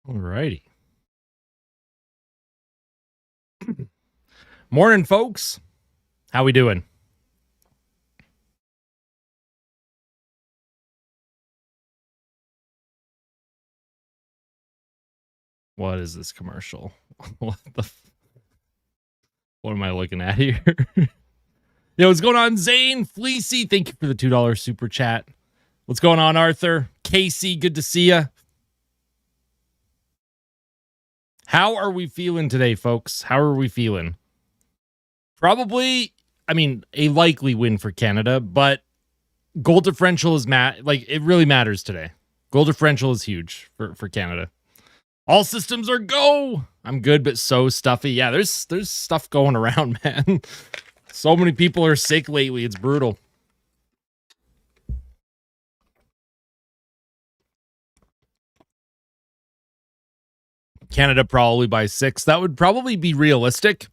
Alrighty. Morning, folks. How we doing? What is this commercial? What am I looking at here? Yo, what's going on, Zane? Fleecy, thank you for the $2 super chat. What's going on, Arthur? Casey, good to see you. How are we feeling today, folks? How are we feeling? Probably, a likely win for Canada, but goal differential is it really matters today. Goal differential is huge for Canada. All systems are go. I'm good, but so stuffy. Yeah, there's stuff going around, man. So many people are sick lately. It's brutal. Canada probably by 6. That would probably be realistic.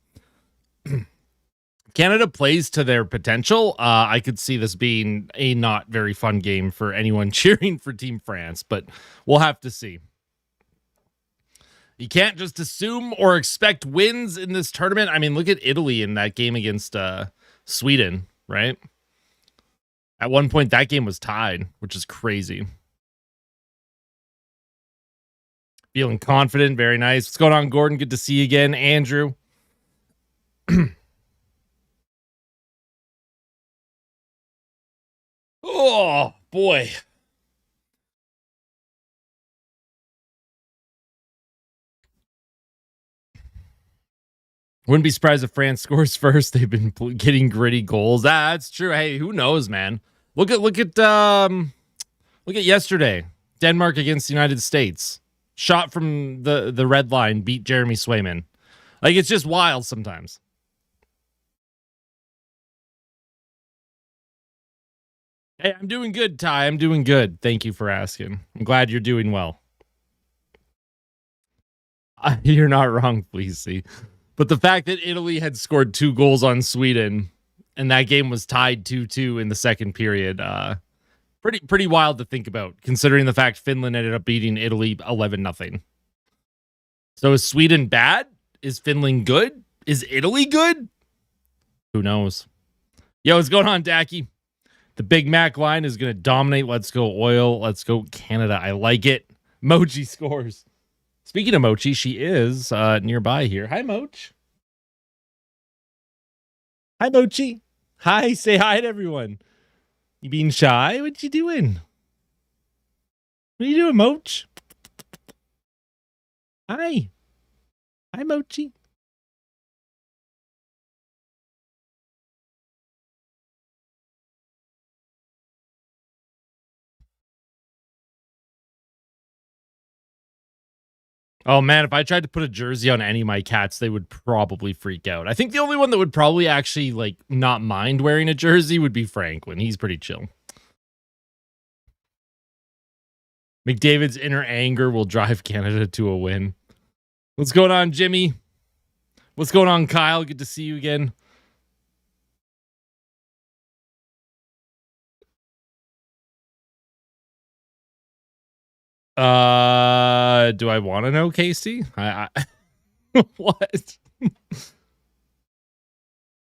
Canada plays to their potential. I could see this being a not very fun game for anyone cheering for Team France, but we'll have to see. You can't just assume or expect wins in this tournament. I mean, look at Italy in that game against Sweden, right? At one point, that game was tied, which is crazy. Feeling confident. Very nice. What's going on, Gordon? Good to see you again. Andrew. Oh, boy. Wouldn't be surprised if France scores first. They've been getting gritty goals. That's true. Hey, who knows, man? Look at yesterday. Denmark against the United States. Shot from the red line, beat Jeremy Swayman. Like, it's just wild sometimes. Hey, I'm doing good, Ty. I'm doing good. Thank you for asking. I'm glad you're doing well. You're not wrong, please see. But the fact that Italy had scored 2 goals on Sweden and that game was tied 2-2 in the second period, pretty wild to think about, considering the fact Finland ended up beating Italy 11-0. So is Sweden bad? Is Finland good? Is Italy good? Who knows? Yo, what's going on, Dacky? The Big Mac line is going to dominate. Let's go oil. Let's go Canada. I like it. Mochi scores. Speaking of Mochi, she is nearby here. Hi, Moch. Hi, Mochi. Hi, say hi to everyone. You being shy? What you doing? What are you doing, Moch? Hi. Hi, Mochi. Oh, man, if I tried to put a jersey on any of my cats, they would probably freak out. I think the only one that would probably actually, not mind wearing a jersey would be Franklin. He's pretty chill. McDavid's inner anger will drive Canada to a win. What's going on, Jimmy? What's going on, Kyle? Good to see you again. Do I want to know, Casey? I what?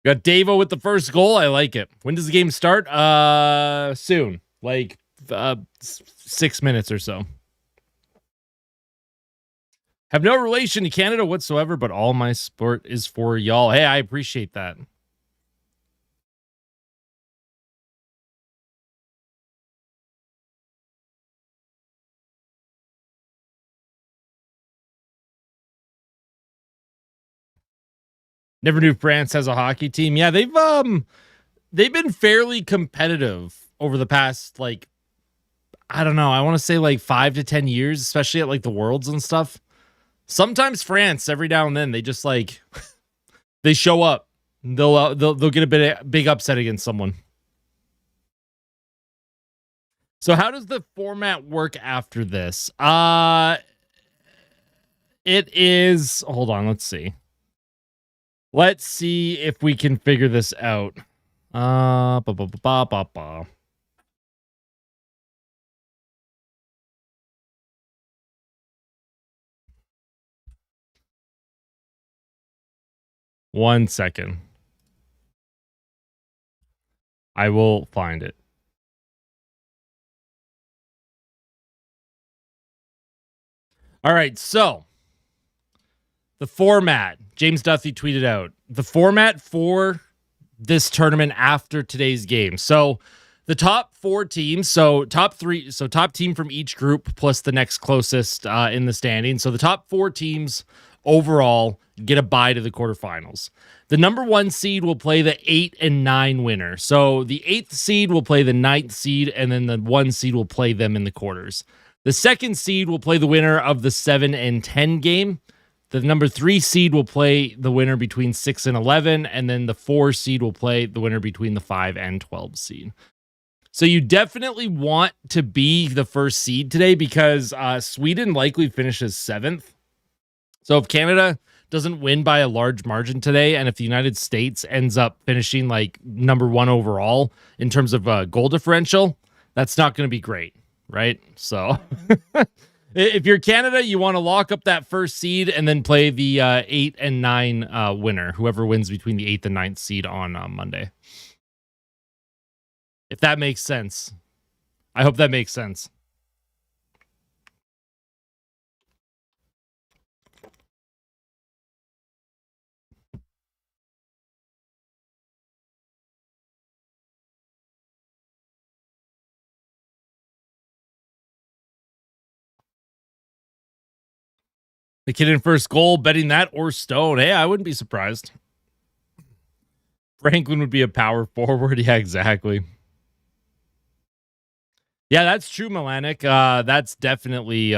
Got Davo with the first goal. I like it. When does the game start? Soon. 6 minutes or so. Have no relation to Canada whatsoever, but all my sport is for y'all. Hey, I appreciate that. Never knew France has a hockey team. Yeah, they've been fairly competitive over the past, I don't know, I want to say 5 to 10 years, especially at the Worlds and stuff. Sometimes France, every now and then, they just they show up. They'll get a big upset against someone. So how does the format work after this? It is, hold on, let's see. Let's see if we can figure this out. Ba, ba, ba, ba, ba, ba. 1 second. I will find it. All right, so the format, James Duthie tweeted out the format for this tournament after today's game. So the top 4 teams, so top team from each group plus the next closest in the standing. So the top 4 teams overall get a bye to the quarterfinals. The number 1 seed will play the 8 and 9 winner. So the 8th seed will play the 9th seed, and then the 1 seed will play them in the quarters. The 2nd seed will play the winner of the 7 and 10 game. The number 3 seed will play the winner between 6 and 11, and then the 4 seed will play the winner between the 5 and 12 seed. So you definitely want to be the first seed today because Sweden likely finishes 7th. So if Canada doesn't win by a large margin today, and if the United States ends up finishing like number 1 overall in terms of goal differential, that's not going to be great, right? So if you're Canada, you want to lock up that first seed and then play the 8 and 9 winner, whoever wins between the 8th and 9th seed on Monday. If that makes sense. I hope that makes sense. The kid in first goal, betting that or Stone. Hey, I wouldn't be surprised. Franklin would be a power forward. Yeah, exactly. Yeah, that's true, Melanik. That's definitely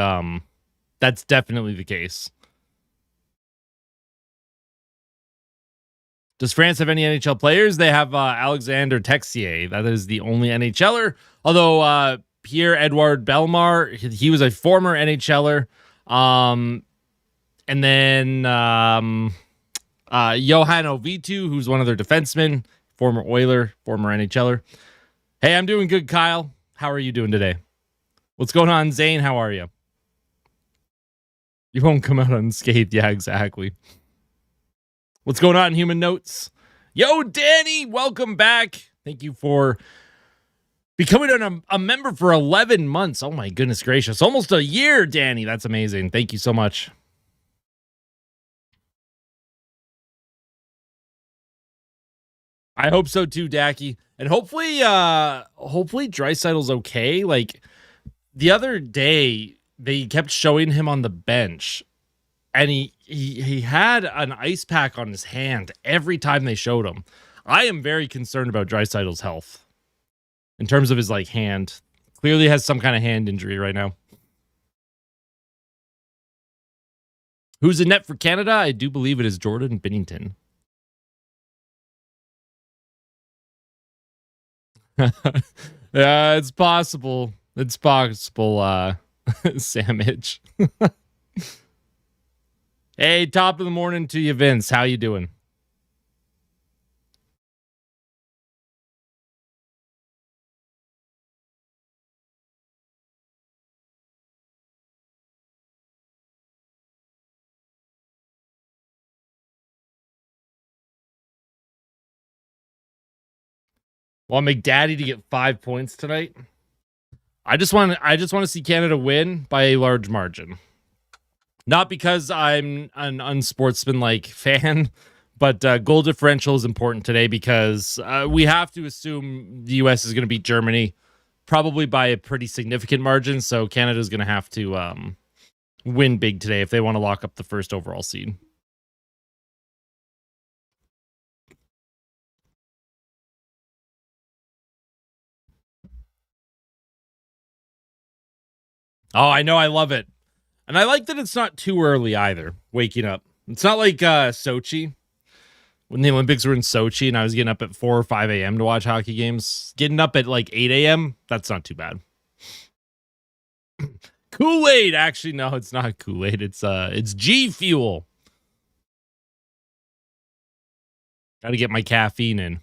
the case. Does France have any NHL players? They have Alexander Texier. That is the only NHLer. Although Pierre-Edouard Bellemare, he was a former NHLer. And then Johan Ovitu, who's one of their defensemen, former Oiler, former NHLer. Hey, I'm doing good, Kyle. How are you doing today? What's going on, Zane? How are you? You won't come out unscathed. Yeah, exactly. What's going on, Human Notes? Yo, Danny, welcome back. Thank you for becoming a member for 11 months. Oh, my goodness gracious. Almost a year, Danny. That's amazing. Thank you so much. I hope so too, Dacky. And hopefully Dreisaitl's okay. Like the other day, they kept showing him on the bench, and he had an ice pack on his hand every time they showed him. I am very concerned about Dreisaitl's health in terms of his like hand. Clearly has some kind of hand injury right now. Who's in net for Canada? I do believe it is Jordan Binnington. Yeah, it's possible. It's possible, Sam Hitch. Hey, top of the morning to you, Vince. How you doing? Want McDaddy to get 5 points tonight? I just want to see Canada win by a large margin. Not because I'm an unsportsmanlike fan, but goal differential is important today because we have to assume the U.S. is going to beat Germany probably by a pretty significant margin. So Canada is going to have to win big today if they want to lock up the first overall seed. Oh, I know. I love it. And I like that it's not too early either, waking up. It's not like Sochi. When the Olympics were in Sochi and I was getting up at 4 or 5 a.m. to watch hockey games, getting up at like 8 a.m., that's not too bad. Kool-Aid. Actually, no, it's not Kool-Aid. It's G Fuel. Got to get my caffeine in.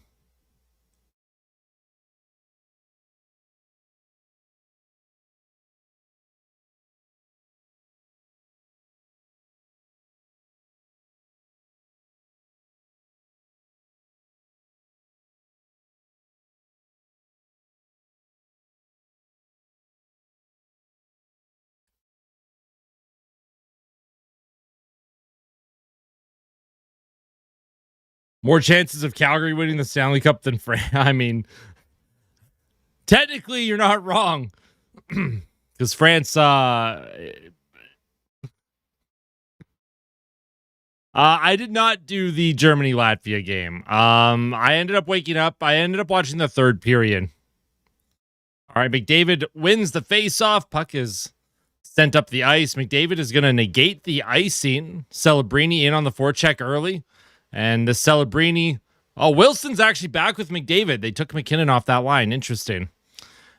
More chances of Calgary winning the Stanley Cup than France. I mean, technically, you're not wrong. Because France, I did not do the Germany Latvia game. I ended up waking up. I ended up watching the third period. All right, McDavid wins the face-off. Puck is sent up the ice. McDavid is going to negate the icing. Celebrini in on the forecheck early. And the Celebrini... Oh, Wilson's actually back with McDavid. They took McKinnon off that line. Interesting.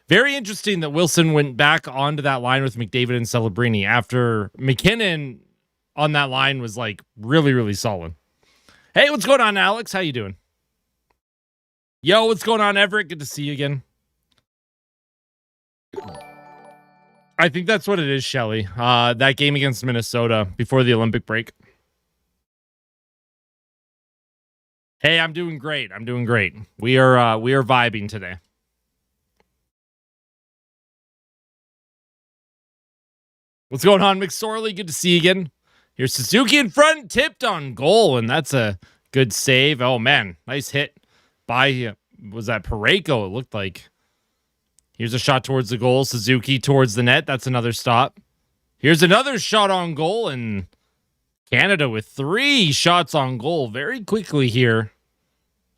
Very interesting that Wilson went back onto that line with McDavid and Celebrini after McKinnon on that line was like really, really solid. Hey, what's going on, Alex? How you doing? Yo, what's going on, Everett? Good to see you again. I think that's what it is, Shelly. That game against Minnesota before the Olympic break. Hey, I'm doing great. I'm doing great. We are vibing today. What's going on, McSorley? Good to see you again. Here's Suzuki in front, tipped on goal, and that's a good save. Oh man, nice hit by was that Parayko? It looked like. Here's a shot towards the goal. Suzuki towards the net. That's another stop. Here's another shot on goal, and Canada with 3 shots on goal very quickly here.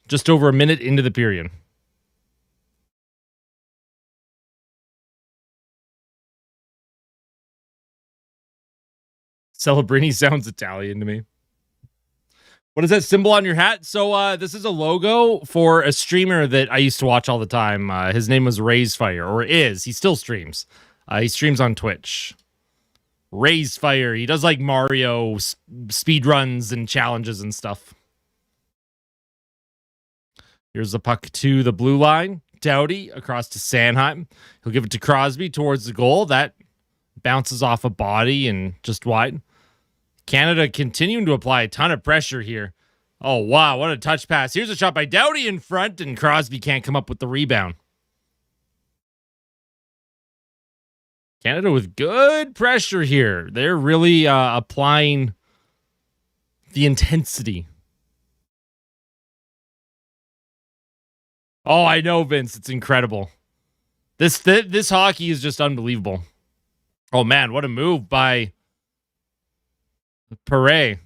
Just over a minute into the period. Celebrini sounds Italian to me. What is that symbol on your hat? So this is a logo for a streamer that I used to watch all the time. His name was Raise Fire, or is. He still streams. He streams on Twitch. Raise Fire. He does like Mario speed runs and challenges and stuff. Here's the puck to the blue line. Doughty across to Sanheim. He'll give it to Crosby towards the goal. That bounces off a body and just wide. Canada continuing to apply a ton of pressure here. Oh, wow. What a touch pass. Here's a shot by Doughty in front, and Crosby can't come up with the rebound. Canada with good pressure here. They're really applying the intensity. Oh, I know, Vince. It's incredible. This hockey is just unbelievable. Oh, man. What a move by Perret.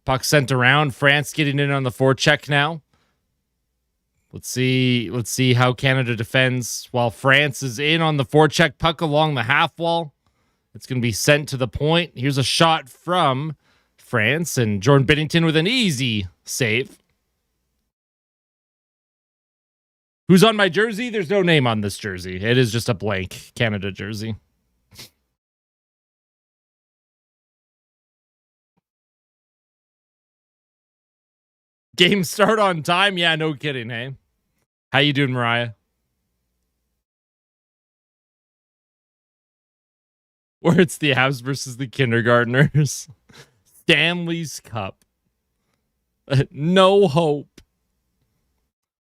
Puck sent around. France getting in on the forecheck now. Let's see how Canada defends while France is in on the forecheck. Puck along the half wall. It's going to be sent to the point. Here's a shot from France, and Jordan Binnington with an easy save. Who's on my jersey? There's no name on this jersey. It is just a blank Canada jersey. Game start on time? Yeah, no kidding, hey? How you doing, Mariah? Or it's the Avs versus the kindergartners. Stanley's Cup. No hope.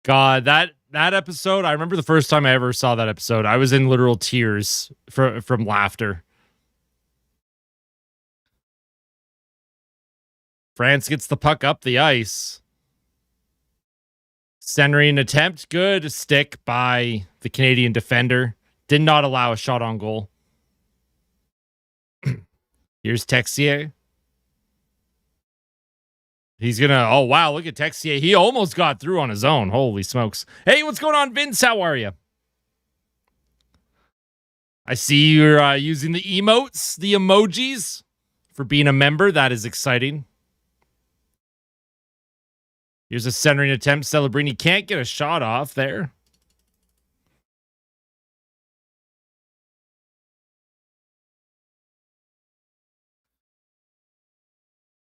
God, that episode, I remember the first time I ever saw that episode. I was in literal tears from laughter. France gets the puck up the ice. Centering attempt. Good stick by the Canadian defender. Did not allow a shot on goal. Here's Texier. He's gonna, oh wow, look at Texier. He almost got through on his own. Holy smokes. Hey, what's going on, Vince? How are you? I see you're using the emotes, the emojis for being a member. That is exciting. Here's a centering attempt. Celebrini can't get a shot off there.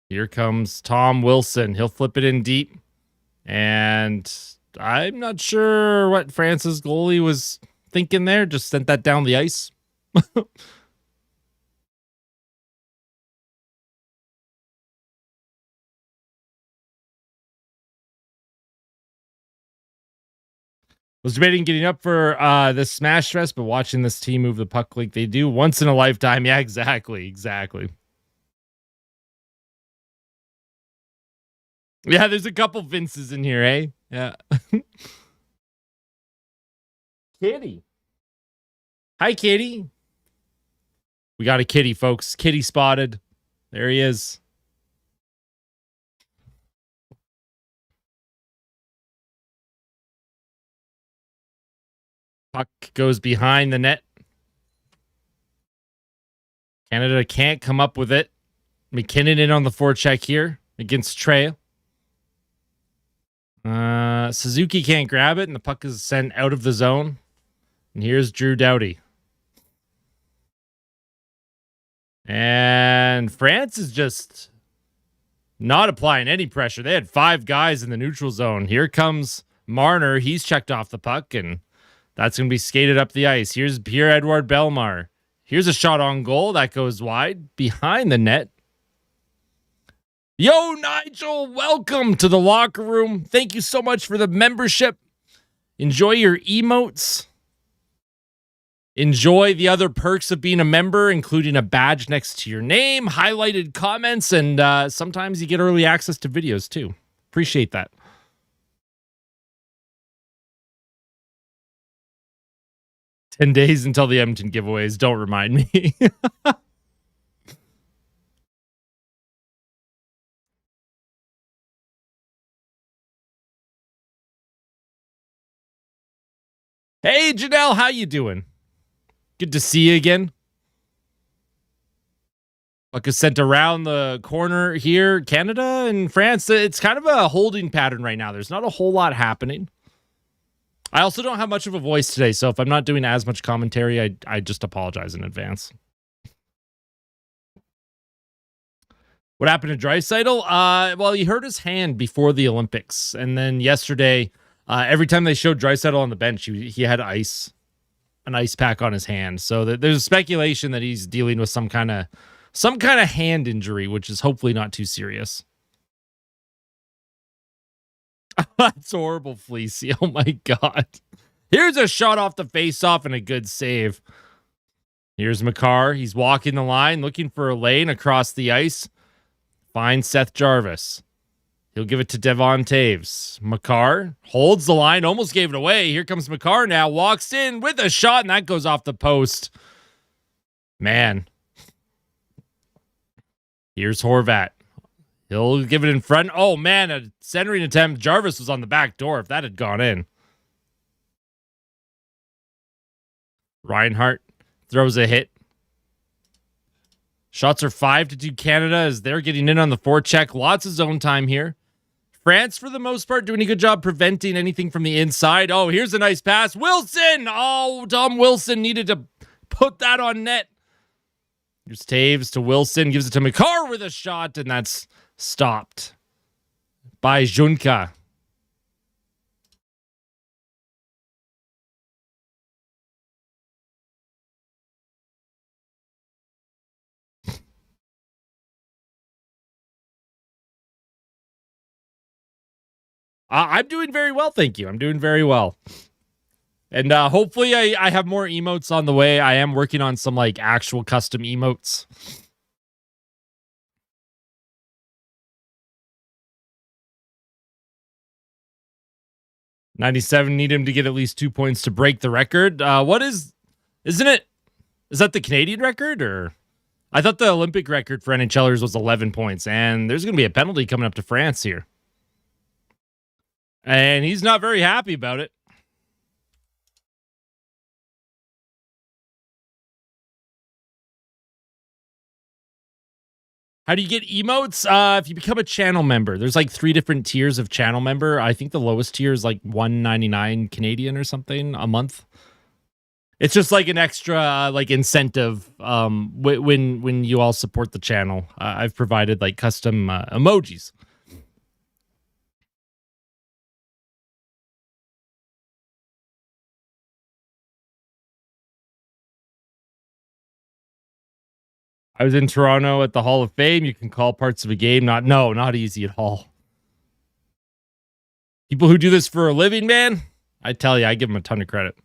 Here comes Tom Wilson. He'll flip it in deep. And I'm not sure what France's goalie was thinking there. Just sent that down the ice. Was debating getting up for the Smash Fest, but watching this team move the puck like they do once in a lifetime. Yeah, exactly. Yeah, there's a couple Vinces in here, eh? Yeah. Kitty. Hi, Kitty. We got a kitty, folks. Kitty spotted. There he is. Puck goes behind the net. Canada can't come up with it. McKinnon in on the forecheck here against Trey. Suzuki can't grab it, and the puck is sent out of the zone. And here's Drew Doughty. And France is just not applying any pressure. They had 5 guys in the neutral zone. Here comes Marner. He's checked off the puck, and that's going to be skated up the ice. Here's Pierre-Edouard Bellemare. Here's a shot on goal. That goes wide behind the net. Yo, Nigel, welcome to the locker room. Thank you so much for the membership. Enjoy your emotes. Enjoy the other perks of being a member, including a badge next to your name, highlighted comments, and sometimes you get early access to videos too. Appreciate that. "10 days until the Edmonton giveaways. Don't remind me." Hey, Janelle, how you doing? Good to see you again. Puck is sent around the corner here. Canada and France, it's kind of a holding pattern right now. There's not a whole lot happening. I also don't have much of a voice today, so if I'm not doing as much commentary, I just apologize in advance. What happened to Draisaitl? Well, he hurt his hand before the Olympics, and then yesterday, every time they showed Draisaitl on the bench, he had an ice pack on his hand. So there's speculation that he's dealing with some kind of hand injury, which is hopefully not too serious. That's horrible, Fleecy. Oh my God. Here's a shot off the faceoff and a good save. Here's Makar. He's walking the line, looking for a lane across the ice. Finds Seth Jarvis. He'll give it to Devon Taves. Makar holds the line, almost gave it away. Here comes Makar now, walks in with a shot, and that goes off the post. Man. Here's Horvat. He'll give it in front. Oh, man, a centering attempt. Jarvis was on the back door if that had gone in. Reinhart throws a hit. Shots are 5-2 Canada as they're getting in on the forecheck. Lots of zone time here. France, for the most part, doing a good job preventing anything from the inside. Oh, here's a nice pass. Wilson! Oh, Tom Wilson needed to put that on net. Here's Taves to Wilson. Gives it to Makar with a shot, and that's stopped by Junka. I'm doing very well, thank you. I'm doing very well. And hopefully I have more emotes on the way. I am working on some like actual custom emotes. $97 need him to get at least 2 points to break the record. Isn't it? Is that the Canadian record or? I thought the Olympic record for NHLers was 11 points, and there's going to be a penalty coming up to France here. And he's not very happy about it. How do you get emotes? If you become a channel member, there's like 3 different tiers of channel member. I think the lowest tier is like $1.99 Canadian or something a month. It's just like an extra like incentive when you all support the channel. I've provided like custom emojis. I was in Toronto at the Hall of Fame. You can call parts of a game. Not easy at all. People who do this for a living, man, I tell you, I give them a ton of credit.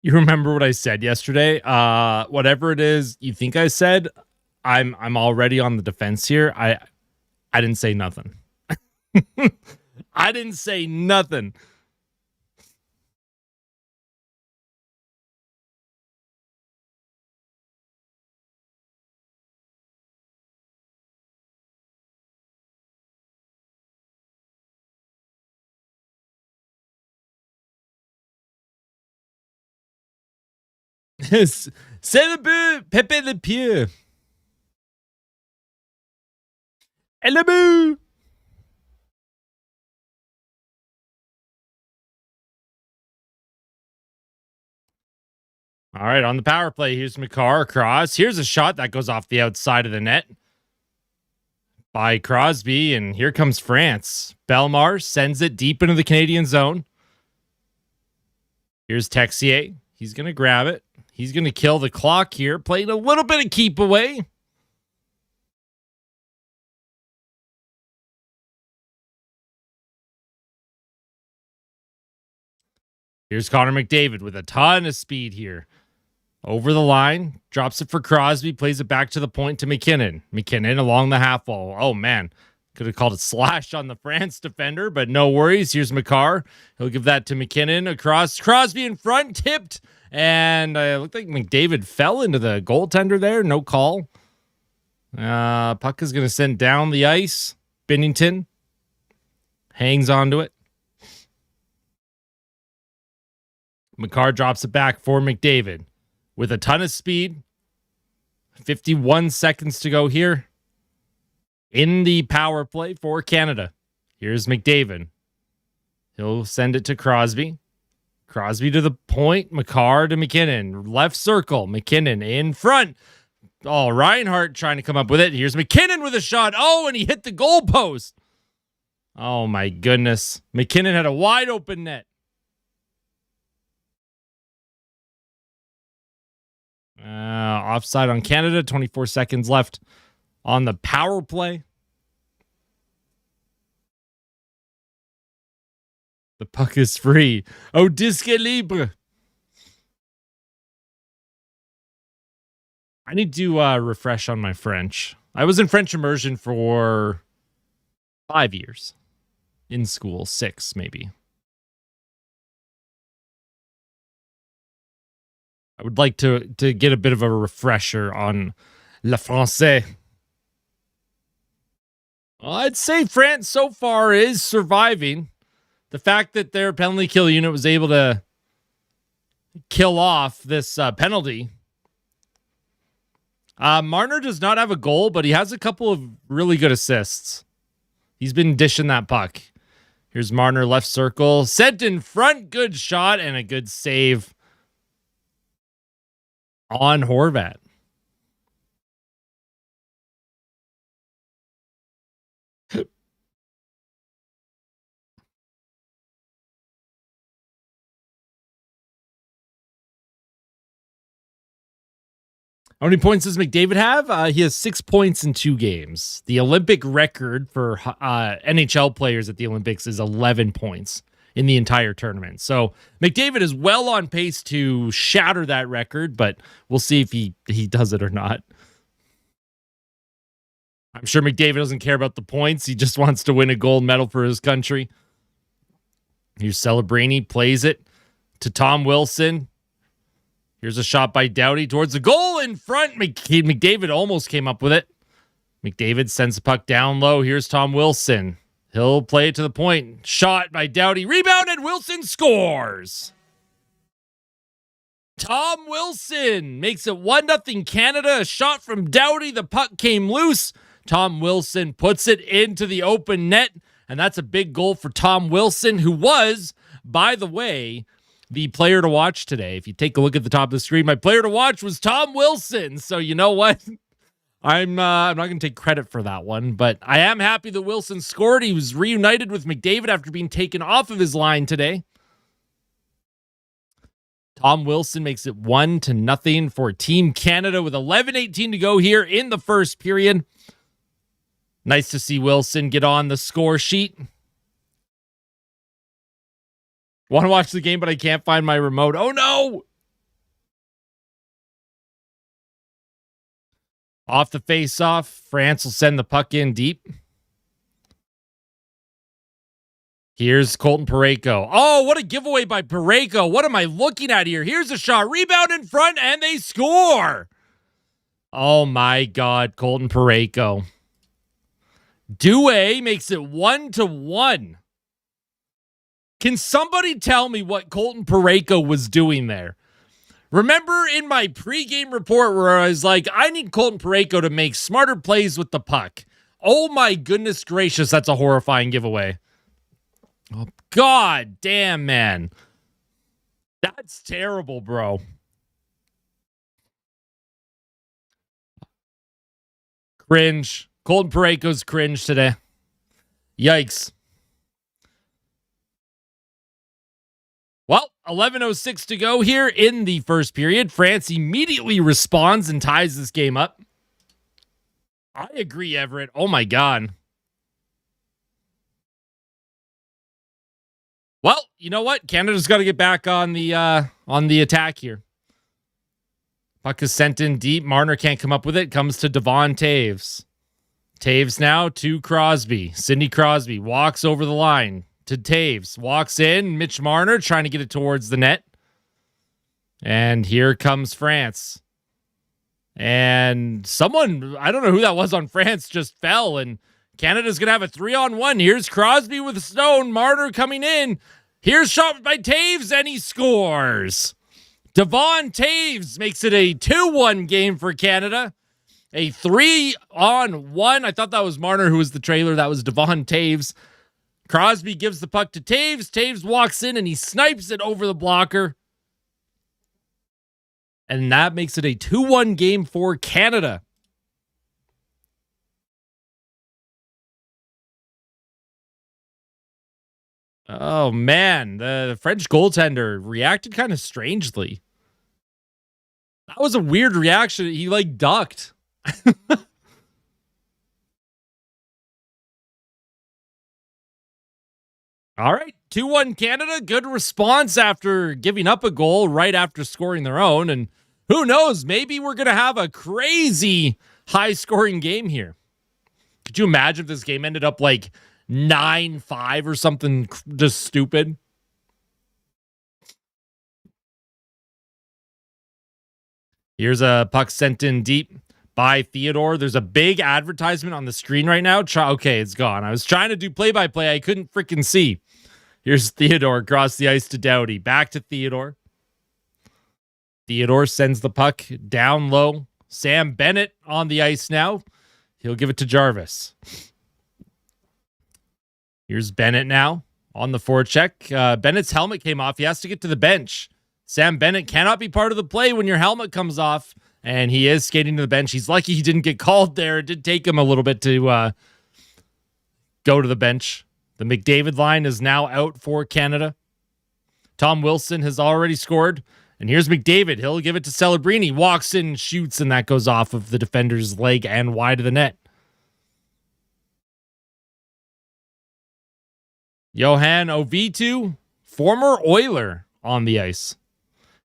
You remember what I said yesterday? Whatever it is you think I said, I'm already on the defense here. I didn't say nothing. I didn't say nothing. C'est le but, Pepe Le Pew. Et le but. All right, on the power play, here's McCarr across. Here's a shot that goes off the outside of the net by Crosby, and here comes France. Bellemare sends it deep into the Canadian zone. Here's Texier. He's going to grab it. He's going to kill the clock here. Played a little bit of keep away. Here's Connor McDavid with a ton of speed here. Over the line, drops it for Crosby, plays it back to the point to McKinnon. McKinnon along the half wall. Oh, man. Could have called it slash on the France defender, but no worries. Here's McCarr. He'll give that to McKinnon across. Crosby in front, tipped. And it looked like McDavid fell into the goaltender there. No call. Puck is going to send down the ice. Binnington hangs onto it. McCarr drops it back for McDavid with a ton of speed. 51 seconds to go here in the power play for Canada. Here's McDavid. He'll send it to Crosby. Crosby to the point. McCarr to McKinnon. Left circle. McKinnon in front. Oh, Reinhart trying to come up with it. Here's McKinnon with a shot. Oh, and he hit the goalpost. Oh, my goodness. McKinnon had a wide open net. Offside on Canada. 24 seconds left on the power play. The puck is free. Oh, disque libre. I need to refresh on my French. I was in French immersion for 5 years in school, 6 maybe. I would like to get a bit of a refresher on Le Français. Well, I'd say France so far is surviving. The fact that their penalty kill unit was able to kill off this penalty. Marner does not have a goal, but he has a couple of really good assists. He's been dishing that puck. Here's Marner, left circle. Sent in front. Good shot and a good save on Horvat. How many points does McDavid have? He has 6 points in 2 games. The Olympic record for NHL players at the Olympics is 11 points in the entire tournament. So McDavid is well on pace to shatter that record, but we'll see if he does it or not. I'm sure McDavid doesn't care about the points. He just wants to win a gold medal for his country. Here's Celebrini, plays it to Tom Wilson. Here's a shot by Doughty towards the goal in front. McDavid almost came up with it. McDavid sends the puck down low. Here's Tom Wilson. He'll play it to the point. Shot by Doughty. Rebounded. Wilson scores. Tom Wilson makes it 1-0 Canada. A shot from Doughty. The puck came loose. Tom Wilson puts it into the open net. And that's a big goal for Tom Wilson, who was, by the way, the player to watch today. If you take a look at the top of the screen, my player to watch was Tom Wilson. So you know what? I'm not going to take credit for that one, but I am happy that Wilson scored. He was reunited with McDavid after being taken off of his line today. Tom Wilson makes it 1-0 for Team Canada with 11:18 to go here in the first period. Nice to see Wilson get on the score sheet. Want to watch the game, but I can't find my remote. Oh, no. Off the face-off, France will send the puck in deep. Here's Colton Parayko. Oh, what a giveaway by Parayko. What am I looking at here? Here's a shot. Rebound in front, and they score. Oh, my God, Colton Parayko. Douay makes it 1-1. Can somebody tell me what Colton Parayko was doing there? Remember in my pregame report where I was like, I need Colton Parayko to make smarter plays with the puck. Oh, my goodness gracious, that's a horrifying giveaway. Oh, God damn, man. That's terrible, bro. Cringe. Colton Parayko's cringe today. Yikes. Well, 11:06 to go here in the first period. France immediately responds and ties this game up. I agree, Everett. Oh, my God. Well, you know what? Canada's got to get back on the attack here. Puck is sent in deep. Marner can't come up with it. Comes to Devon Toews. Toews now to Crosby. Sidney Crosby walks over the line to Toews. Walks in. Mitch Marner trying to get it towards the net. And here comes France. And someone, I don't know who that was on France, just fell. And Canada's going to have a 3-on-1. Here's Crosby with Stone. Marner coming in. Here's shot by Toews, and he scores. Devon Toews makes it a 2-1 game for Canada. A 3-on-1. I thought that was Marner who was the trailer. That was Devon Toews. Crosby gives the puck to Toews. Toews walks in, and he snipes it over the blocker. And that makes it a 2-1 game for Canada. Oh, man. The French goaltender reacted kind of strangely. That was a weird reaction. He, ducked. All right. 2-1 Canada. Good response after giving up a goal right after scoring their own. And who knows? Maybe we're going to have a crazy high-scoring game here. Could you imagine if this game ended up 9-5 or something just stupid? Here's a puck sent in deep by Theodore. There's a big advertisement on the screen right now. Okay, it's gone. I was trying to do play-by-play. I couldn't freaking see. Here's Theodore across the ice to Doughty. Back to Theodore. Theodore sends the puck down low. Sam Bennett on the ice now. He'll give it to Jarvis. Here's Bennett now on the forecheck. Bennett's helmet came off. He has to get to the bench. Sam Bennett cannot be part of the play when your helmet comes off, and he is skating to the bench. He's lucky he didn't get called there. It did take him a little bit to go to the bench. The McDavid line is now out for Canada. Tom Wilson has already scored, and here's McDavid. He'll give it to Celebrini. Walks in, shoots, and that goes off of the defender's leg and wide of the net. Johan Ovitu, former Oiler, on the ice.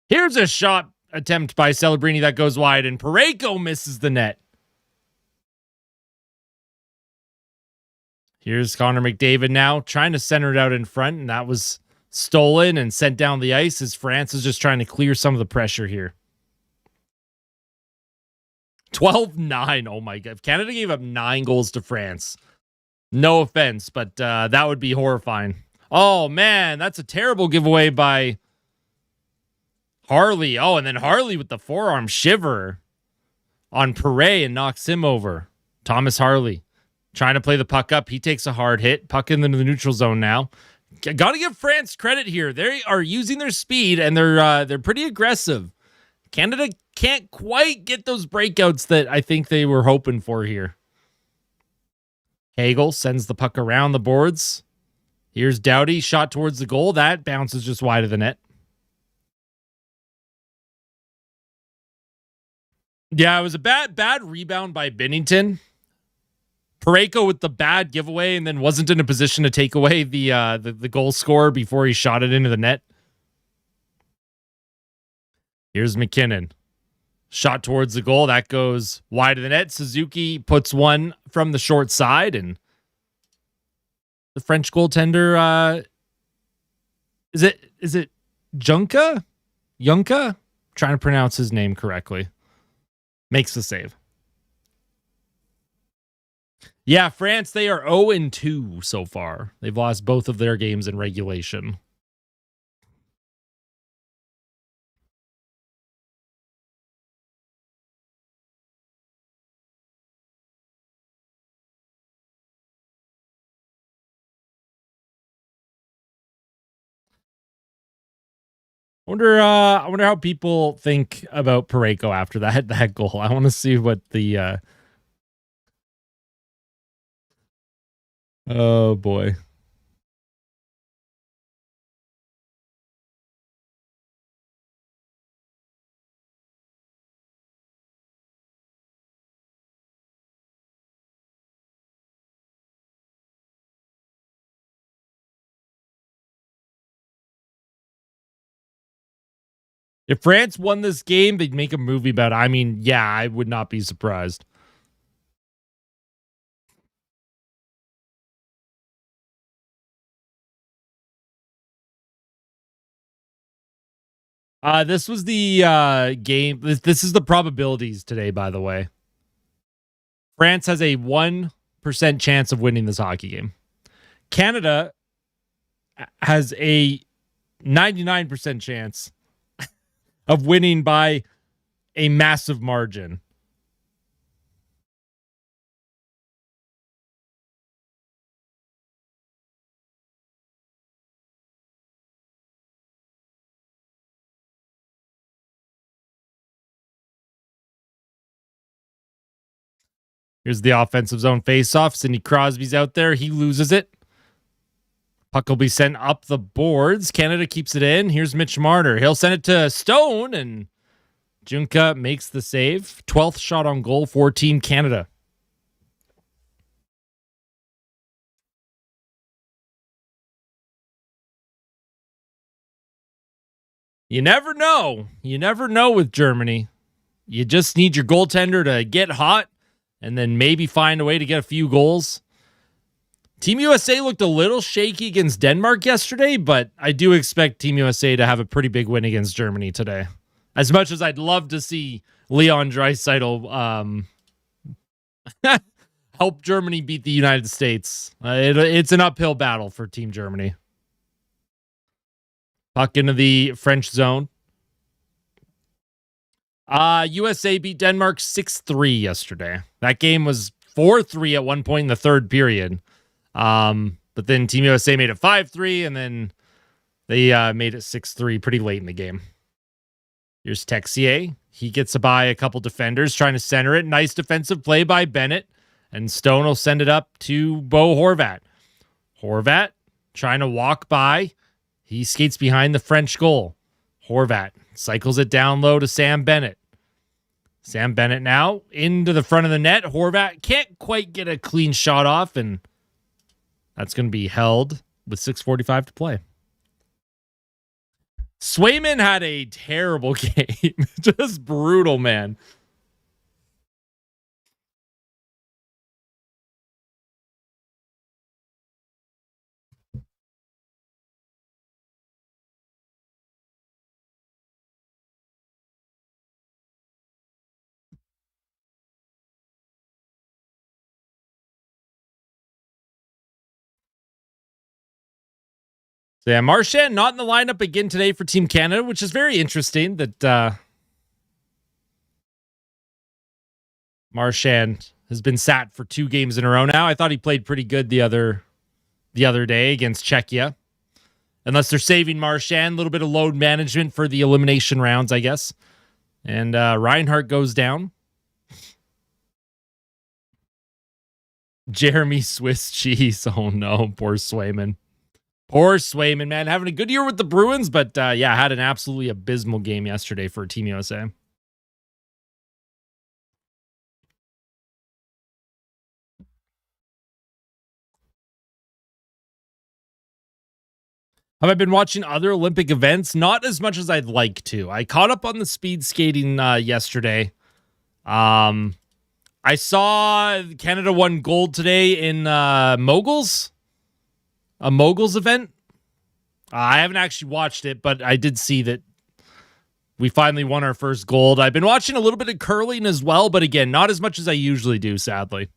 Here's a shot attempt by Celebrini that goes wide, and Parayko misses the net. Here's Connor McDavid now, trying to center it out in front, and that was stolen and sent down the ice as France is just trying to clear some of the pressure here. 12-9. Oh, my God. If Canada gave up 9 goals to France, no offense, but that would be horrifying. Oh, man, that's a terrible giveaway by Harley. Oh, and then Harley with the forearm shiver on Perret and knocks him over. Thomas Harley trying to play the puck up. He takes a hard hit. Puck into the neutral zone now. Got to give France credit here. They are using their speed, and they're pretty aggressive. Canada can't quite get those breakouts that I think they were hoping for here. Hagel sends the puck around the boards. Here's Doughty, shot towards the goal. That bounces just wide of the net. Yeah, it was a bad rebound by Binnington. Parayko with the bad giveaway and then wasn't in a position to take away the goal scorer before he shot it into the net. Here's McKinnon. Shot towards the goal. That goes wide of the net. Suzuki puts one from the short side, and the French goaltender, is it Junka? Yunka? Trying to pronounce his name correctly. Makes the save. Yeah, France, they are 0-2 so far. They've lost both of their games in regulation. I wonder how people think about Pareko after that goal. I want to see what the oh boy. If France won this game, they'd make a movie about it. I mean, yeah, I would not be surprised. This was the game. This is the probabilities today, by the way. France has a 1% chance of winning this hockey game. Canada has a 99% chance of winning by a massive margin. Here's the offensive zone faceoff. Sidney Crosby's out there. He loses it. Puck will be sent up the boards. Canada keeps it in. Here's Mitch Marner. He'll send it to Stone, and Junka makes the save. 12th shot on goal for Team Canada. You never know. You never know with Germany. You just need your goaltender to get hot and then maybe find a way to get a few goals. Team USA looked a little shaky against Denmark yesterday, but I do expect Team USA to have a pretty big win against Germany today. As much as I'd love to see Leon Draisaitl help Germany beat the United States. It's an uphill battle for Team Germany. Puck into the French zone. USA beat Denmark 6-3 yesterday. That game was 4-3 at one point in the third period. But then Team USA made it 5-3, and then they made it 6-3 pretty late in the game. Here's Texier. He gets by a couple defenders trying to center it. Nice defensive play by Bennett. And Stone will send it up to Bo Horvat. Horvat trying to walk by. He skates behind the French goal. Horvat cycles it down low to Sam Bennett. Sam Bennett now into the front of the net. Horvat can't quite get a clean shot off, and that's going to be held with 6:45 to play. Swayman had a terrible game. Just brutal, man. So yeah, Marchand not in the lineup again today for Team Canada, which is very interesting that Marchand has been sat for 2 games in a row now. I thought he played pretty good the other day against Czechia. Unless they're saving Marchand, a little bit of load management for the elimination rounds, I guess. And Reinhardt goes down. Jeremy Swiss cheese. Oh no, poor Swayman. Poor Swayman, man. Having a good year with the Bruins, but yeah, had an absolutely abysmal game yesterday for Team USA. Have I been watching other Olympic events? Not as much as I'd like to. I caught up on the speed skating yesterday. I saw Canada won gold today in moguls, a moguls event. I haven't actually watched it, but I did see that we finally won our first gold. I've been watching a little bit of curling as well, but again, not as much as I usually do, sadly.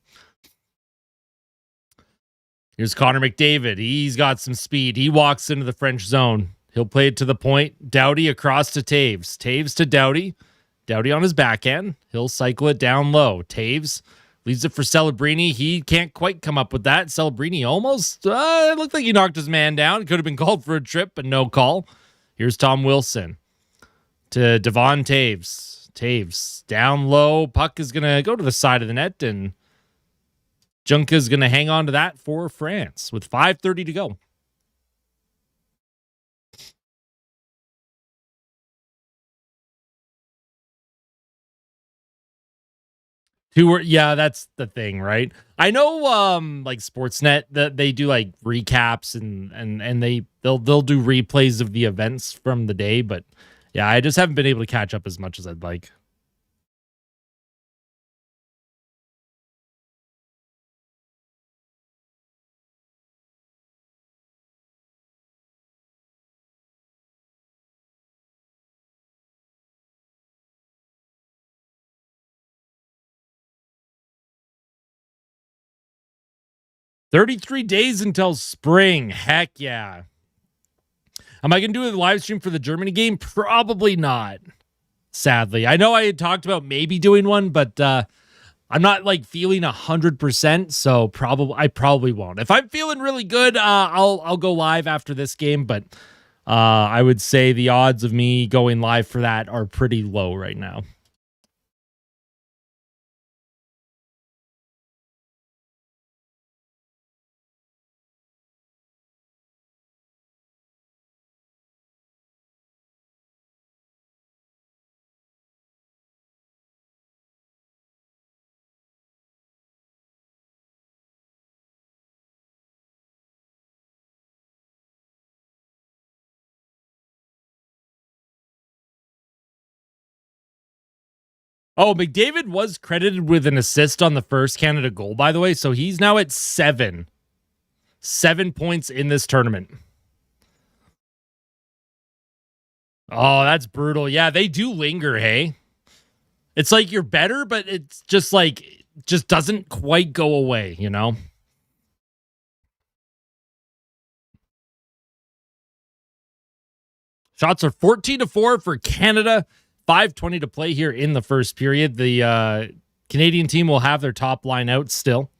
Here's Connor McDavid. He's got some speed. He walks into the French zone. He'll play it to the point. Doughty across to Taves. Taves to Doughty. Doughty on his backhand. He'll cycle it down low. Taves leaves it for Celebrini. He can't quite come up with that. Celebrini almost it looked like he knocked his man down. Could have been called for a trip, but no call. Here's Tom Wilson to Devon Taves. Taves down low. Puck is going to go to the side of the net, and Junka's going to hang on to that for France with 5:30 to go. Yeah, that's the thing, right? I know like Sportsnet that they do like recaps and they'll do replays of the events from the day, but yeah, I just haven't been able to catch up as much as I'd like. $33 days until spring. Heck yeah. Am I going to do a live stream for the Germany game? Probably not. Sadly. I know I had talked about maybe doing one, but I'm not like feeling 100%, so I probably won't. If I'm feeling really good, I'll go live after this game, but I would say the odds of me going live for that are pretty low right now. Oh, McDavid was credited with an assist on the first Canada goal, by the way. So he's now at 7 points in this tournament. Oh, that's brutal. Yeah, they do linger, hey? It's like you're better, but it's just like, just doesn't quite go away, you know? Shots are 14-4 for Canada. 5:20 to play here in the first period. The Canadian team will have their top line out still.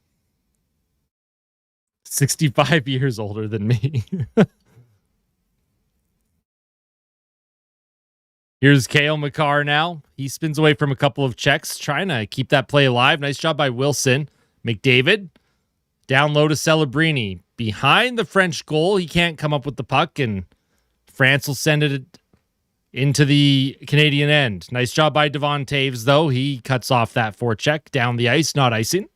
65 years older than me. Here's Cale Makar now. He spins away from a couple of checks, trying to keep that play alive. Nice job by Wilson. McDavid down low to Celebrini. Behind the French goal, he can't come up with the puck, and France will send it into the Canadian end. Nice job by Devon Taves, though. He cuts off that forecheck down the ice, not icing.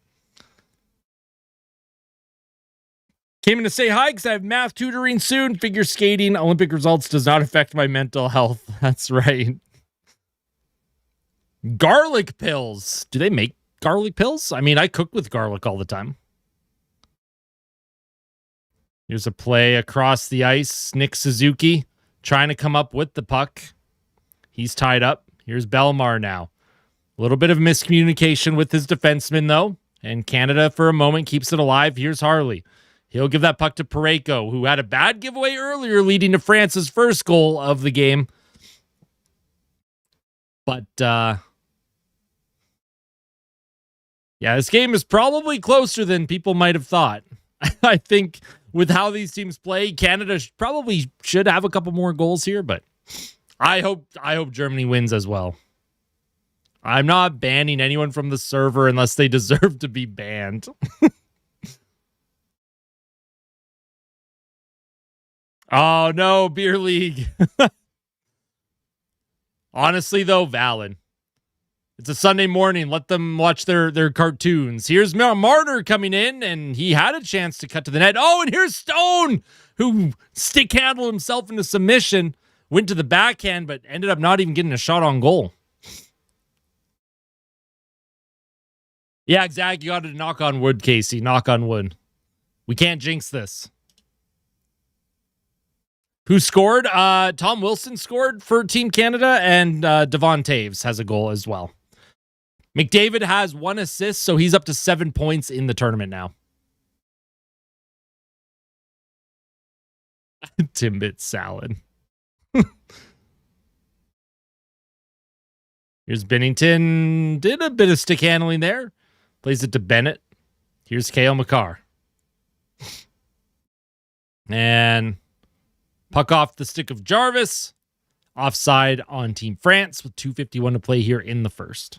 Came in to say hi because I have math tutoring soon. Figure skating, Olympic results does not affect my mental health. That's right. Garlic pills. Do they make garlic pills? I mean, I cook with garlic all the time. Here's a play across the ice. Nick Suzuki trying to come up with the puck. He's tied up. Here's Belmar now. A little bit of miscommunication with his defenseman, though. And Canada, for a moment, keeps it alive. Here's Harley. He'll give that puck to Parayko, who had a bad giveaway earlier, leading to France's first goal of the game. But, yeah, this game is probably closer than people might have thought. I think with how these teams play, Canada probably should have a couple more goals here, but I hope Germany wins as well. I'm not banning anyone from the server unless they deserve to be banned. Oh, no, beer league. Honestly, though, valid. It's a Sunday morning. Let them watch their cartoons. Here's Marner coming in, and he had a chance to cut to the net. Oh, and here's Stone who stick handled himself into submission, went to the backhand, but ended up not even getting a shot on goal. Yeah, exactly. You got to knock on wood, Casey. Knock on wood. We can't jinx this. Who scored? Tom Wilson scored for Team Canada, and Devon Taves has a goal as well. McDavid has 1 assist, so he's up to 7 points in the tournament now. Timbit salad. Here's Binnington. Did a bit of stick handling there. Plays it to Bennett. Here's Cale Makar. And puck off the stick of Jarvis. Offside on Team France with 2:51 to play here in the first.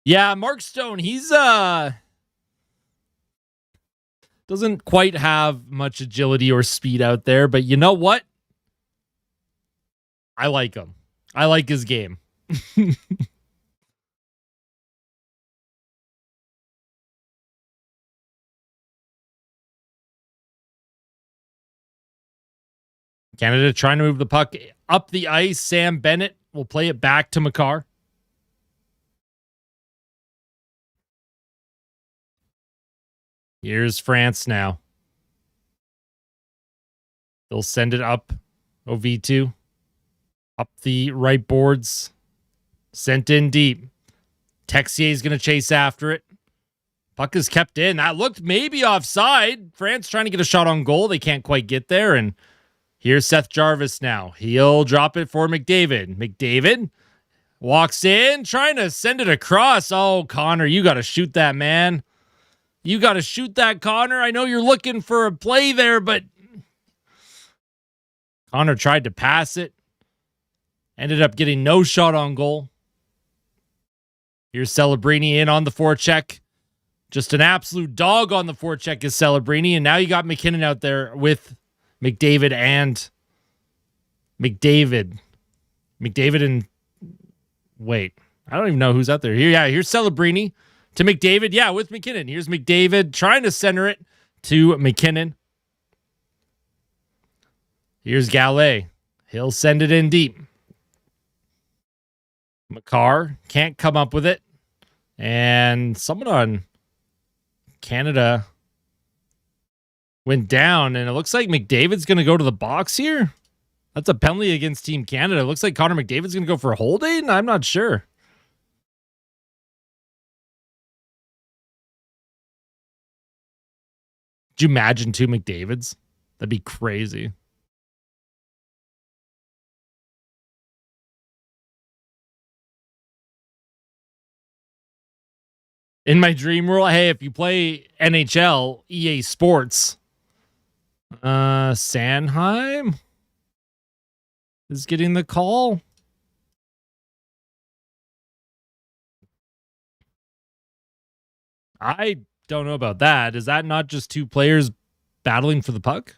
Yeah, Mark Stone, he's doesn't quite have much agility or speed out there, but you know what? I like him. I like his game. Canada trying to move the puck up the ice. Sam Bennett will play it back to Makar. Here's France now. They'll send it up. OV2. Up the right boards. Sent in deep. Texier is going to chase after it. Puck is kept in. That looked maybe offside. France trying to get a shot on goal. They can't quite get there. And here's Seth Jarvis now. He'll drop it for McDavid. McDavid walks in, trying to send it across. Oh, Connor, you got to shoot that, man. You got to shoot that, Connor. I know you're looking for a play there, but Connor tried to pass it. Ended up getting no shot on goal. Here's Celebrini in on the forecheck. Just an absolute dog on the forecheck is Celebrini. And now you got McKinnon out there with McDavid and McDavid. McDavid and wait, I don't even know who's out there. Here's Celebrini to McDavid. Yeah, with McKinnon. Here's McDavid trying to center it to McKinnon. Here's Gallet. He'll send it in deep. Makar can't come up with it. And someone on Canada went down, and it looks like McDavid's going to go to the box here. That's a penalty against Team Canada. It looks like Connor McDavid's going to go for a holding. I'm not sure. Could you imagine 2 McDavids? That'd be crazy. In my dream world, hey, if you play NHL, EA Sports, Sanheim is getting the call. I don't know about that. Is that not just 2 players battling for the puck?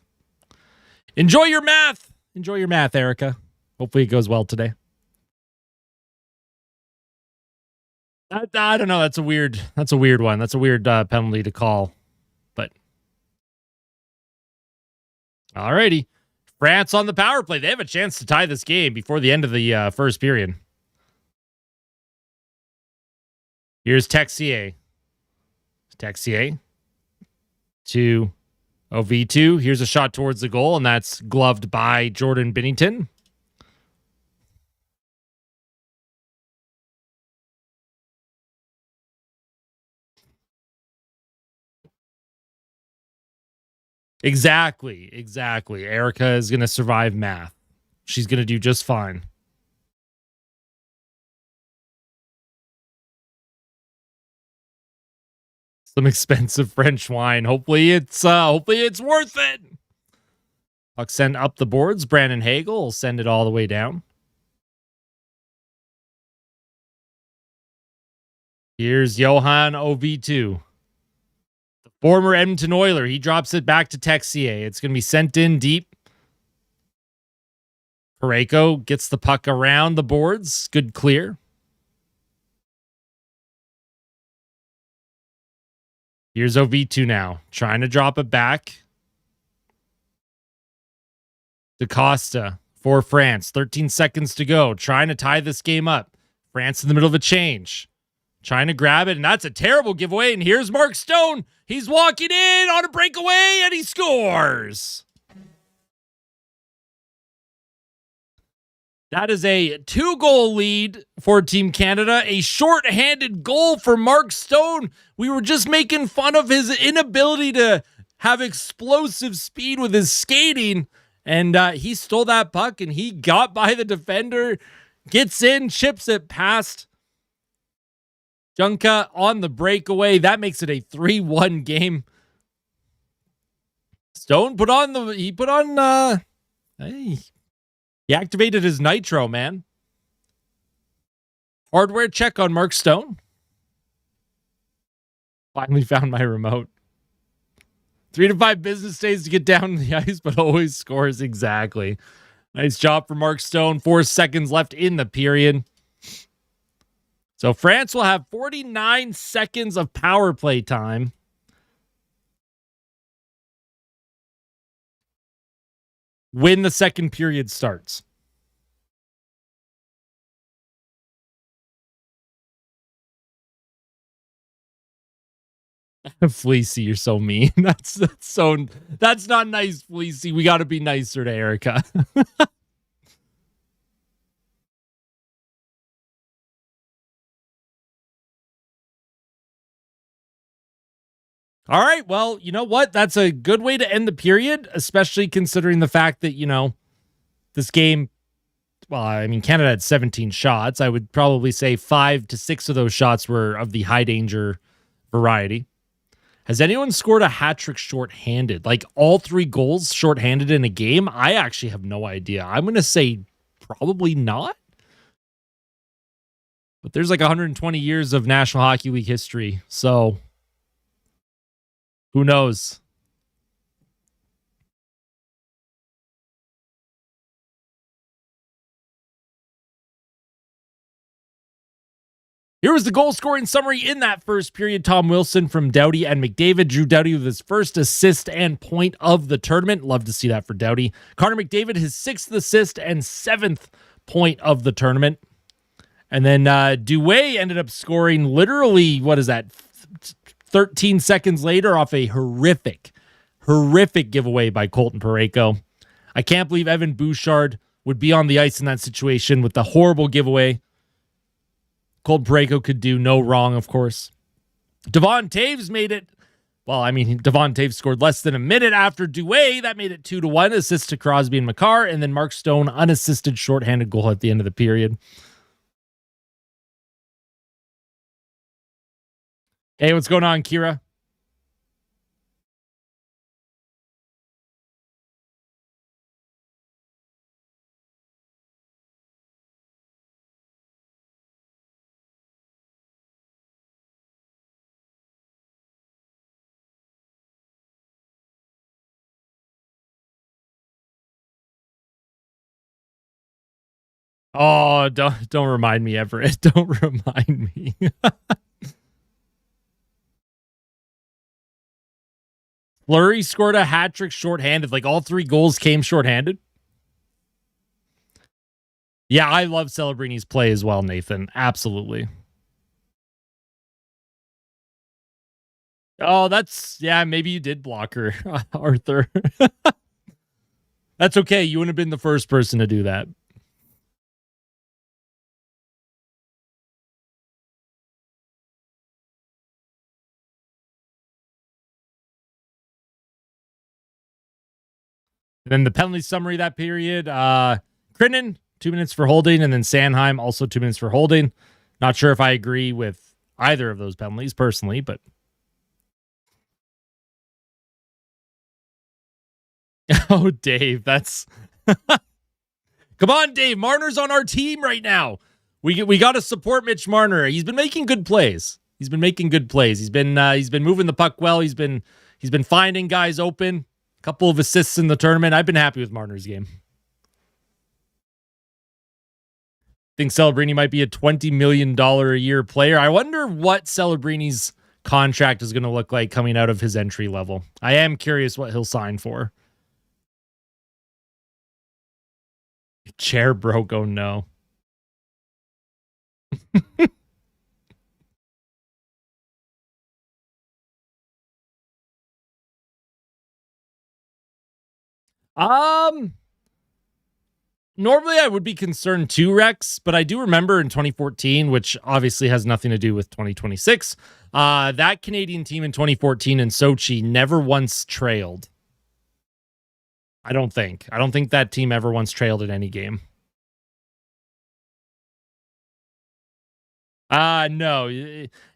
Enjoy your math. Enjoy your math, Erica. Hopefully it goes well today. I don't know. That's a weird one. That's a weird penalty to call. But alrighty. France on the power play. They have a chance to tie this game before the end of the first period. Here's Texier. Texier to OV2. Here's a shot towards the goal, and that's gloved by Jordan Binnington. Exactly. Erica is going to survive math. She's going to do just fine. Some expensive French wine. Hopefully it's worth it. Puck send up the boards. Brandon Hagel will send it all the way down. Here's Johan OV2. Former Edmonton Oiler. He drops it back to Texier. It's going to be sent in deep. Parayko gets the puck around the boards. Good clear. Here's OV2 now, trying to drop it back. DaCosta for France. 13 seconds to go. Trying to tie this game up. France in the middle of a change. Trying to grab it, and that's a terrible giveaway. And here's Mark Stone. He's walking in on a breakaway, and he scores. That is a 2-goal lead for Team Canada. A short-handed goal for Mark Stone. We were just making fun of his inability to have explosive speed with his skating. And he stole that puck, and he got by the defender, gets in, chips it past Junka on the breakaway. That makes it a 3-1 game. Stone he activated his nitro, man. Hardware check on Mark Stone. Finally found my remote. 3 to 5 business days to get down the ice, but always scores exactly. Nice job for Mark Stone. 4 seconds left in the period. So France will have 49 seconds of power play time. When the second period starts. Fleecy, you're so mean. That's not nice, Fleecy. We got to be nicer to Erica. All right, well, you know what? That's a good way to end the period, especially considering the fact that, this game, well, I mean, Canada had 17 shots. I would probably say 5 to 6 of those shots were of the high danger variety. Has anyone scored a hat trick shorthanded? Like all 3 goals shorthanded in a game? I actually have no idea. I'm going to say probably not. But there's like 120 years of National Hockey League history, so who knows? Here was the goal scoring summary in that first period. Tom Wilson from Doughty and McDavid. Drew Doughty with his first assist and point of the tournament. Love to see that for Doughty. Connor McDavid, his 6th assist and 7th point of the tournament. And then Douay ended up scoring literally, 13 seconds later off a horrific giveaway by Colton Parayko. I can't believe Evan Bouchard would be on the ice in that situation with the horrible giveaway. Colton Parayko could do no wrong, of course. Devon Taves made it. Well, I mean, Devon Taves scored less than a minute after Douay. That made it 2-1. Assist to Crosby and Makar. And then Mark Stone, unassisted shorthanded goal at the end of the period. Hey, what's going on, Kira? Oh, don't remind me, Everett. Don't remind me. Fleury scored a hat trick shorthanded. Like all 3 goals came shorthanded. Yeah, I love Celebrini's play as well, Nathan. Absolutely. Oh, maybe you did block her, Arthur. That's okay. You wouldn't have been the first person to do that. And then the penalty summary that period. Crinan, 2 minutes for holding, and then Sanheim, also 2 minutes for holding. Not sure if I agree with either of those penalties personally, but oh, Dave, that's come on, Dave. Marner's on our team right now. We got to support Mitch Marner. He's been making good plays. He's been moving the puck well. He's been finding guys open. A couple of assists in the tournament. I've been happy with Marner's game. Think Celebrini might be a $20 million a year player. I wonder what Celebrini's contract is going to look like coming out of his entry level. I am curious what he'll sign for. Chair broke, oh no. Normally I would be concerned too, Rex, but I do remember in 2014, which obviously has nothing to do with 2026, that Canadian team in 2014 in Sochi never once trailed. I don't think that team ever once trailed in any game. No.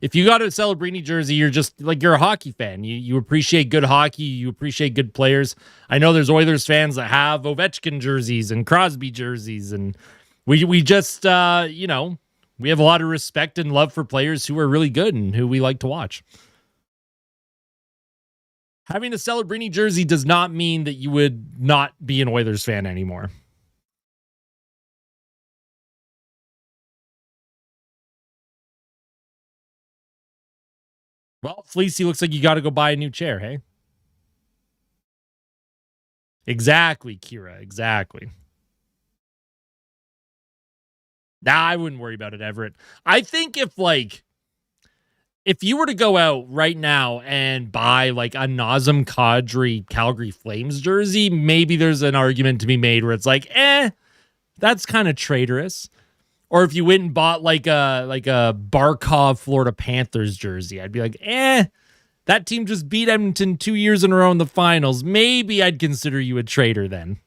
If you got a Celebrini jersey, you're just like, you're a hockey fan. You appreciate good hockey. You appreciate good players. I know there's Oilers fans that have Ovechkin jerseys and Crosby jerseys, and we just we have a lot of respect and love for players who are really good and who we like to watch. Having a Celebrini jersey does not mean that you would not be an Oilers fan anymore. Well, Fleecy, looks like you got to go buy a new chair, hey? Exactly, Kira. Exactly. Nah, I wouldn't worry about it, Everett. I think if you were to go out right now and buy like a Nazem Kadri Calgary Flames jersey, maybe there's an argument to be made where it's like, that's kind of traitorous. Or if you went and bought like a Barkov Florida Panthers jersey, I'd be like, that team just beat Edmonton 2 years in a row in the finals. Maybe I'd consider you a traitor then.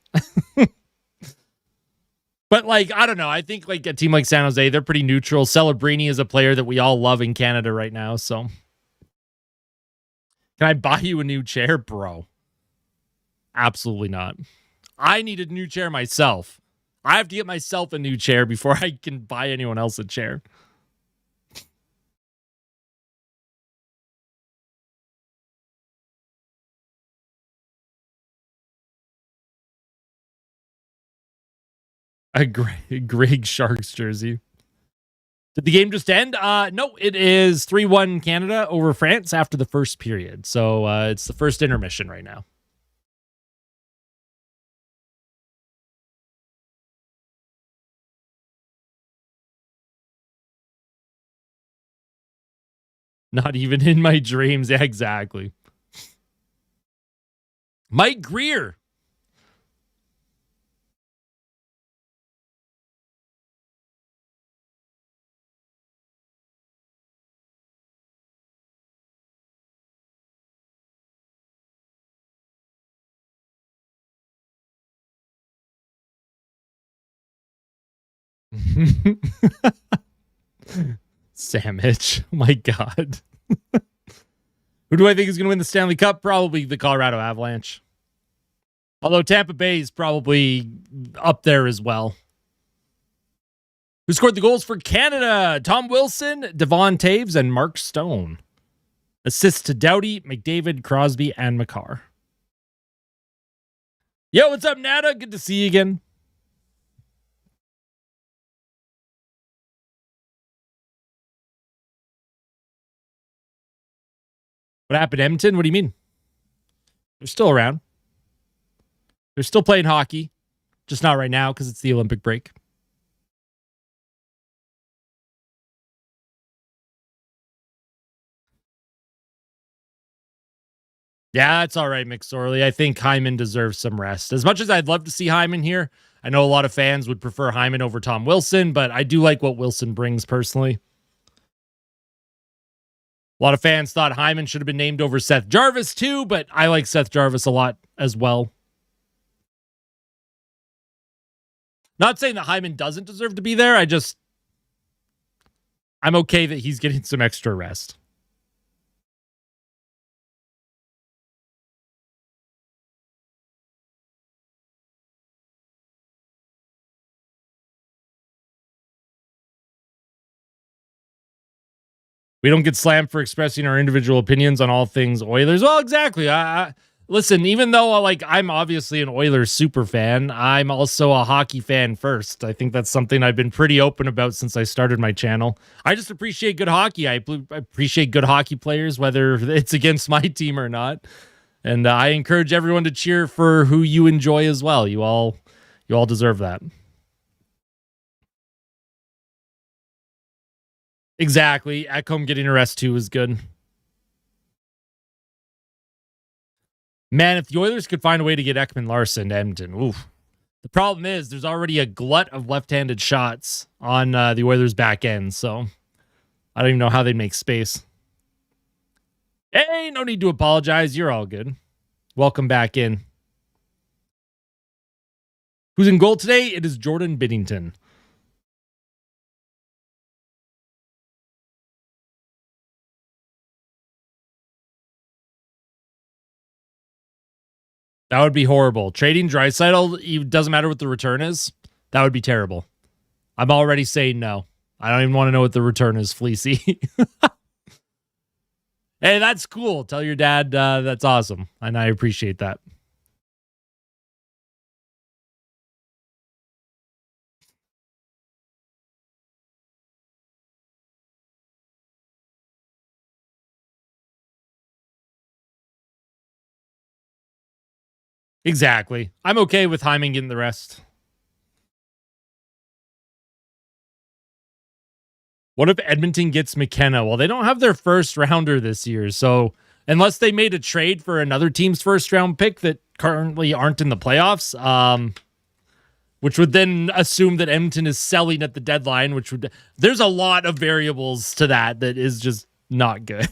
But like, I don't know. I think like a team like San Jose, they're pretty neutral. Celebrini is a player that we all love in Canada right now. So can I buy you a new chair, bro? Absolutely not. I need a new chair myself. I have to get myself a new chair before I can buy anyone else a chair. A Greg Sharks jersey. Did the game just end? No, it is 3-1 Canada over France after the first period. So it's the first intermission right now. Not even in my dreams. Yeah, exactly. Mike Greer. Sandwich. Oh my God. Who do I think is going to win the Stanley Cup? Probably the Colorado Avalanche. Although Tampa Bay is probably up there as well. Who scored the goals for Canada? Tom Wilson, Devon Taves, and Mark Stone. Assists to Doughty, McDavid, Crosby, and Makar. Yo, what's up, Nada? Good to see you again. What happened, Edmonton? What do you mean? They're still around. They're still playing hockey, just not right now because it's the Olympic break. Yeah, that's all right, McSorley. I think Hyman deserves some rest. As much as I'd love to see Hyman here, I know a lot of fans would prefer Hyman over Tom Wilson, but I do like what Wilson brings personally. A lot of fans thought Hyman should have been named over Seth Jarvis too, but I like Seth Jarvis a lot as well. Not saying that Hyman doesn't deserve to be there. I'm okay that he's getting some extra rest. We don't get slammed for expressing our individual opinions on all things Oilers. Well, exactly. Listen, even though like I'm obviously an Oilers super fan, I'm also a hockey fan first. I think that's something I've been pretty open about since I started my channel. I just appreciate good hockey. I appreciate good hockey players, whether it's against my team or not. And I encourage everyone to cheer for who you enjoy as well. You all deserve that. Exactly. Ekholm getting a rest too is good. Man, if the Oilers could find a way to get Ekman Larson to Edmonton, oof. The problem is there's already a glut of left-handed shots on the Oilers' back end, so I don't even know how they'd make space. Hey, no need to apologize. You're all good. Welcome back in. Who's in goal today? It is Jordan Binnington. That would be horrible. Trading Draisaitl, it doesn't matter what the return is. That would be terrible. I'm already saying no. I don't even want to know what the return is, Fleecy. Hey, that's cool. Tell your dad that's awesome. And I appreciate that. Exactly. I'm okay with Hyman getting the rest. What if Edmonton gets McKenna? Well, they don't have their first rounder this year. So unless they made a trade for another team's first round pick that currently aren't in the playoffs, which would then assume that Edmonton is selling at the deadline, which would, there's a lot of variables to that is just not good.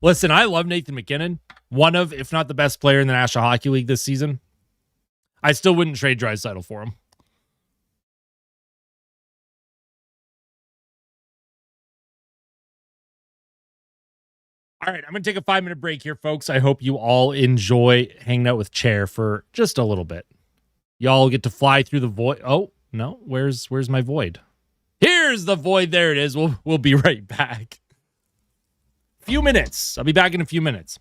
Listen, I love Nathan McKinnon, one of, if not the best player in the National Hockey League this season. I still wouldn't trade Draisaitl for him. All right, I'm going to take a 5-minute break here, folks. I hope you all enjoy hanging out with Chair for just a little bit. Y'all get to fly through the void. Oh, no, where's my void? Here's the void. There it is. We'll be right back. Few minutes. I'll be back in a few minutes.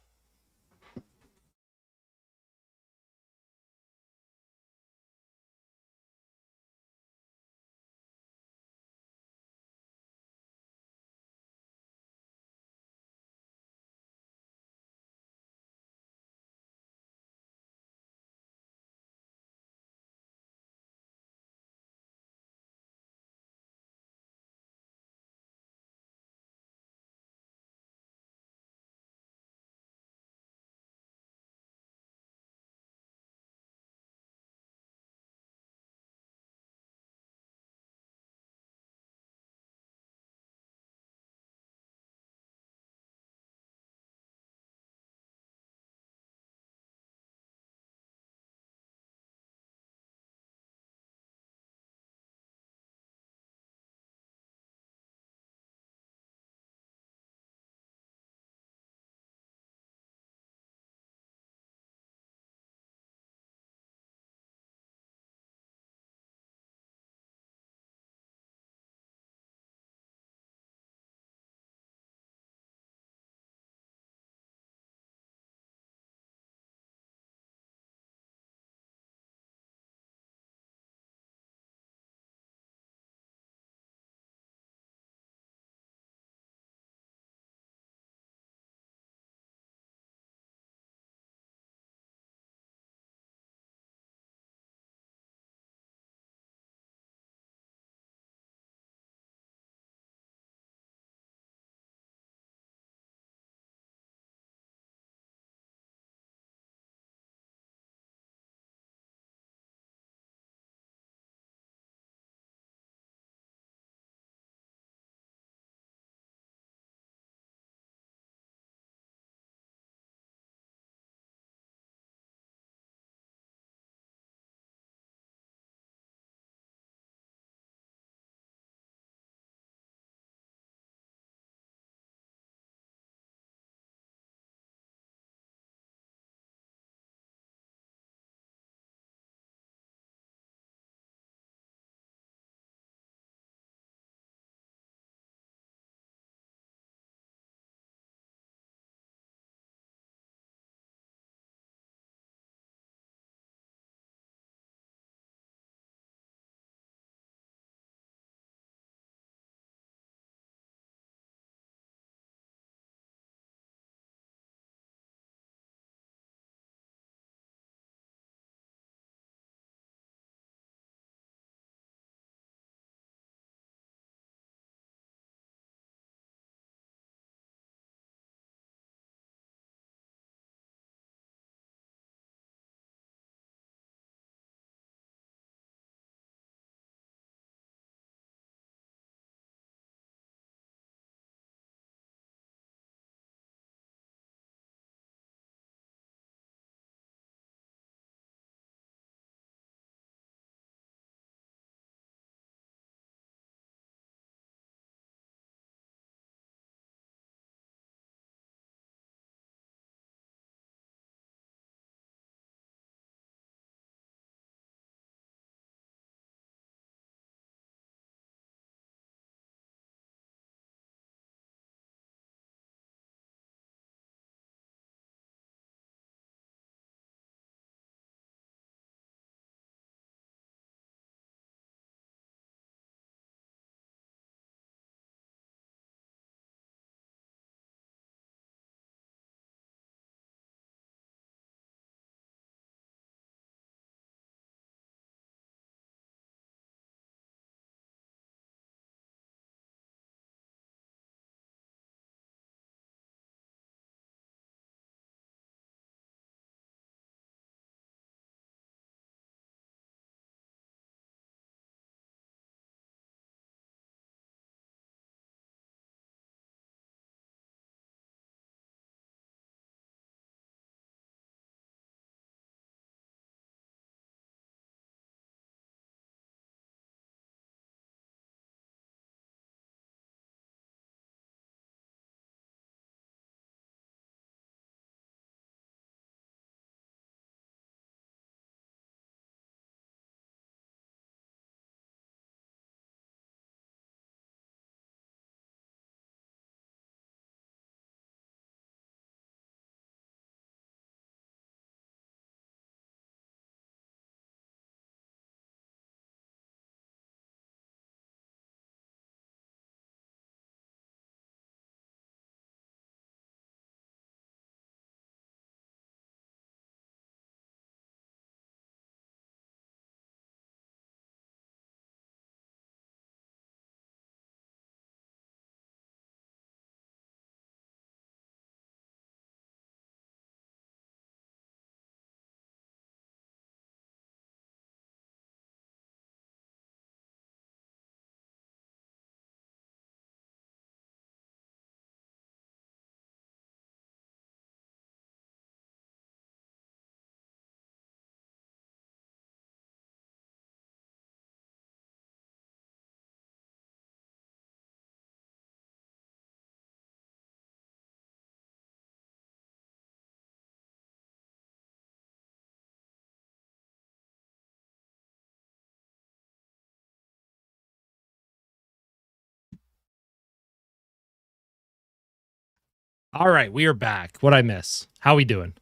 All right, we are back. What'd I miss? How we doing?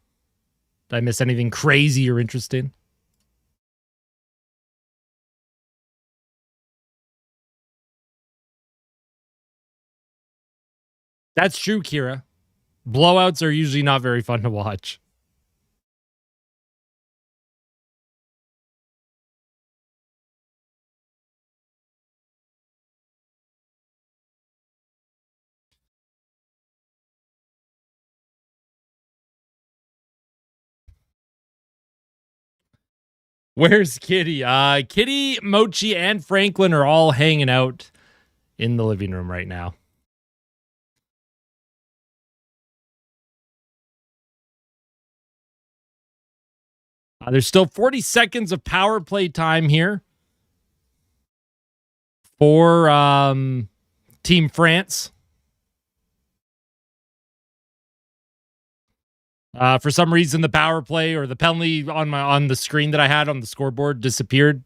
Did I miss anything crazy or interesting? That's true, Kira. Blowouts are usually not very fun to watch. Where's Kitty? Kitty, Mochi, and Franklin are all hanging out in the living room right now. There's still 40 seconds of power play time here for Team France. For some reason, the power play or the penalty on the screen that I had on the scoreboard disappeared.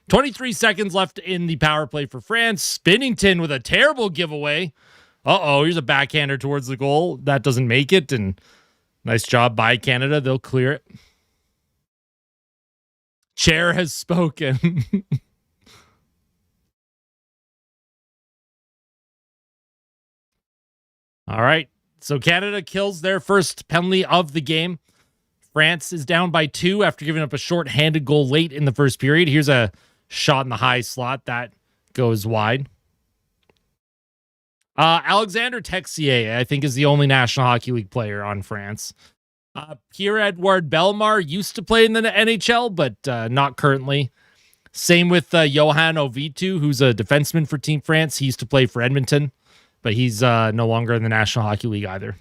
23 seconds left in the power play for France. Spinnington with a terrible giveaway. Here's a backhander towards the goal. That doesn't make it, and nice job by Canada. They'll clear it. Chair has spoken. All right. So Canada kills their first penalty of the game. France is down by 2 after giving up a short-handed goal late in the first period. Here's a shot in the high slot that goes wide. Alexander Texier, I think, is the only National Hockey League player on France. Pierre-Edouard Bellemare used to play in the NHL, but not currently. Same with Johan Ovitu, who's a defenseman for Team France. He used to play for Edmonton, but he's no longer in the National Hockey League either.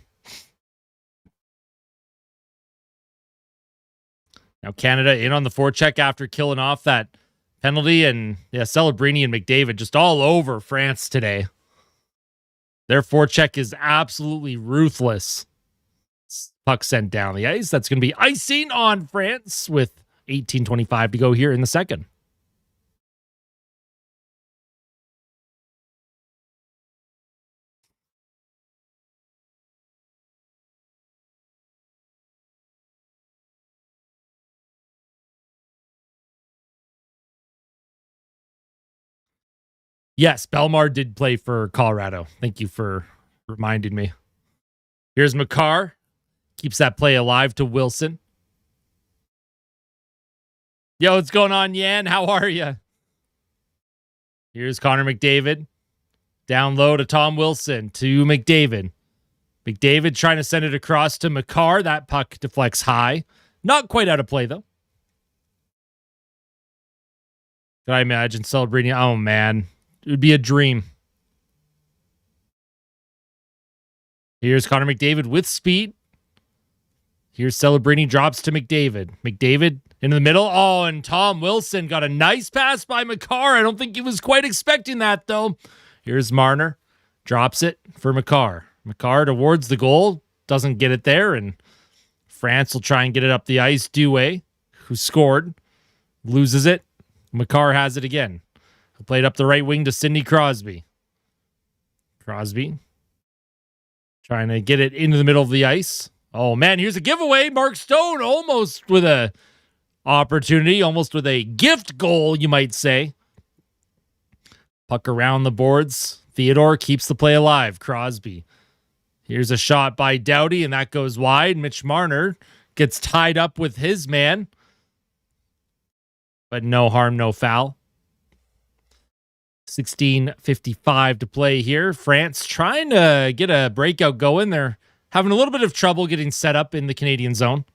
Now Canada in on the forecheck after killing off that penalty, and Celebrini and McDavid just all over France today. Their forecheck is absolutely ruthless. Puck sent down the ice. That's going to be icing on France with 18:25 to go here in the second. Yes, Bellemare did play for Colorado. Thank you for reminding me. Here's Makar. Keeps that play alive to Wilson. Yo, what's going on, Yan? How are you? Here's Connor McDavid. Down low to Tom Wilson to McDavid. McDavid trying to send it across to Makar. That puck deflects high. Not quite out of play, though. Could I imagine celebrating? Oh, man. It would be a dream. Here's Connor McDavid with speed. Here's Celebrini, drops to McDavid. McDavid into the middle. Oh, and Tom Wilson got a nice pass by Makar. I don't think he was quite expecting that, though. Here's Marner. Drops it for Makar. Makar towards the goal. Doesn't get it there, and France will try and get it up the ice. Douay, who scored, loses it. Makar has it again. He played up the right wing to Sidney Crosby. Crosby trying to get it into the middle of the ice. Oh, man, here's a giveaway. Mark Stone almost with a opportunity, almost with a gift goal, you might say. Puck around the boards. Theodore keeps the play alive. Crosby. Here's a shot by Doughty, and that goes wide. Mitch Marner gets tied up with his man. But no harm, no foul. 16:55 to play here. France trying to get a breakout going. They're having a little bit of trouble getting set up in the Canadian zone.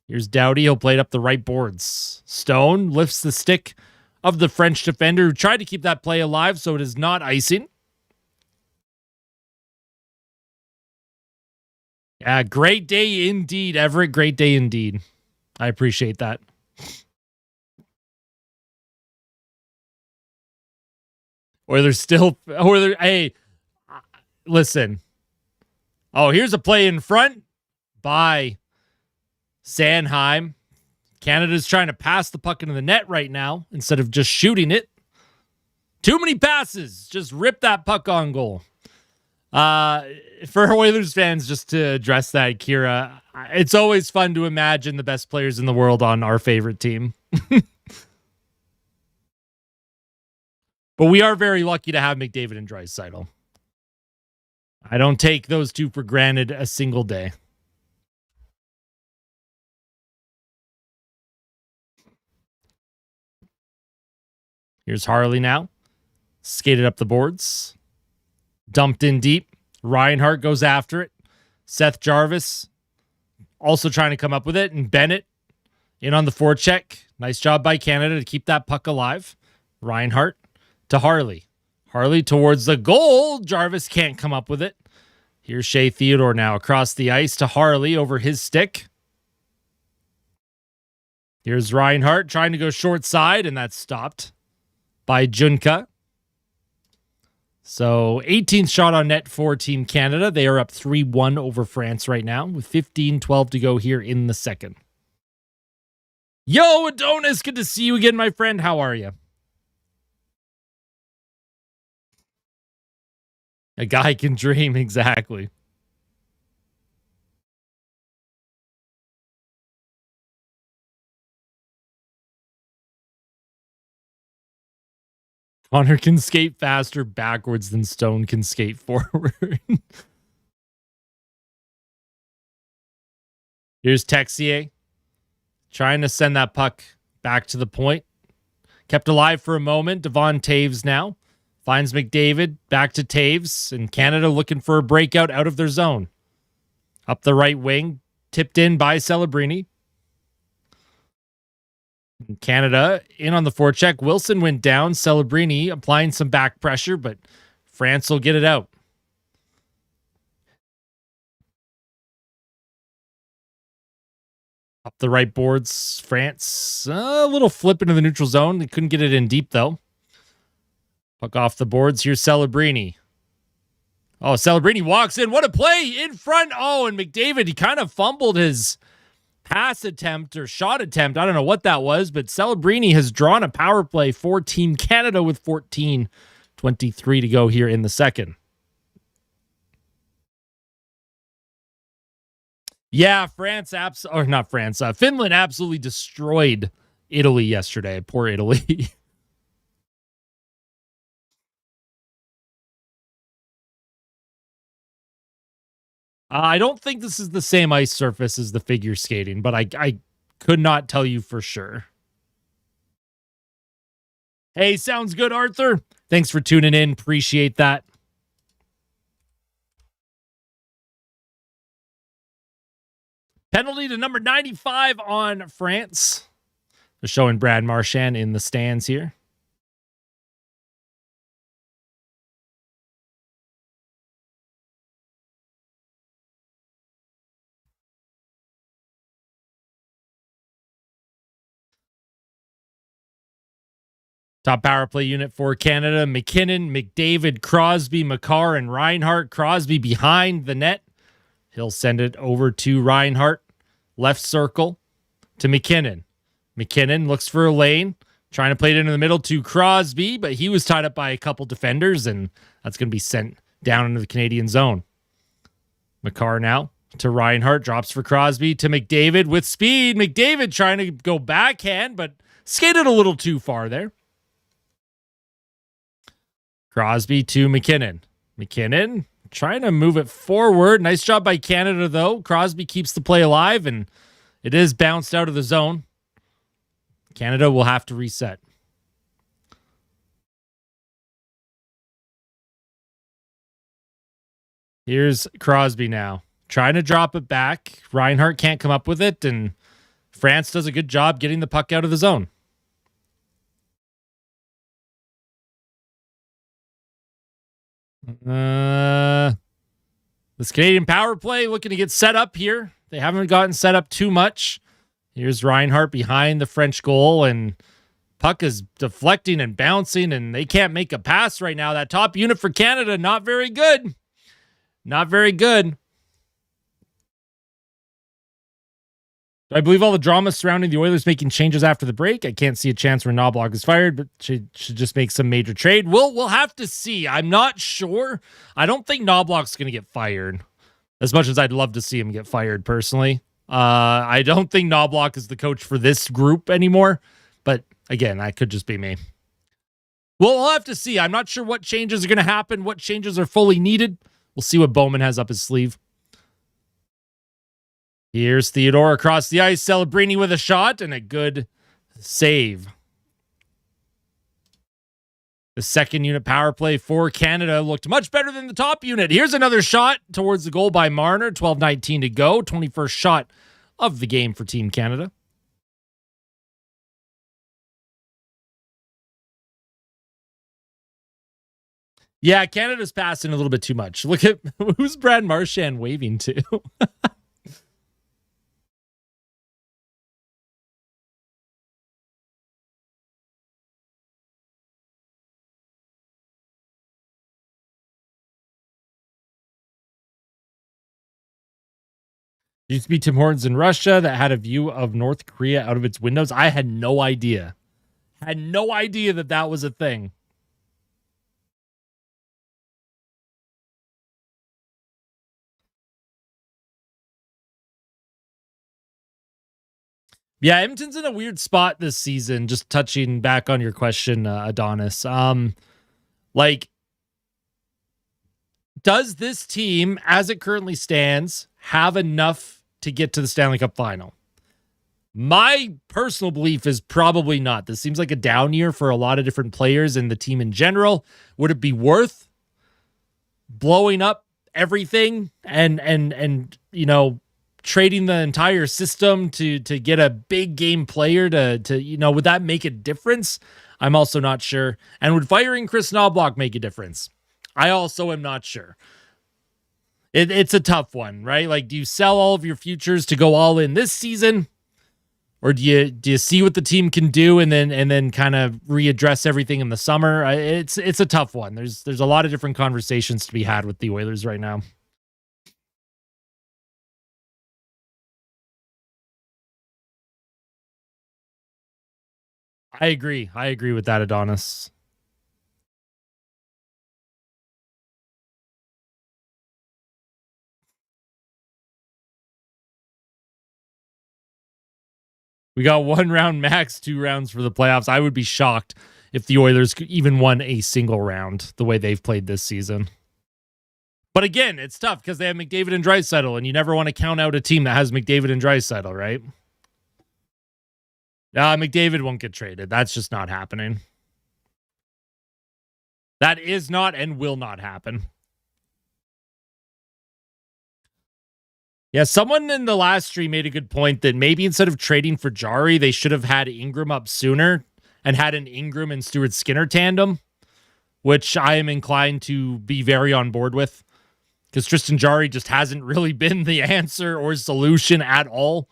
Here's Doughty. He'll play it up the right boards. Stone lifts the stick of the French defender who tried to keep that play alive, so it is not icing. Yeah, great day indeed, Everett. Great day indeed. I appreciate that. Hey, listen. Oh, here's a play in front by Sanheim. Canada's trying to pass the puck into the net right now instead of just shooting it. Too many passes. Just rip that puck on goal. For Oilers fans, just to address that, Kira, it's always fun to imagine the best players in the world on our favorite team. But we are very lucky to have McDavid and Draisaitl. I don't take those two for granted a single day. Here's Harley now. Skated up the boards. Dumped in deep. Reinhart goes after it. Seth Jarvis also trying to come up with it. And Bennett in on the forecheck. Nice job by Canada to keep that puck alive. Reinhart to Harley. Harley towards the goal. Jarvis can't come up with it. Here's Shea Theodore now across the ice to Harley over his stick. Here's Reinhart trying to go short side, and that's stopped by Junka. So 18th shot on net for Team Canada. They are up 3-1 over France right now with 15-12 to go here in the second. Yo, Adonis, good to see you again, my friend. How are you? A guy can dream, exactly. Connor can skate faster backwards than Stone can skate forward. Here's Texier trying to send that puck back to the point. Kept alive for a moment. Devon Taves now finds McDavid. Back to Taves. And Canada looking for a breakout out of their zone. Up the right wing. Tipped in by Celebrini. Canada in on the forecheck. Wilson went down. Celebrini applying some back pressure, but France will get it out. Up the right boards. France a little flip into the neutral zone. They couldn't get it in deep, though. Puck off the boards. Here's Celebrini. Oh, Celebrini walks in. What a play in front. Oh, and McDavid, he kind of fumbled his pass attempt or shot attempt. I don't know what that was, but Celebrini has drawn a power play for Team Canada with 14:23 to go here in the second. Yeah, Finland absolutely destroyed Italy yesterday. Poor Italy. I don't think this is the same ice surface as the figure skating, but I could not tell you for sure. Hey, sounds good, Arthur. Thanks for tuning in. Appreciate that. Penalty to number 95 on France. They're showing Brad Marchand in the stands here. Top power play unit for Canada. McKinnon, McDavid, Crosby, Makar, and Reinhart. Crosby behind the net. He'll send it over to Reinhart. Left circle to McKinnon. McKinnon looks for a lane. Trying to play it into the middle to Crosby, but he was tied up by a couple defenders, and that's going to be sent down into the Canadian zone. Makar now to Reinhart. Drops for Crosby to McDavid with speed. McDavid trying to go backhand, but skated a little too far there. Crosby to McKinnon. McKinnon trying to move it forward. Nice job by Canada, though. Crosby keeps the play alive, and it is bounced out of the zone. Canada will have to reset. Here's Crosby now. Trying to drop it back. Reinhart can't come up with it, and France does a good job getting the puck out of the zone. This Canadian power play looking to get set up here. They haven't gotten set up too much. Here's Reinhart behind the French goal, and puck is deflecting and bouncing, and they can't make a pass right now. That top unit for Canada, not very good. Not very good. I believe all the drama surrounding the Oilers making changes after the break. I can't see a chance where Knobloch is fired, but should just make some major trade. We'll have to see. I'm not sure. I don't think Knobloch's going to get fired, as much as I'd love to see him get fired personally. I don't think Knobloch is the coach for this group anymore, but again, that could just be me. We'll have to see. I'm not sure what changes are going to happen, what changes are fully needed. We'll see what Bowman has up his sleeve. Here's Theodore across the ice. Celebrini with a shot and a good save. The second unit power play for Canada looked much better than the top unit. Here's another shot towards the goal by Marner. 12:19 to go. 21st shot of the game for Team Canada. Yeah, Canada's passing a little bit too much. Look at who's Brad Marchand waving to. Used to be Tim Hortons in Russia that had a view of North Korea out of its windows. I had no idea. Had no idea that that was a thing. Yeah, Edmonton's in a weird spot this season, just touching back on your question, Adonis. Like, does this team, as it currently stands, have enough to get to the Stanley Cup final? My personal belief is probably not. This seems like a down year for a lot of different players and the team in general. Would it be worth blowing up everything and you know, trading the entire system to get a big game player to you know, would that make a difference? I'm also not sure. And would firing Chris Knobloch make a difference? I also am not sure. It's a tough one, right? Like, do you sell all of your futures to go all in this season? Or do you see what the team can do and then kind of readdress everything in the summer? It's a tough one. There's a lot of different conversations to be had with the Oilers right now. I agree. I agree with that, Adonis. We got 1 round max, 2 rounds for the playoffs. I would be shocked if the Oilers even won a single round the way they've played this season. But again, it's tough because they have McDavid and Draisaitl, and you never want to count out a team that has McDavid and Draisaitl, right? McDavid won't get traded. That's just not happening. That is not and will not happen. Yeah, someone in the last stream made a good point that maybe instead of trading for Jari, they should have had Ingram up sooner and had an Ingram and Stuart Skinner tandem, which I am inclined to be very on board with because Tristan Jari just hasn't really been the answer or solution at all.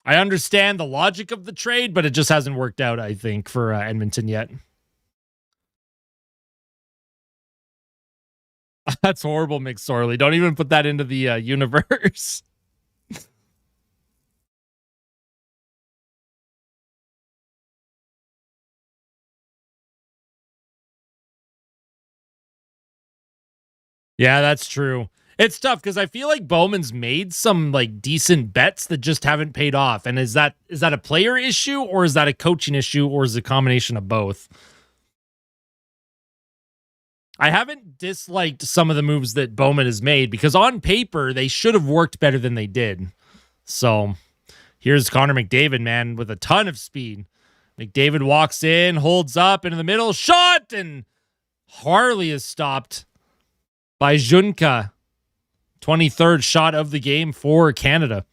I understand the logic of the trade, but it just hasn't worked out, I think, for Edmonton yet. That's horrible, McSorley. Don't even put that into the universe. Yeah, that's true. It's tough because I feel like Bowman's made some like decent bets that just haven't paid off. And is that a player issue or is that a coaching issue or is it a combination of both? I haven't disliked some of the moves that Bowman has made because on paper they should have worked better than they did. So here's Connor McDavid, man, with a ton of speed. McDavid walks in, holds up into the middle, shot, and Harley is stopped by Junka. 23rd shot of the game for Canada.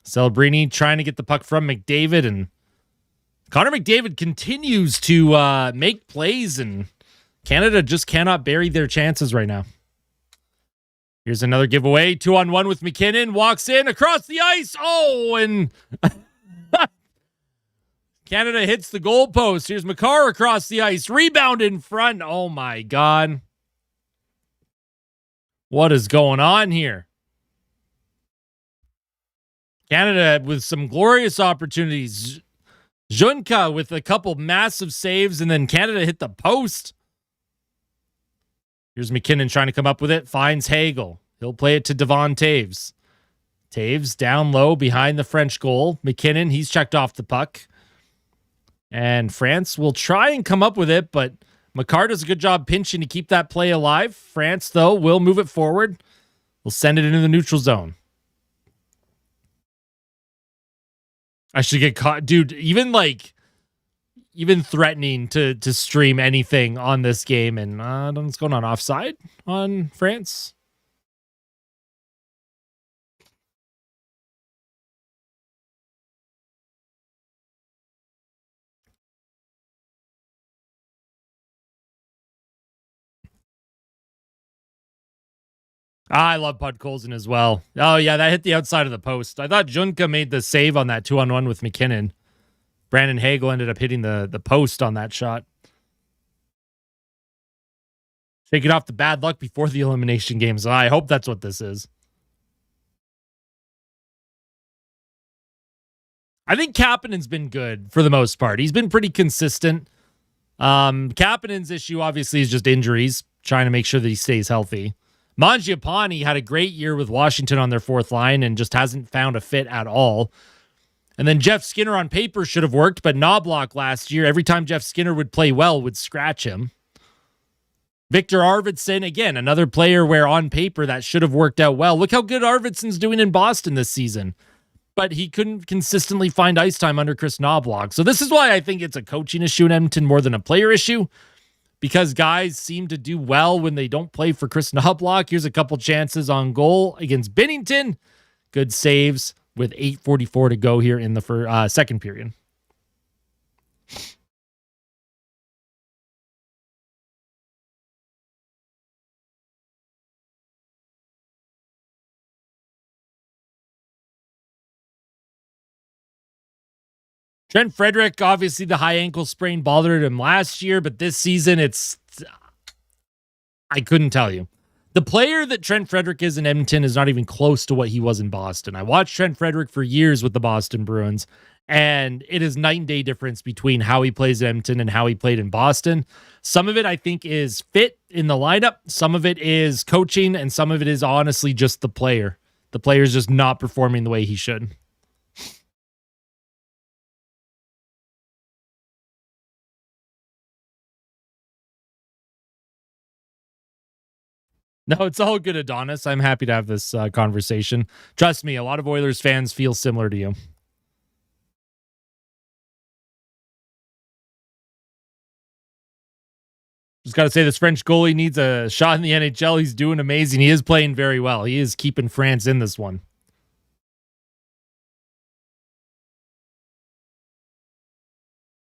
Celebrini trying to get the puck from McDavid, and Connor McDavid continues to make plays, and Canada just cannot bury their chances right now. Here's another giveaway. 2-on-1 with McKinnon. Walks in across the ice. Oh, and Canada hits the goalpost. Here's Makar across the ice. Rebound in front. Oh, my God. What is going on here? Canada with some glorious opportunities. Junka with a couple massive saves, and then Canada hit the post. Here's McKinnon trying to come up with it. Finds Hagel. He'll play it to Devon Taves. Taves down low behind the French goal. McKinnon, he's checked off the puck. And France will try and come up with it, but McCarr does a good job pinching to keep that play alive. France, though, will move it forward. We'll send it into the neutral zone. I should get caught. Dude, even threatening to stream anything on this game, and what's going on? Offside on France? I love Podkolzin as well. Oh, yeah, that hit the outside of the post. I thought Junka made the save on that 2-on-1 with McKinnon. Brandon Hagel ended up hitting the post on that shot. Shaking off the bad luck before the elimination games. I hope that's what this is. I think Kapanen's been good for the most part. He's been pretty consistent. Kapanen's issue, obviously, is just injuries, trying to make sure that he stays healthy. Mangiapane had a great year with Washington on their fourth line and just hasn't found a fit at all. And then Jeff Skinner on paper should have worked, but Knobloch last year, every time Jeff Skinner would play well, would scratch him. Victor Arvidsson, again, another player where on paper that should have worked out well. Look how good Arvidsson's doing in Boston this season. But he couldn't consistently find ice time under Chris Knobloch. So this is why I think it's a coaching issue in Edmonton more than a player issue, because guys seem to do well when they don't play for Chris Knobloch. Here's a couple chances on goal against Binnington. Good saves with 8:44 to go here in the second period. Trent Frederick, obviously the high ankle sprain bothered him last year, but this season I couldn't tell you. The player that Trent Frederick is in Edmonton is not even close to what he was in Boston. I watched Trent Frederick for years with the Boston Bruins, and it is night and day difference between how he plays in Edmonton and how he played in Boston. Some of it, I think, is fit in the lineup. Some of it is coaching, and some of it is honestly just the player. The player's just not performing the way he should. No, it's all good, Adonis. I'm happy to have this conversation. Trust me, a lot of Oilers fans feel similar to you. Just got to say, this French goalie needs a shot in the NHL. He's doing amazing. He is playing very well. He is keeping France in this one.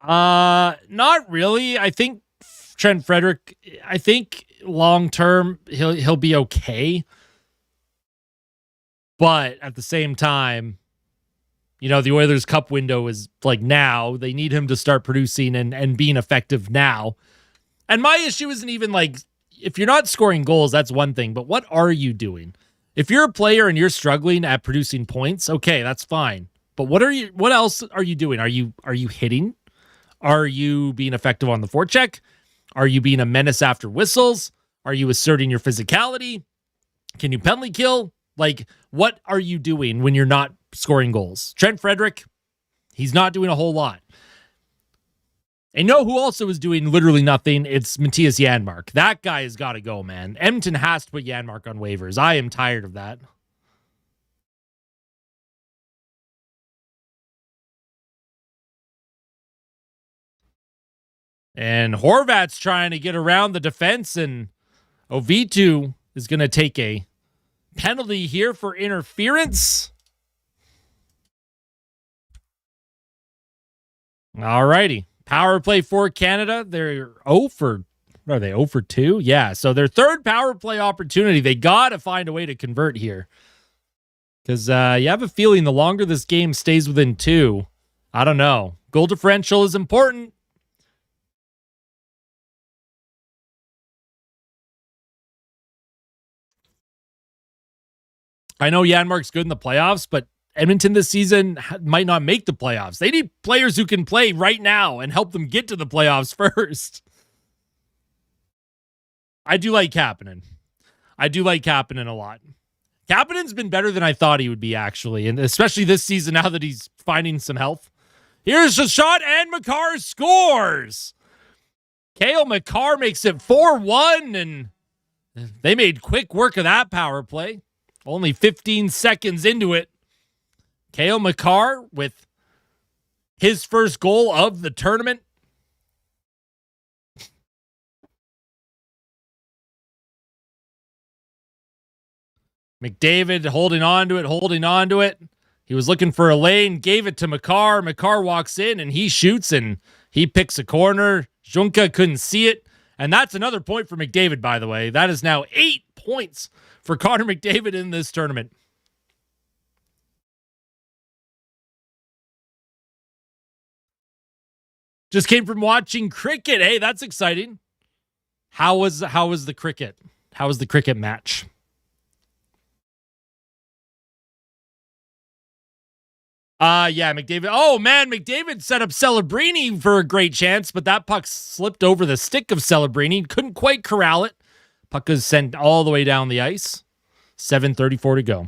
Not really. I think Trent Frederick, I think long term he'll be okay. But at the same time, you know, the Oilers Cup window is like now. They need him to start producing and being effective now. And my issue isn't even like, if you're not scoring goals, that's one thing, but what are you doing? If you're a player and you're struggling at producing points, okay, that's fine. But what else are you doing? Are you hitting? Are you being effective on the forecheck? Are you being a menace after whistles? Are you asserting your physicality? Can you penalty kill? Like, what are you doing when you're not scoring goals? Trent Frederick, he's not doing a whole lot. And know who also is doing literally nothing? It's Matthias Janmark. That guy has got to go, man. Edmonton has to put Janmark on waivers. I am tired of that. And Horvat's trying to get around the defense, and Ovitu is going to take a penalty here for interference. All righty. Power play for Canada. They're 0 for, what are they, 0 for 2? Yeah, so their third power play opportunity. They got to find a way to convert here. Because you have a feeling the longer this game stays within 2, I don't know. Goal differential is important. I know Janmark's good in the playoffs, but Edmonton this season might not make the playoffs. They need players who can play right now and help them get to the playoffs first. I do like Kapanen. I do like Kapanen a lot. Kapanen's been better than I thought he would be, actually, and especially this season now that he's finding some health. Here's a shot, and Makar scores. Cale Makar makes it 4-1, and they made quick work of that power play. Only 15 seconds into it. Cale Makar with his first goal of the tournament. McDavid holding on to it. He was looking for a lane, gave it to Makar. Makar walks in and he shoots and he picks a corner. Junka couldn't see it. And that's another point for McDavid, by the way. That is now 8 points for Connor McDavid in this tournament. Just came from watching cricket. Hey, that's exciting. How was the cricket? How was the cricket match? Yeah, McDavid. Oh, man, McDavid set up Celebrini for a great chance, but that puck slipped over the stick of Celebrini. Couldn't quite corral it. Puck is sent all the way down the ice. 7:34 to go.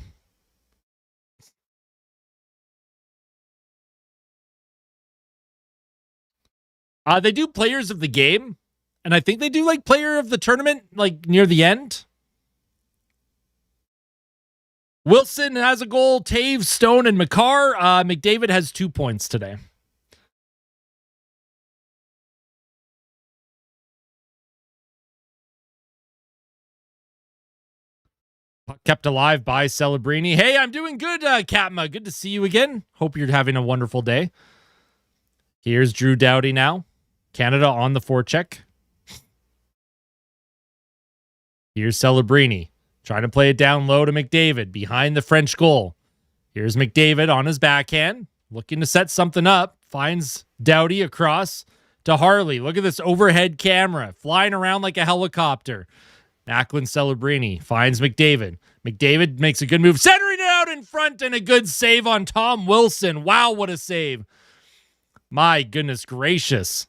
They do players of the game, and I think they do like player of the tournament, like near the end. Wilson has a goal. Taves, Stone, and Makar. McDavid has 2 points today. Kept alive by Celebrini. Hey, I'm doing good, Katma. Good to see you again. Hope you're having a wonderful day. Here's Drew Doughty now. Canada on the forecheck. Here's Celebrini. Trying to play it down low to McDavid behind the French goal. Here's McDavid on his backhand, looking to set something up. Finds Doughty across to Harley. Look at this overhead camera flying around like a helicopter. Macklin Celebrini finds McDavid. McDavid makes a good move, centering it out in front, and a good save on Tom Wilson. Wow, what a save. My goodness gracious.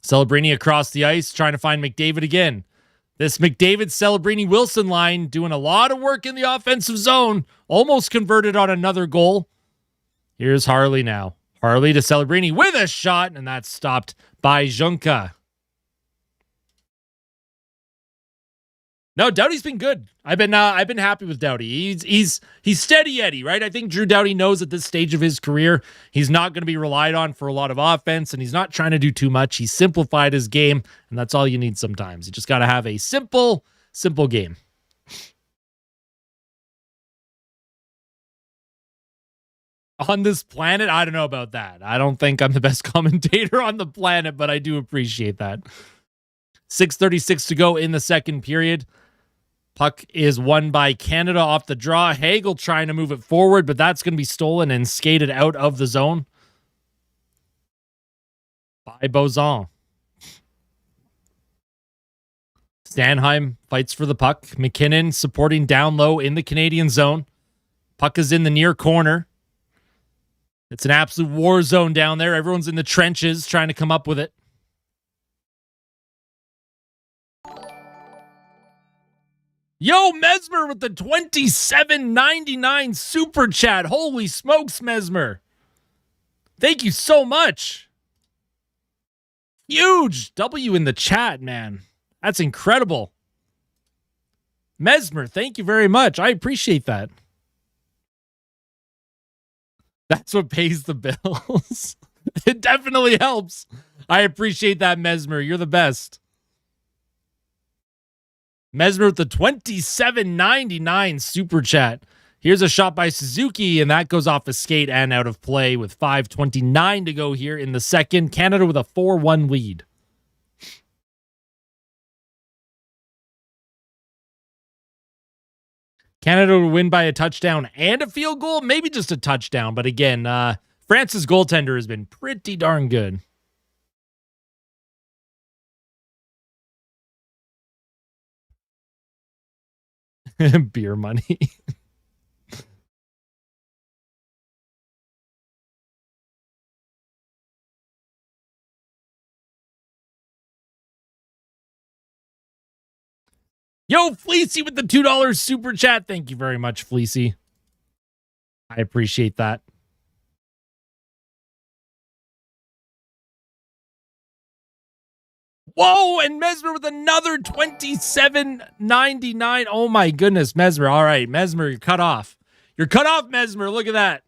Celebrini across the ice, trying to find McDavid again. This McDavid, Celebrini, Wilson line doing a lot of work in the offensive zone. Almost converted on another goal. Here's Harley now. Harley to Celebrini with a shot, and that's stopped by Junka. No, Doughty's been good. I've been happy with Doughty. He's steady Eddie, right? I think Drew Doughty knows at this stage of his career he's not going to be relied on for a lot of offense, and he's not trying to do too much. He's simplified his game, and that's all you need sometimes. You just got to have a simple game. On this planet, I don't know about that. I don't think I'm the best commentator on the planet, but I do appreciate that. 6:36 to go in the second period. Puck is won by Canada off the draw. Hagel trying to move it forward, but that's going to be stolen and skated out of the zone by Bozan. Stanheim fights for the puck. McKinnon supporting down low in the Canadian zone. Puck is in the near corner. It's an absolute war zone down there. Everyone's in the trenches trying to come up with it. Yo, Mesmer with the $27.99 super chat. Holy smokes, Mesmer. Thank you so much. Huge W in the chat, man. That's incredible. Mesmer, thank you very much. I appreciate that. That's what pays the bills. It definitely helps. I appreciate that, Mesmer. You're the best. Mesmer with the $27.99 super chat. Here's a shot by Suzuki, and that goes off a skate and out of play with 5:29 to go here in the second. Canada with a 4-1 lead. Canada will win by a touchdown and a field goal, maybe just a touchdown. But again, France's goaltender has been pretty darn good. Beer money. Yo, Fleecy with the $2 super chat. Thank you very much, Fleecy. I appreciate that. Whoa, and Mesmer with another $27.99. Oh my goodness, Mesmer. All right, Mesmer, you're cut off. You're cut off, Mesmer. Look at that.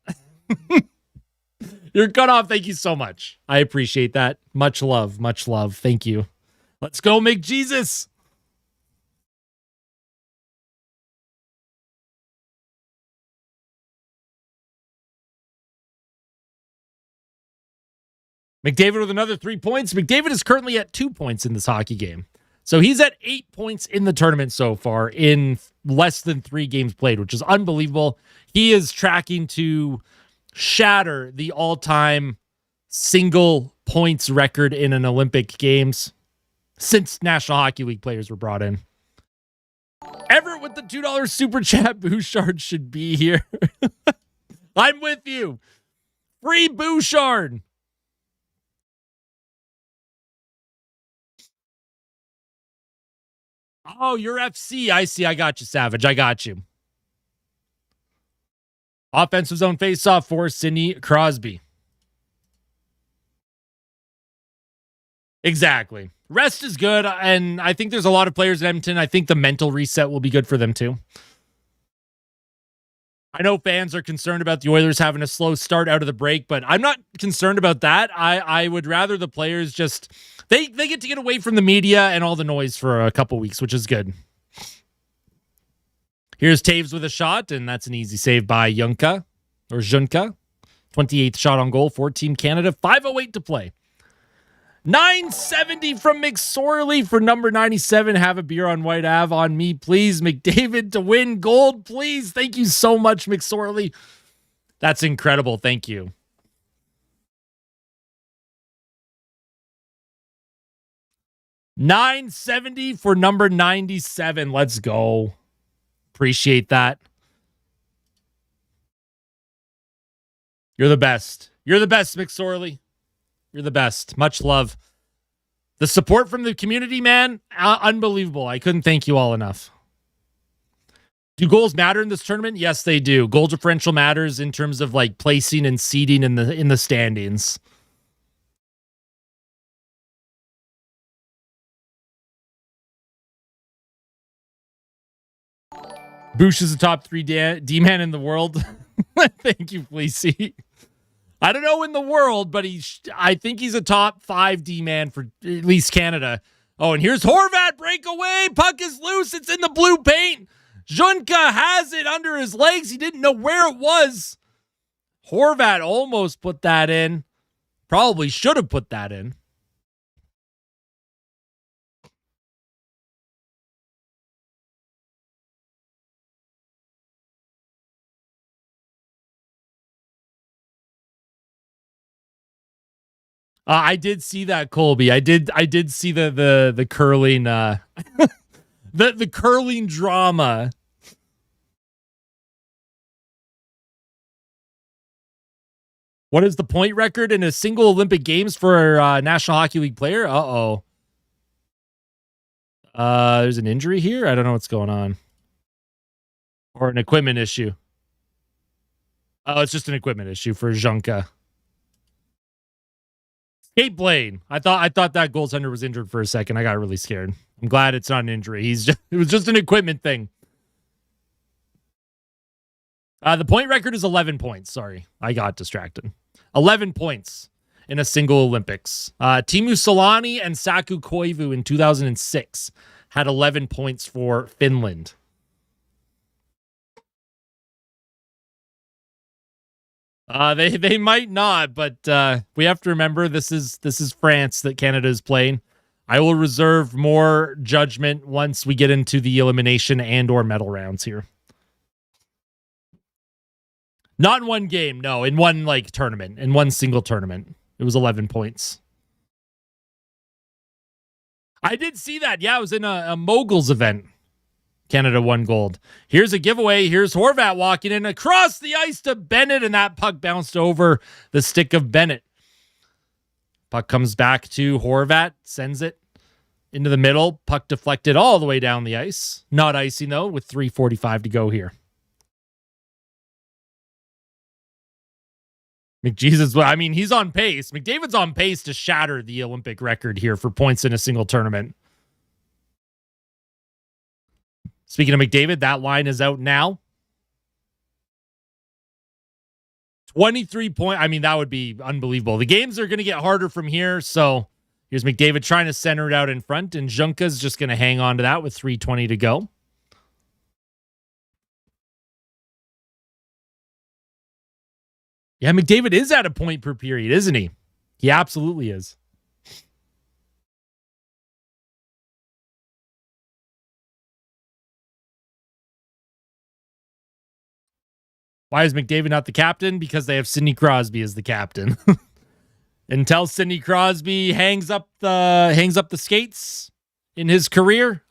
You're cut off. Thank you so much. I appreciate that. Much love. Much love. Thank you. Let's go, McJesus. McDavid with another 3 points. McDavid is currently at 2 points in this hockey game. So he's at 8 points in the tournament so far in less than 3 games played, which is unbelievable. He is tracking to shatter the all-time single points record in an Olympic Games since National Hockey League players were brought in. Everett with the $2 super chat. Bouchard should be here. I'm with you. Free Bouchard. Oh, you're FC. I see. I got you, Savage. I got you. Offensive zone faceoff for Sidney Crosby. Exactly. Rest is good, and I think there's a lot of players in Edmonton. I think the mental reset will be good for them, too. I know fans are concerned about the Oilers having a slow start out of the break, but I'm not concerned about that. I would rather the players just... They get to get away from the media and all the noise for a couple weeks, which is good. Here's Taves with a shot, and that's an easy save by Junka. 28th shot on goal for Team Canada. 5:08 to play. 970 from McSorley for number 97. Have a beer on White Ave on me, please. McDavid to win gold, please. Thank you so much, McSorley. That's incredible. Thank you. $970 for number 97. Let's go. Appreciate that. You're the best. You're the best, McSorley. You're the best. Much love. The support from the community, man, unbelievable. I couldn't thank you all enough. Do goals matter in this tournament? Yes, they do. Goal differential matters in terms of like placing and seeding in the standings. Bush is the top 3 D-man in the world. Thank you, Fleecy. I don't know in the world, but I think he's a top 5 D-man for at least Canada. Oh, and here's Horvat breakaway. Puck is loose. It's in the blue paint. Junka has it under his legs. He didn't know where it was. Horvat almost put that in. Probably should have put that in. I did see that, Colby. I did see the curling the curling drama. What is the point record in a single Olympic Games for a National Hockey League player? Uh-oh. There's an injury here? I don't know what's going on. Or an equipment issue. Oh, it's just an equipment issue for Junka. Kate Blaine. I thought that goaltender was injured for a second. I got really scared. I'm glad it's not an injury. It was just an equipment thing. The point record is 11 points. Sorry, I got distracted. 11 points in a single Olympics. Timu Solani and Saku Koivu in 2006 had 11 points for Finland. They might not, but we have to remember this is France that Canada is playing. I will reserve more judgment once we get into the elimination and or medal rounds here. Not in one game, no, in one tournament, in one single tournament. It was 11 points. I did see that. Yeah, it was in a Moguls event. Canada won gold. Here's a giveaway. Here's Horvat walking in across the ice to Bennett, and that puck bounced over the stick of Bennett. Puck comes back to Horvat, sends it into the middle. Puck deflected all the way down the ice. Not icing, though, with 3:45 to go here. McJesus, I mean, he's on pace. McDavid's on pace to shatter the Olympic record here for points in a single tournament. Speaking of McDavid, that line is out now. 23 point. I mean, that would be unbelievable. The games are going to get harder from here. So here's McDavid trying to center it out in front, and Junka's just going to hang on to that with 3:20 to go. Yeah, McDavid is at a point per period, isn't he? He absolutely is. Why is McDavid not the captain? Because they have Sidney Crosby as the captain. Until Sidney Crosby hangs up the skates in his career,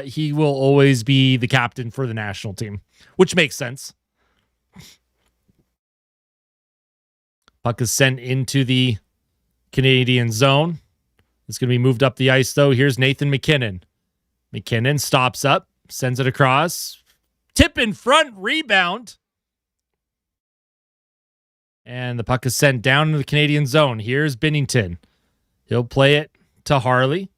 he will always be the captain for the national team, which makes sense. Puck is sent into the Canadian zone. It's going to be moved up the ice, though. Here's Nathan MacKinnon. MacKinnon stops up, sends it across. Tip in front, rebound. And the puck is sent down into the Canadian zone. Here's Binnington. He'll play it to Harley.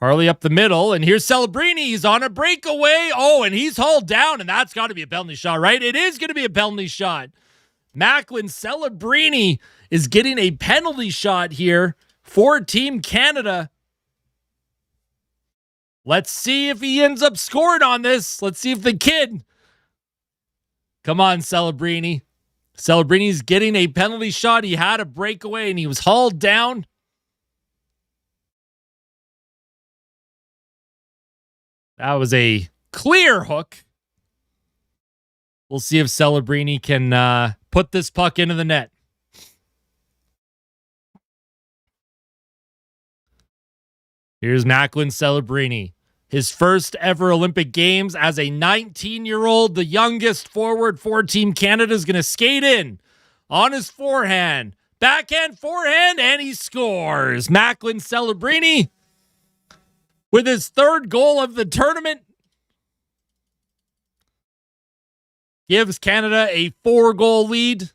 Harley up the middle, and here's Celebrini. He's on a breakaway. Oh, and he's hauled down, and that's got to be a penalty shot, right? It is going to be a penalty shot. Macklin Celebrini is getting a penalty shot here for Team Canada. Let's see if he ends up scoring on this. Let's see if the kid. Come on, Celebrini. Celebrini's getting a penalty shot. He had a breakaway and he was hauled down. That was a clear hook. We'll see if Celebrini can put this puck into the net. Here's Macklin Celebrini. His first ever Olympic Games as a 19-year-old, the youngest forward for Team Canada, is going to skate in on his forehand. Backhand, forehand, and he scores. Macklin Celebrini with his third goal of the tournament gives Canada a 4-goal lead.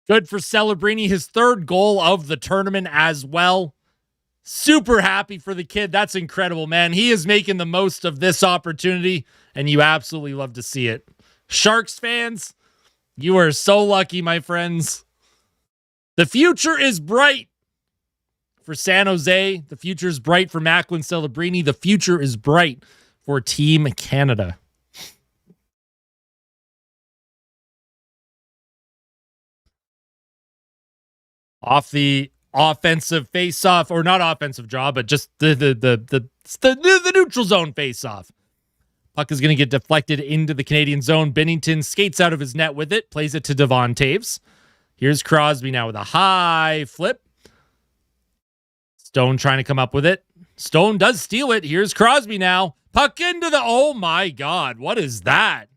Good for Celebrini, his third goal of the tournament as well. Super happy for the kid. That's incredible, man. He is making the most of this opportunity, and you absolutely love to see it. Sharks fans, you are so lucky, my friends. The future is bright for San Jose. The future is bright for Macklin Celebrini. The future is bright for Team Canada. Off the offensive face-off, or not offensive draw, but just the neutral zone face-off. Puck is going to get deflected into the Canadian zone. Binnington skates out of his net with it, plays it to Devon Taves. Here's Crosby now with a high flip. Stone trying to come up with it. Stone does steal it. Here's Crosby now. Puck into the... Oh my God, what is that?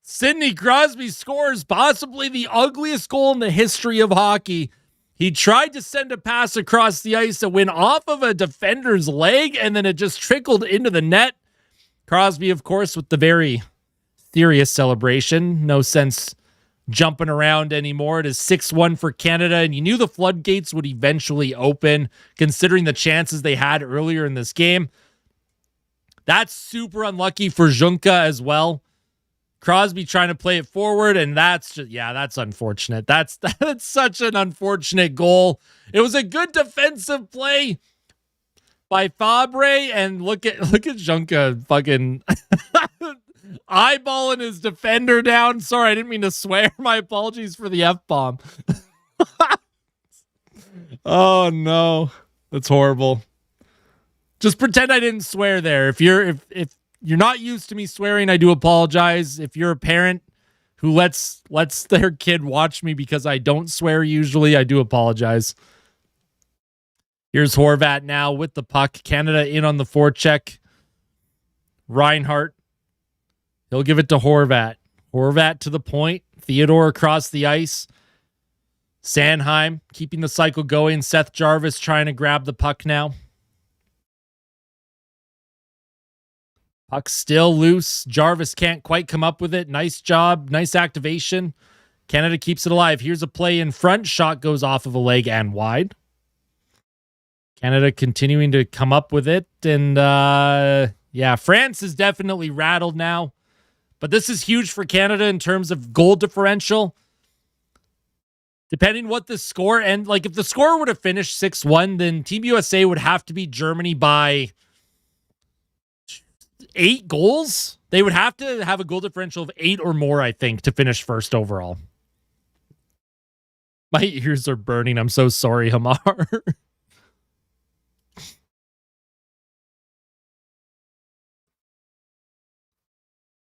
Sidney Crosby scores possibly the ugliest goal in the history of hockey. He tried to send a pass across the ice that went off of a defender's leg, and then it just trickled into the net. Crosby, of course, with the very serious celebration. No sense jumping around anymore. It is 6-1 for Canada, and you knew the floodgates would eventually open, considering the chances they had earlier in this game. That's super unlucky for Junka as well. Crosby trying to play it forward, and that's just, yeah, that's unfortunate. That's such an unfortunate goal. It was a good defensive play by Fabre, and look at Junka fucking eyeballing his defender down. Sorry, I didn't mean to swear. My apologies for the F-bomb. Oh no, that's horrible. Just pretend I didn't swear there. If you're not used to me swearing, I do apologize. If you're a parent who lets their kid watch me because I don't swear usually, I do apologize. Here's Horvat now with the puck. Canada in on the forecheck. Reinhart. He'll give it to Horvat. Horvat to the point. Theodore across the ice. Sanheim keeping the cycle going. Seth Jarvis trying to grab the puck now. Puck still loose. Jarvis can't quite come up with it. Nice job. Nice activation. Canada keeps it alive. Here's a play in front. Shot goes off of a leg and wide. Canada continuing to come up with it. And yeah, France is definitely rattled now. But this is huge for Canada in terms of goal differential. Depending what the score, and like if the score were to finish 6-1, then Team USA would have to beat Germany by 8 goals. They would have to have a goal differential of 8 or more, I think, to finish first overall. My ears are burning. I'm so sorry, Hamar.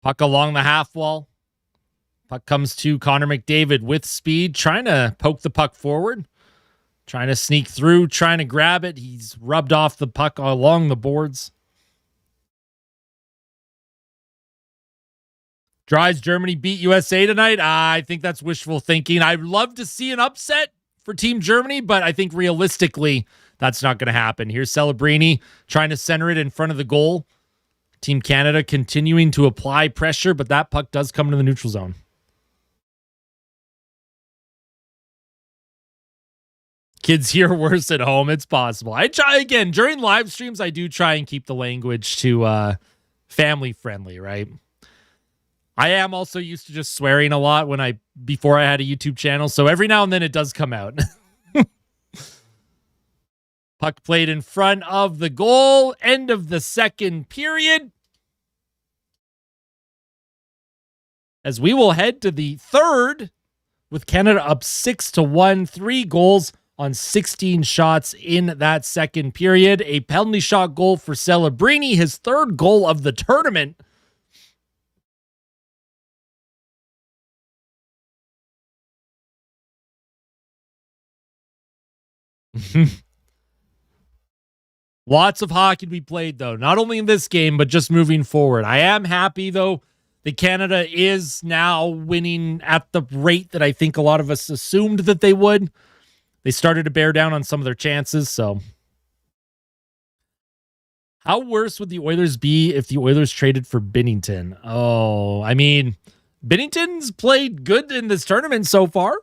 Puck along the half wall. Puck comes to Connor McDavid with speed, trying to poke the puck forward, trying to sneak through, trying to grab it. He's rubbed off the puck along the boards. Dries Germany beat USA tonight? I think that's wishful thinking. I'd love to see an upset for Team Germany, but I think realistically, that's not going to happen. Here's Celebrini trying to center it in front of the goal. Team Canada continuing to apply pressure, but that puck does come into the neutral zone. Kids hear worse at home. It's possible. I try again during live streams. I do try and keep the language to family friendly, right? I am also used to just swearing a lot before I had a YouTube channel. So every now and then it does come out. Puck played in front of the goal. End of the second period. As we will head to the third with Canada up 6-1, 3 goals on 16 shots in that second period. A penalty shot goal for Celebrini, his third goal of the tournament. Lots of hockey to be played, though, not only in this game, but just moving forward. I am happy, though, that Canada is now winning at the rate that I think a lot of us assumed that they would. They started to bear down on some of their chances, so. How worse would the Oilers be if the Oilers traded for Binnington? Oh, I mean, Binnington's played good in this tournament so far.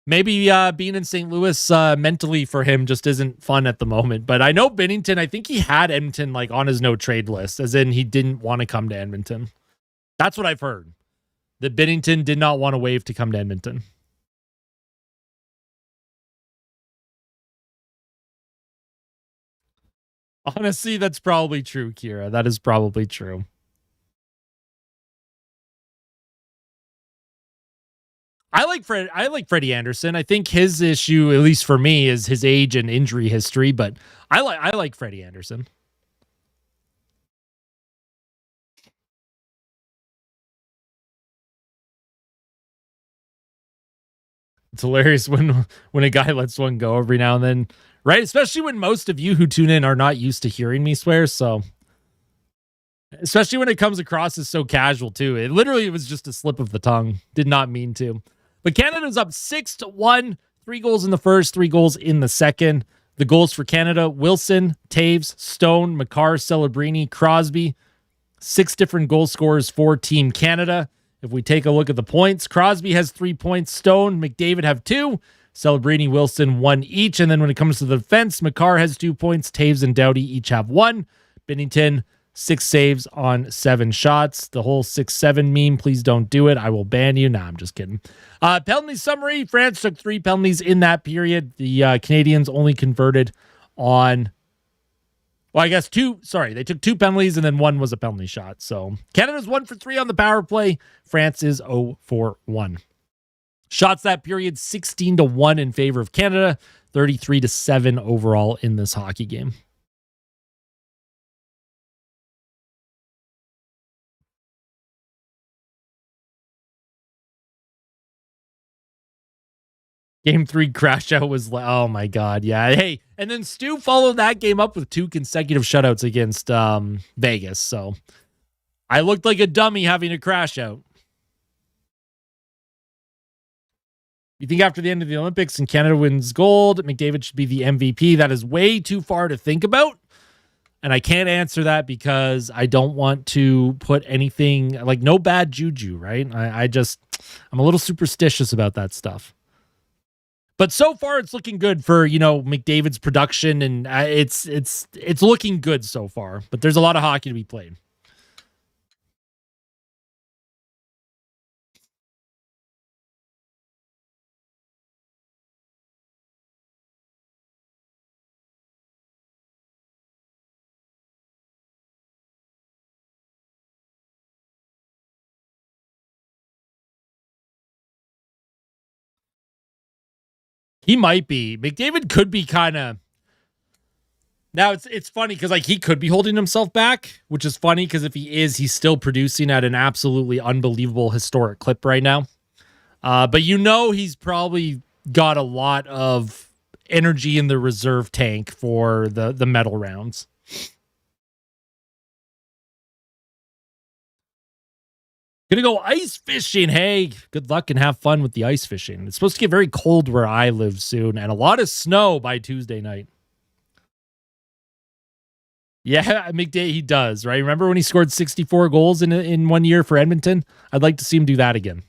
Maybe being in St. Louis mentally for him just isn't fun at the moment. But I know Binnington, I think he had Edmonton like on his no trade list, as in he didn't want to come to Edmonton. That's what I've heard. That Binnington did not want to waive to come to Edmonton. Honestly, that's probably true, Kira. That is probably true. I like Freddie Anderson. I think his issue, at least for me, is his age and injury history. But I like Freddie Anderson. It's hilarious when a guy lets one go every now and then, right? Especially when most of you who tune in are not used to hearing me swear. So, especially when it comes across as so casual too. It literally was just a slip of the tongue. Did not mean to. But Canada's up 6-1. 3 goals in the first, 3 goals in the second. The goals for Canada: Wilson, Taves, Stone, Makar, Celebrini, Crosby. 6 different goal scorers for Team Canada. If we take a look at the points, Crosby has 3 points. Stone, McDavid have 2. Celebrini, Wilson, 1 each. And then when it comes to the defense, Makar has 2 points. Taves and Doughty each have 1. Binnington, 6 saves on 7 shots. The whole 6-7 meme, please don't do it. I will ban you. Nah, I'm just kidding. Penalty summary. France took 3 penalties in that period. The Canadians only converted on, well, I guess 2. Sorry, they took 2 penalties and then 1 was a penalty shot. So Canada's 1 for 3 on the power play. France is 0 for 1. Shots that period 16-1 in favor of Canada, 33-7 overall in this hockey game. Game 3 crash out was like, oh my God. Yeah. Hey, and then Stu followed that game up with 2 consecutive shutouts against Vegas. So I looked like a dummy having a crash out. You think after the end of the Olympics and Canada wins gold, McDavid should be the MVP? That is way too far to think about. And I can't answer that because I don't want to put anything like no bad juju, right? I'm a little superstitious about that stuff. But so far, it's looking good for McDavid's production, and it's looking good so far. But there's a lot of hockey to be played. He might be. McDavid could be kind of. Now it's funny because like he could be holding himself back, which is funny because if he is, he's still producing at an absolutely unbelievable historic clip right now. But he's probably got a lot of energy in the reserve tank for the medal rounds. Gonna go ice fishing. Hey, good luck and have fun with the ice fishing. It's supposed to get very cold where I live soon and a lot of snow by Tuesday night. Yeah, McDavid, he does, right? Remember when he scored 64 goals in 1 year for Edmonton? I'd like to see him do that again.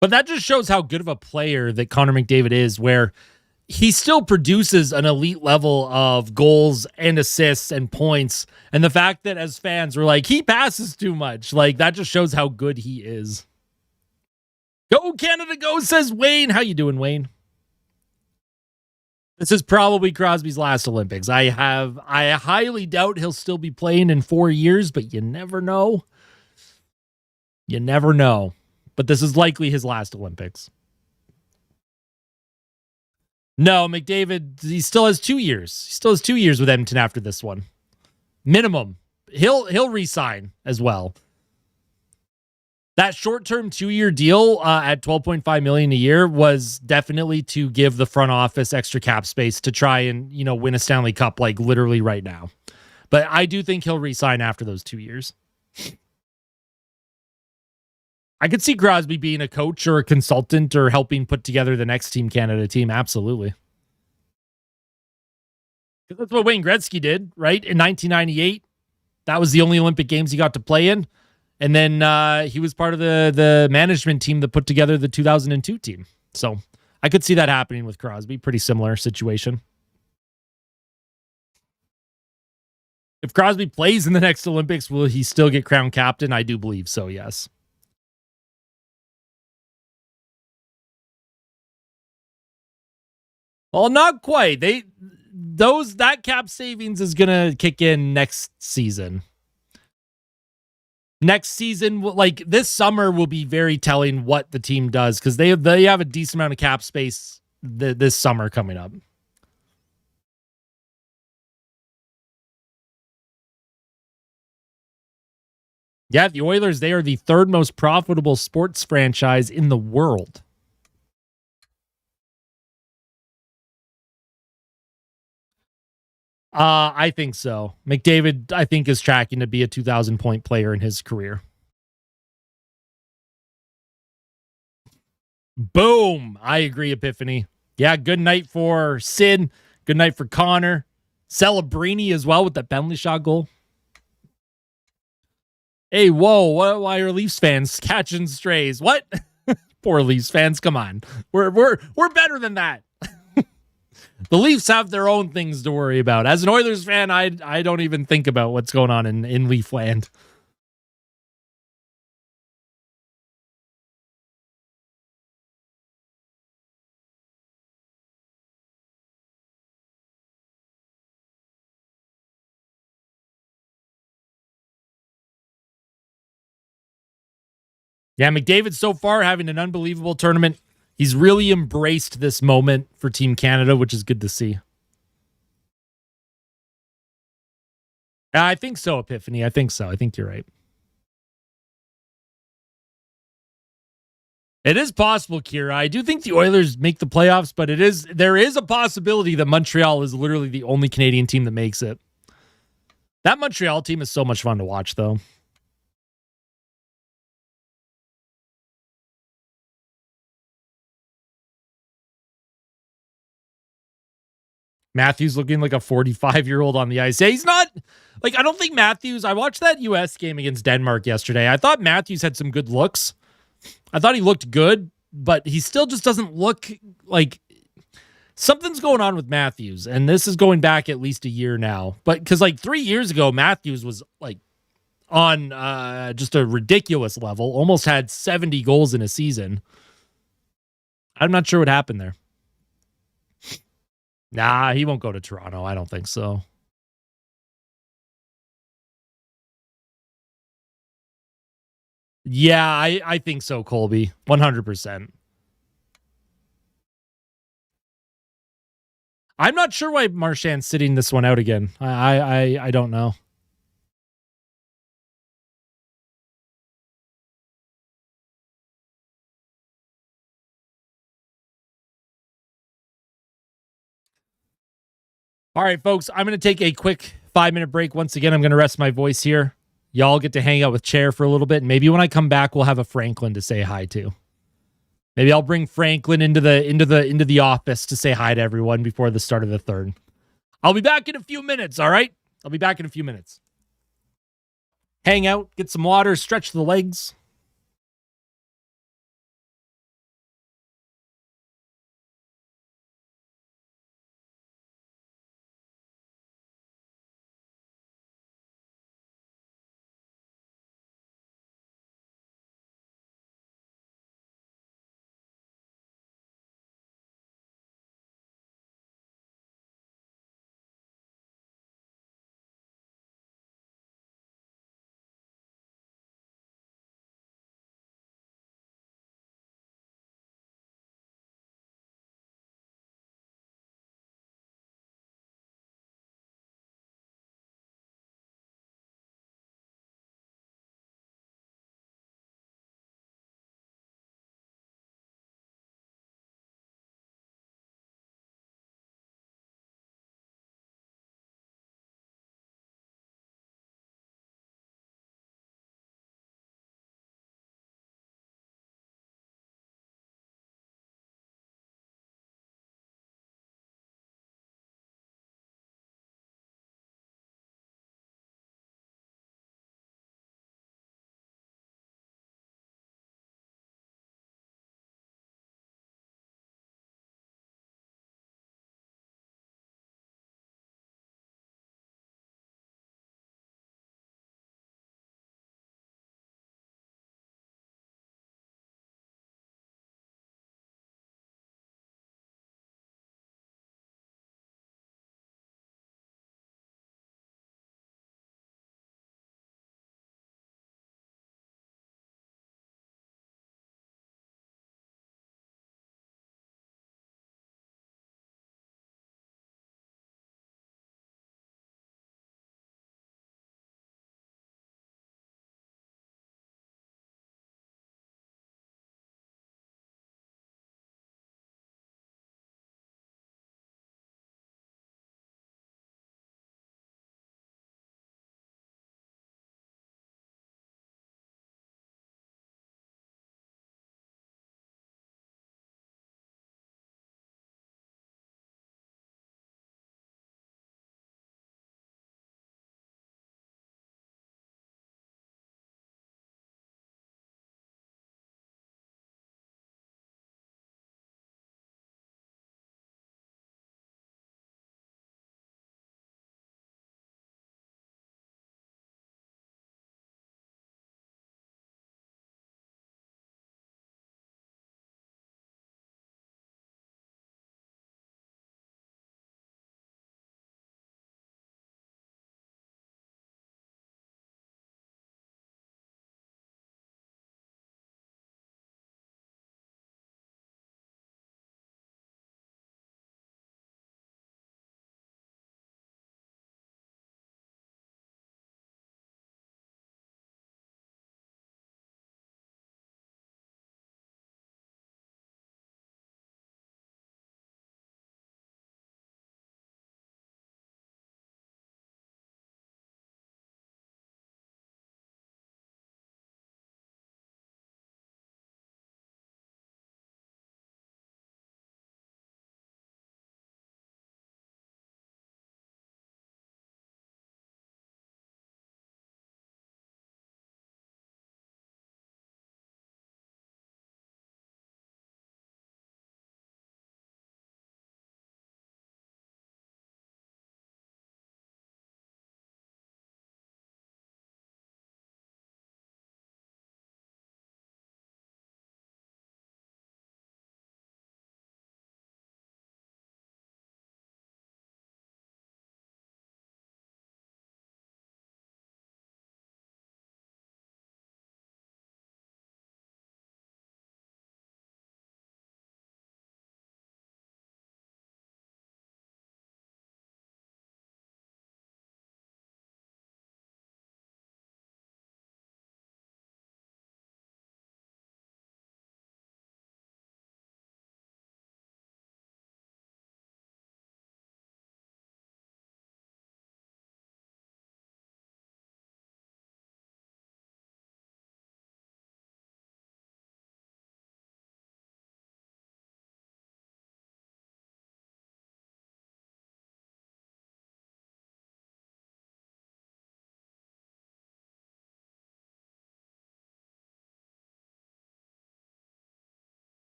But that just shows how good of a player that Connor McDavid is, where he still produces an elite level of goals and assists and points. And the fact that as fans we're like, he passes too much, like that just shows how good he is. Go Canada, go, says Wayne. How you doing, Wayne? This is probably Crosby's last Olympics. I highly doubt he'll still be playing in 4 years, but you never know. You never know. But this is likely his last Olympics. No, McDavid, he still has 2 years. He still has 2 years with Edmonton after this one. Minimum. He'll re-sign as well. That short-term 2-year deal at $12.5 million a year was definitely to give the front office extra cap space to try and, win a Stanley Cup like literally right now. But I do think he'll re-sign after those 2 years. I could see Crosby being a coach or a consultant or helping put together the next Team Canada team. Absolutely. That's what Wayne Gretzky did, right? In 1998. That was the only Olympic Games he got to play in. And then he was part of the management team that put together the 2002 team. So I could see that happening with Crosby. Pretty similar situation. If Crosby plays in the next Olympics, will he still get crowned captain? I do believe so, yes. Well, not quite. That cap savings is gonna kick in next season. Next season, like this summer, will be very telling what the team does because they have a decent amount of cap space this summer coming up. Yeah, the Oilers, they are the third most profitable sports franchise in the world. I think so. McDavid, I think, is tracking to be a 2,000-point player in his career. Boom. I agree, Epiphany. Yeah, good night for Sid. Good night for Connor. Celebrini as well with that penalty shot goal. Hey, whoa, why are Leafs fans catching strays? What? Poor Leafs fans, come on. We're better than that. The Leafs have their own things to worry about. As an Oilers fan, I don't even think about what's going on in Leafland. Yeah, McDavid so far having an unbelievable tournament. He's really embraced this moment for Team Canada, which is good to see. I think so, Epiphany. I think so. I think you're right. It is possible, Kira. I do think the Oilers make the playoffs, but there is a possibility that Montreal is literally the only Canadian team that makes it. That Montreal team is so much fun to watch, though. Matthews looking like a 45-year-old on the ice. Yeah, he's not like I don't think Matthews. I watched that US game against Denmark yesterday. I thought Matthews had some good looks. I thought he looked good, but he still just doesn't look like something's going on with Matthews. And this is going back at least a year now. But because like 3 years ago, Matthews was like on just a ridiculous level, almost had 70 goals in a season. I'm not sure what happened there. Nah, he won't go to Toronto. I don't think so. Yeah, I think so, Colby. 100%. I'm not sure why Marchand's sitting this one out again. I don't know. All right, folks, I'm going to take a quick 5-minute break. Once again, I'm going to rest my voice here. Y'all get to hang out with Chair for a little bit. And maybe when I come back, we'll have a Franklin to say hi to. Maybe I'll bring Franklin into the office to say hi to everyone before the start of the third. I'll be back in a few minutes, all right? I'll be back in a few minutes. Hang out, get some water, stretch the legs.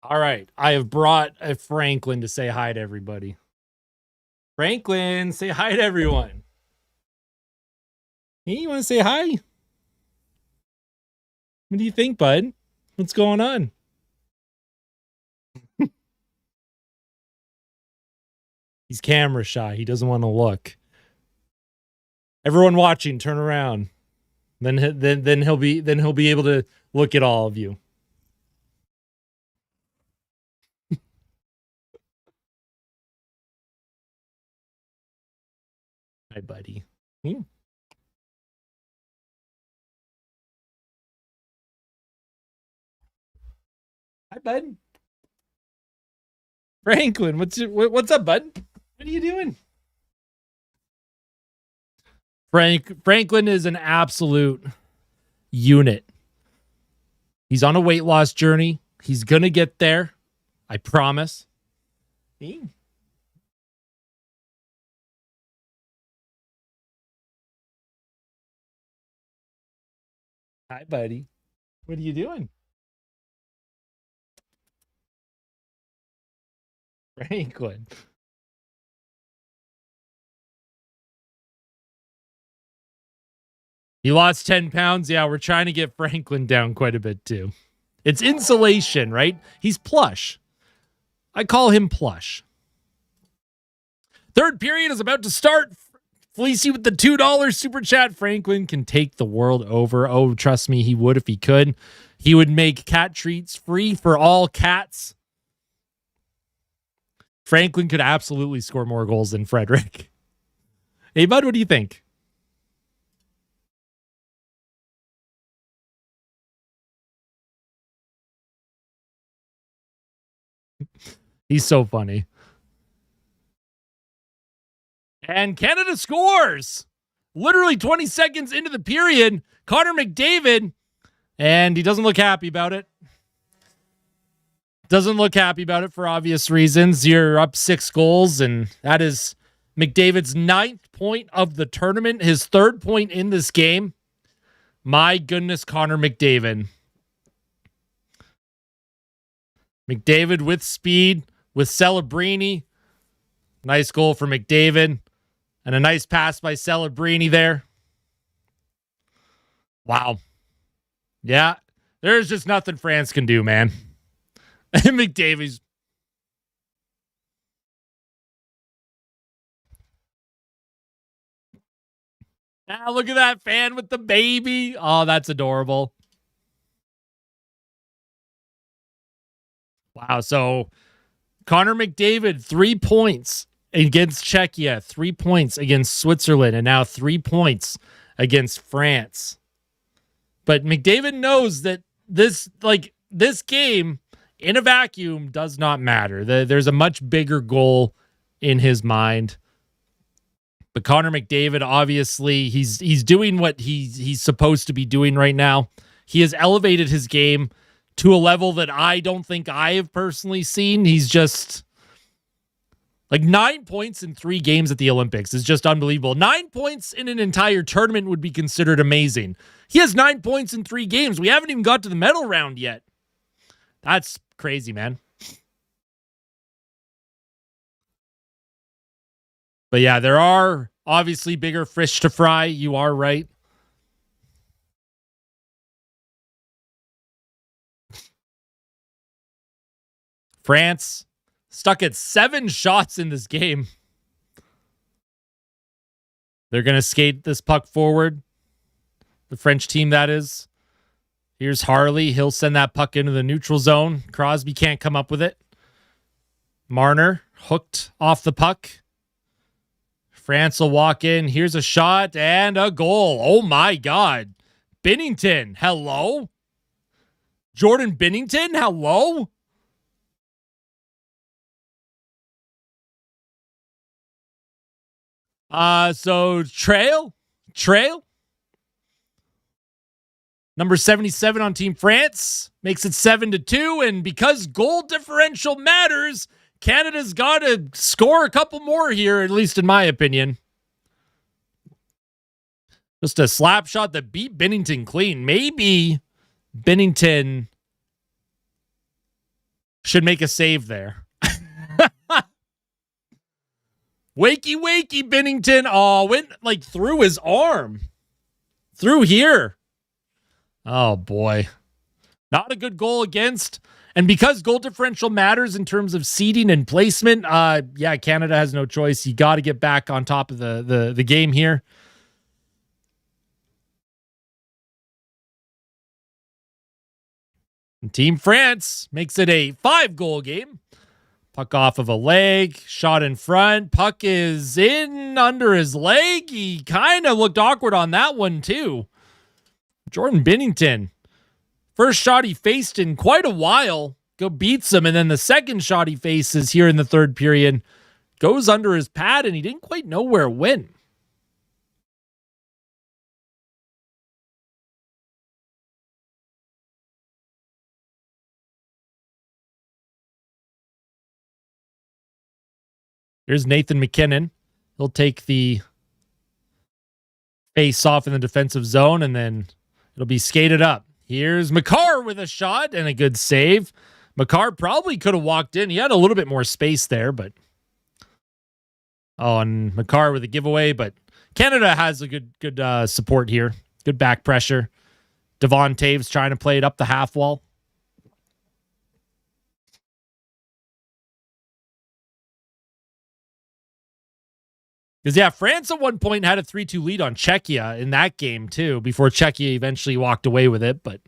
All right. I have brought a Franklin to say hi to everybody. Franklin, say hi to everyone. Hey, you want to say hi? What do you think, bud? What's going on? He's camera shy. He doesn't want to look. Everyone watching, turn around. Then he'll be able to look at all of you. Hi, buddy. Hmm. Hi, bud. Franklin, what's up, bud? What are you doing? Franklin is an absolute unit. He's on a weight loss journey. He's gonna get there. I promise. Hey. Hi, buddy. What are you doing? Franklin. He lost 10 pounds. Yeah, we're trying to get Franklin down quite a bit too. It's insulation, right? He's plush. I call him plush. Third period is about to start. Fleecy with the $2 super chat. Franklin can take the world over. Oh, trust me, he would if he could. He would make cat treats free for all cats. Franklin could absolutely score more goals than Frederick. Hey, bud, what do you think? He's so funny. And Canada scores. Literally 20 seconds into the period. Connor McDavid, and he doesn't look happy about it. Doesn't look happy about it for obvious reasons. You're up 6 goals, and that is McDavid's 9th point of the tournament, his 3rd point in this game. My goodness, Connor McDavid. McDavid with speed, with Celebrini. Nice goal for McDavid. And a nice pass by Celebrini there. Wow. Yeah, there's just nothing France can do, man. McDavid's. Ah, look at that fan with the baby. Oh, that's adorable. Wow. So Connor McDavid, 3 points against Czechia, 3 points against Switzerland, and now 3 points against France. But McDavid knows that this game in a vacuum does not matter. There's a much bigger goal in his mind. But Connor McDavid, obviously, he's doing what he's supposed to be doing right now. He has elevated his game to a level that I don't think I have personally seen. He's just like 9 points in 3 games at the Olympics is just unbelievable. 9 points in an entire tournament would be considered amazing. He has 9 points in 3 games. We haven't even got to the medal round yet. That's crazy, man. But yeah, there are obviously bigger fish to fry. You are right. France stuck at 7 shots in this game. They're going to skate this puck forward. The French team, that is. Here's Harley. He'll send that puck into the neutral zone. Crosby can't come up with it. Marner hooked off the puck. France will walk in. Here's a shot and a goal. Oh, my God. Binnington, hello? Jordan Binnington, hello? So Trail, number 77 on Team France, makes it 7-2. And because goal differential matters, Canada's got to score a couple more here, at least in my opinion. Just a slap shot that beat Binnington clean. Maybe Binnington should make a save there. Wakey, Binnington. Oh, went like through his arm. Through here. Oh, boy. Not a good goal against. And because goal differential matters in terms of seeding and placement, yeah, Canada has no choice. You got to get back on top of the game here. And Team France makes it a 5-goal game. Puck off of a leg, shot in front. Puck is in under his leg. He kind of looked awkward on that one, too. Jordan Binnington. First shot he faced in quite a while. Beats him. And then the second shot he faces here in the third period goes under his pad, and he didn't quite know where it went. Here's Nathan McKinnon. He'll take the face off in the defensive zone, and then it'll be skated up. Here's Makar with a shot and a good save. Makar probably could have walked in. He had a little bit more space there, but... Oh, and Makar with a giveaway, but Canada has a good support here. Good back pressure. Devon Taves trying to play it up the half wall. Because, yeah, France at one point had a 3-2 lead on Czechia in that game, too, before Czechia eventually walked away with it. But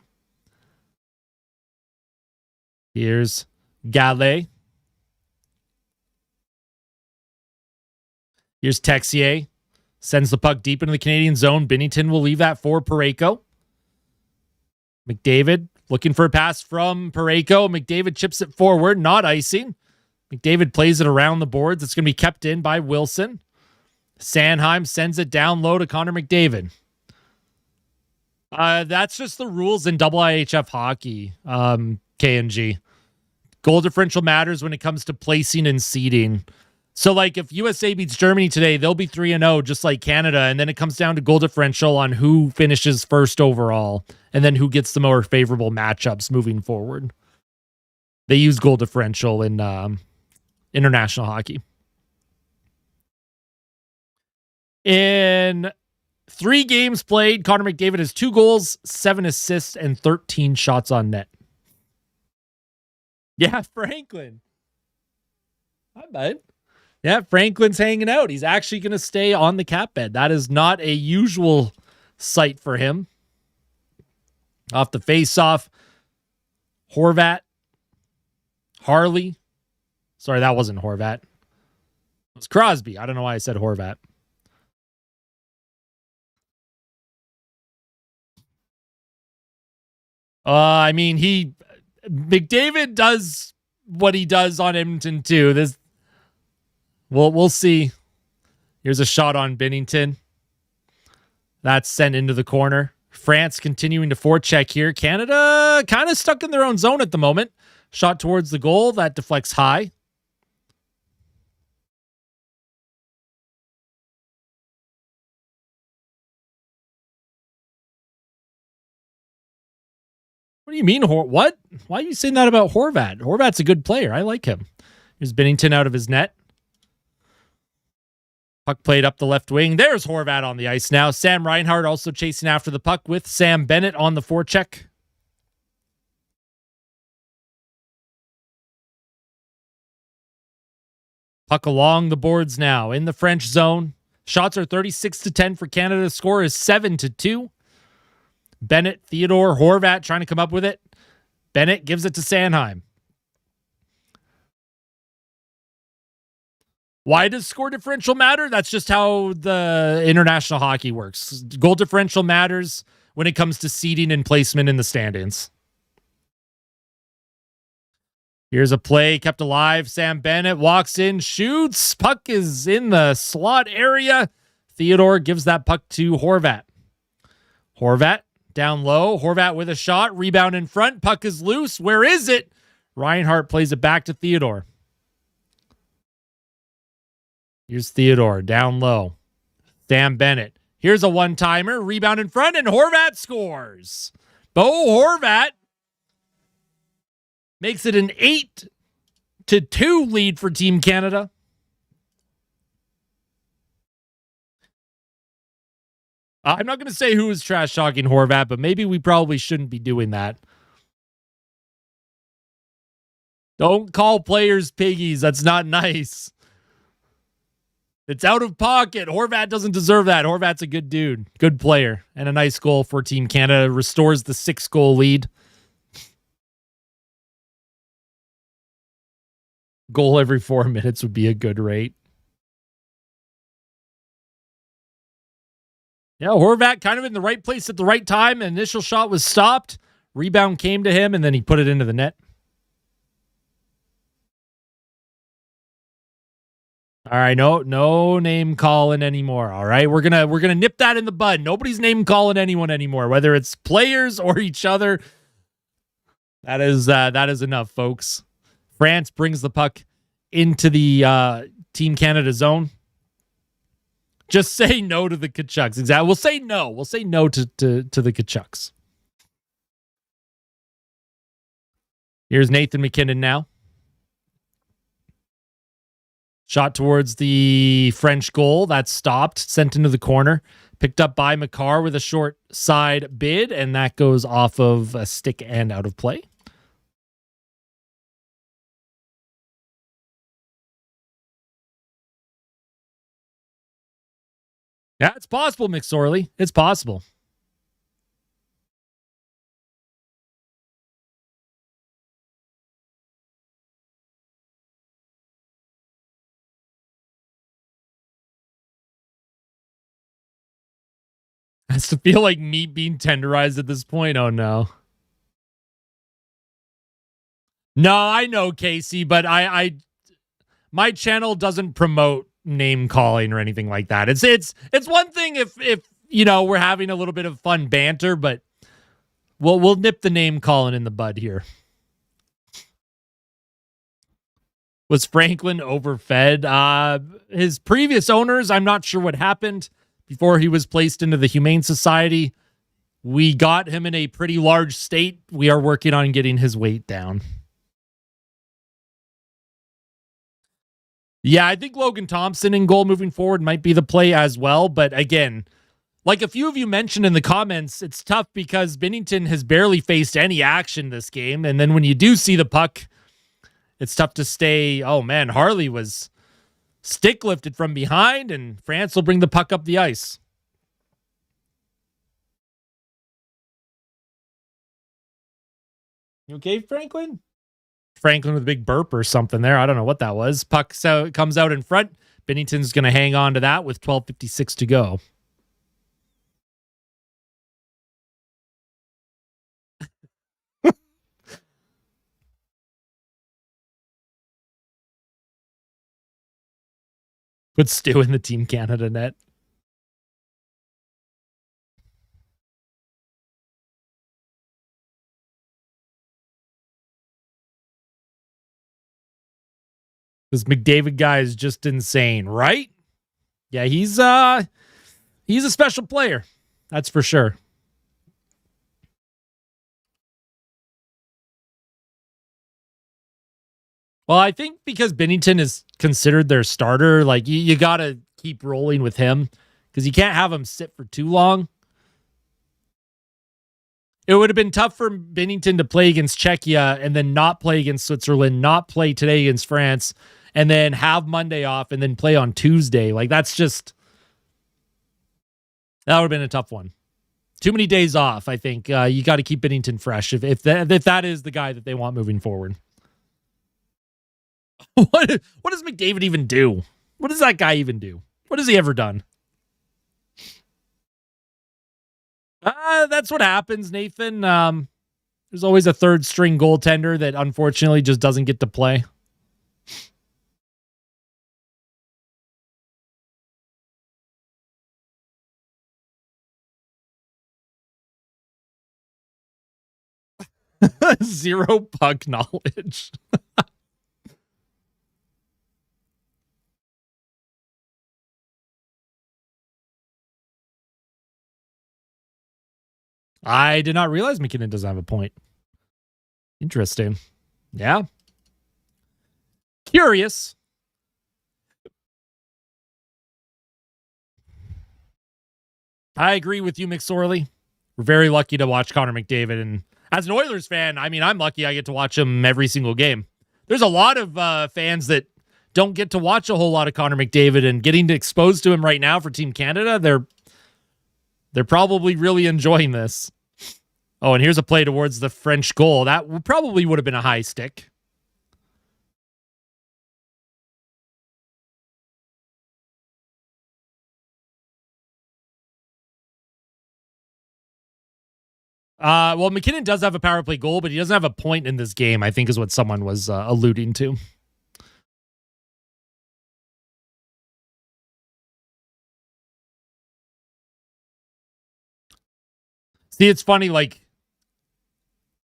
here's Gallet. Here's Texier. Sends the puck deep into the Canadian zone. Binnington will leave that for Parayko. McDavid looking for a pass from Parayko. McDavid chips it forward, not icing. McDavid plays it around the boards. It's going to be kept in by Wilson. Sanheim sends it down low to Connor McDavid. That's just the rules in IIHF hockey, KNG. Goal differential matters when it comes to placing and seeding. So, like, if USA beats Germany today, they'll be 3-0, just like Canada, and then it comes down to goal differential on who finishes first overall, and then who gets the more favorable matchups moving forward. They use goal differential in international hockey. In 3 games played, Connor McDavid has 2 goals, 7 assists, and 13 shots on net. Yeah, Franklin. Hi, bud. Yeah, Franklin's hanging out. He's actually going to stay on the cap bed. That is not a usual sight for him. Off the face-off, Horvat. Harley. Sorry, that wasn't Horvat. It was Crosby. I don't know why I said Horvat. I mean, McDavid does what he does on Edmonton too. We'll see. Here's a shot on Binnington. That's sent into the corner. France continuing to forecheck here. Canada kind of stuck in their own zone at the moment. Shot towards the goal. That deflects high. What do you mean, what? Why are you saying that about Horvat? Horvat's a good player. I like him. Here's Binnington out of his net. Puck played up the left wing. There's Horvat on the ice now. Sam Reinhart also chasing after the puck with Sam Bennett on the forecheck. Puck along the boards now in the French zone. Shots are 36-10 for Canada. The score is 7-2. Bennett, Theodore, Horvat trying to come up with it. Bennett gives it to Sanheim. Why does score differential matter? That's just how the international hockey works. Goal differential matters when it comes to seeding and placement in the standings. Here's a play kept alive. Sam Bennett walks in, shoots. Puck is in the slot area. Theodore gives that puck to Horvat. Horvat down low. Horvat with a shot. Rebound in front. Puck is loose. Where is it? Reinhart plays it back to Theodore. Here's Theodore down low. Sam Bennett. Here's a one-timer. Rebound in front, and Horvat scores. Bo Horvat Makes it an 8-2 lead for Team Canada. I'm not going to say who was trash talking Horvat, but maybe we probably shouldn't be doing that. Don't call players piggies. That's not nice. It's out of pocket. Horvat doesn't deserve that. Horvat's a good dude, good player, and a nice goal for Team Canada. Restores the 6-goal lead. Goal every 4 minutes would be a good rate. Yeah, Horvat kind of in the right place at the right time. Initial shot was stopped. Rebound came to him, and then he put it into the net. All right, no name calling anymore. All right, we're gonna nip that in the bud. Nobody's name calling anyone anymore, whether it's players or each other. That is enough, folks. France brings the puck into the Team Canada zone. Just say no to the Kachucks. Exactly. We'll say no. We'll say no to the Kachucks. Here's Nathan McKinnon now. Shot towards the French goal. That's stopped. Sent into the corner. Picked up by Makar with a short side bid, and that goes off of a stick and out of play. Yeah, it's possible, McSorley. It's possible. Has to feel like meat being tenderized at this point. Oh no. No, I know, Casey, but I my channel doesn't promote name calling or anything like that. It's one thing if we're having a little bit of fun banter, but we'll nip the name calling in the bud here. Was Franklin overfed? His previous owners, I'm not sure what happened before he was placed into the Humane Society. We got him in a pretty large state. We are working on getting his weight down. Yeah, I think Logan Thompson in goal moving forward might be the play as well. But again, like a few of you mentioned in the comments, it's tough because Binnington has barely faced any action this game. And then when you do see the puck, it's tough to stay. Oh, man, Harley was stick lifted from behind, and France will bring the puck up the ice. You okay, Franklin? Franklin with a big burp or something there. I don't know what that was. Puck comes out in front. Binnington's going to hang on to that with 12:56 to go. Put Stu in the Team Canada net. This McDavid guy is just insane, right? Yeah, he's a special player. That's for sure. Well, I think because Binnington is considered their starter, like you got to keep rolling with him because you can't have him sit for too long. It would have been tough for Binnington to play against Czechia and then not play against Switzerland, not play today against France, and then have Monday off and then play on Tuesday. Like that would have been a tough one. Too many days off. I think you got to keep Binnington fresh if that is the guy that they want moving forward. What does McDavid even do? What does that guy even do? What has he ever done? That's what happens, Nathan. There's always a third string goaltender that unfortunately just doesn't get to play. Zero puck knowledge. I did not realize McKinnon doesn't have a point. Interesting. Yeah. Curious. I agree with you, McSorley. We're very lucky to watch Connor McDavid. And as an Oilers fan, I mean, I'm lucky I get to watch him every single game. There's a lot of fans that don't get to watch a whole lot of Connor McDavid, and getting to exposed to him right now for Team Canada, they're probably really enjoying this. Oh, and here's a play towards the French goal. That probably would have been a high stick. Well, McKinnon does have a power play goal, but he doesn't have a point in this game, I think is what someone was alluding to. See, it's funny, like,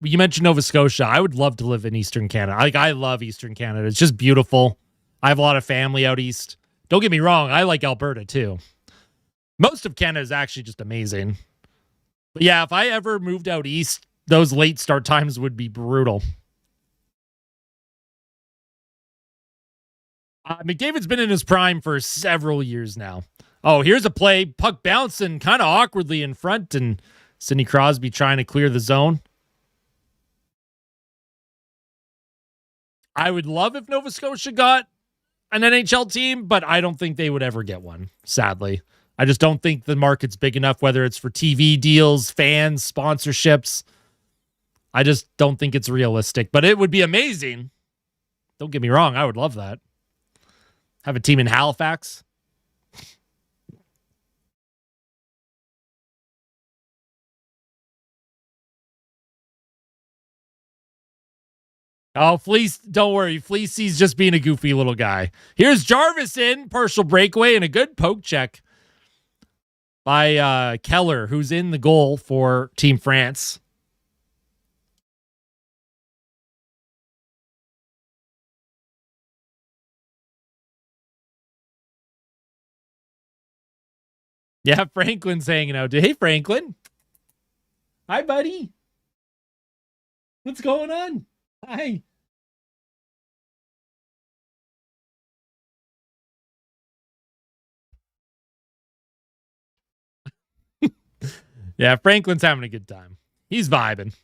you mentioned Nova Scotia. I would love to live in Eastern Canada. Like, I love Eastern Canada. It's just beautiful. I have a lot of family out east. Don't get me wrong. I like Alberta, too. Most of Canada is actually just amazing. But yeah, if I ever moved out east, those late start times would be brutal. McDavid's been in his prime for several years now. Oh, here's a play. Puck bouncing kind of awkwardly in front, and Sidney Crosby trying to clear the zone. I would love if Nova Scotia got an NHL team, but I don't think they would ever get one, sadly. I just don't think the market's big enough, whether it's for TV deals, fans, sponsorships. I just don't think it's realistic, but it would be amazing. Don't get me wrong. I would love that. Have a team in Halifax. Oh, Fleece, don't worry. Fleecey's just being a goofy little guy. Here's Jarvis in, partial breakaway, and a good poke check by Keller, who's in the goal for Team France. Yeah, Franklin's hanging out. Hey, Franklin. Hi, buddy. What's going on? Hi. Yeah, Franklin's having a good time. He's vibing.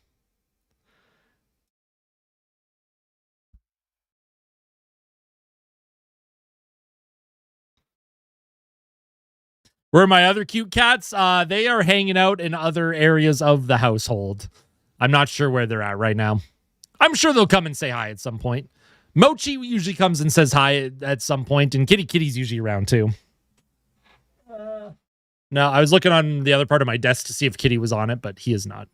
Where are my other cute cats? They are hanging out in other areas of the household. I'm not sure where they're at right now. I'm sure they'll come and say hi at some point. Mochi usually comes and says hi at some point, and Kitty's usually around too. No, I was looking on the other part of my desk to see if Kitty was on it, but he is not.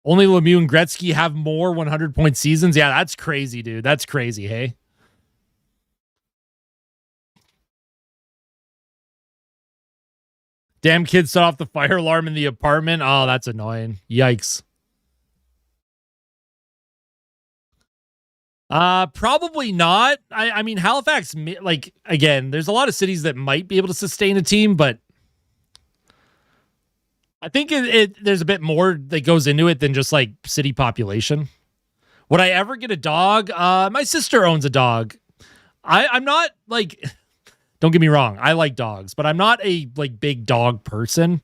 Only Lemieux and Gretzky have more 100-point seasons. Yeah, that's crazy, dude. That's crazy, hey? Damn kid set off the fire alarm in the apartment. Oh, that's annoying. Yikes. Probably not. I mean, Halifax, like, again, there's a lot of cities that might be able to sustain a team, but I think there's a bit more that goes into it than just like city population. Would I ever get a dog? My sister owns a dog. I'm not like, don't get me wrong, I like dogs, but I'm not a like big dog person.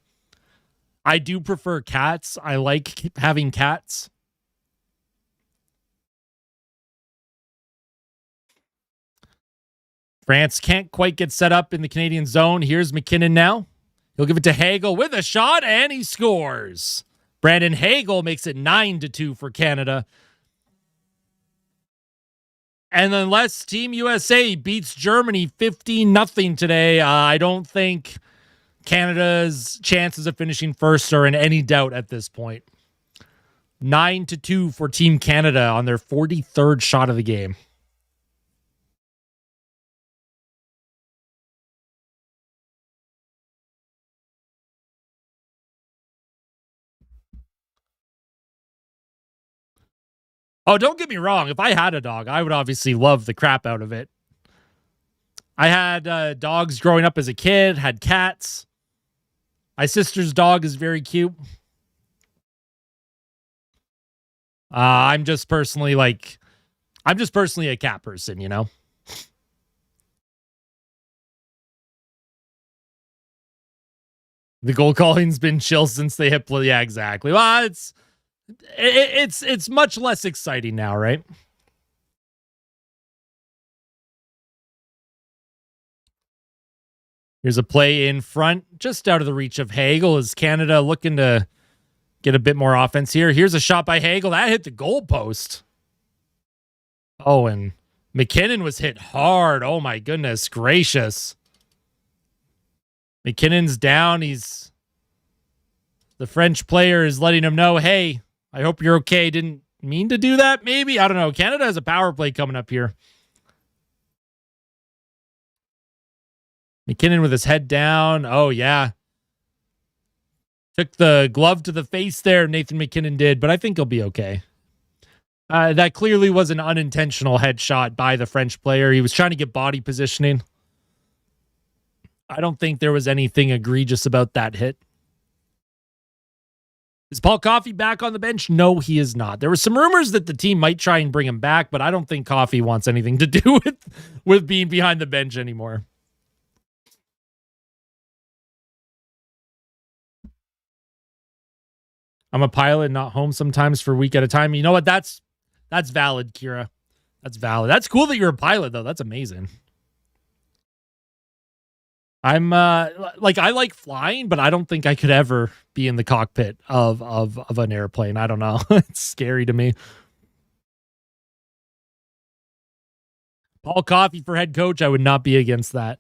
I do prefer cats. I like having cats. France can't quite get set up in the Canadian zone. Here's McKinnon now. He'll give it to Hagel with a shot, and he scores. Brandon Hagel makes it 9-2 for Canada. And unless Team USA beats Germany 15-0 today, I don't think Canada's chances of finishing first are in any doubt at this point. 9-2 for Team Canada on their 43rd shot of the game. Oh, don't get me wrong. If I had a dog, I would obviously love the crap out of it. I had dogs growing up as a kid, had cats. My sister's dog is very cute. I'm just personally a cat person, you know? The goal calling's been chill since they hit play. Yeah, exactly. Well, it's much less exciting now, right? Here's a play in front, just out of the reach of Hagel. Is Canada looking to get a bit more offense here? Here's a shot by Hagel. That hit the goalpost. Oh, and McKinnon was hit hard. Oh, my goodness gracious. McKinnon's down. The French player is letting him know, hey, I hope you're okay. Didn't mean to do that, maybe. I don't know. Canada has a power play coming up here. McKinnon with his head down. Oh, yeah. Took the glove to the face there, Nathan McKinnon did, but I think he'll be okay. That clearly was an unintentional headshot by the French player. He was trying to get body positioning. I don't think there was anything egregious about that hit. Is Paul Coffey back on the bench? No, he is not. There were some rumors that the team might try and bring him back, but I don't think Coffey wants anything to do with being behind the bench anymore. I'm a pilot, not home sometimes for a week at a time. You know what? That's valid, Kira. That's valid. That's cool that you're a pilot, though. That's amazing. I'm I like flying, but I don't think I could ever be in the cockpit of an airplane. I don't know. It's scary to me. Paul Coffey for head coach, I would not be against that.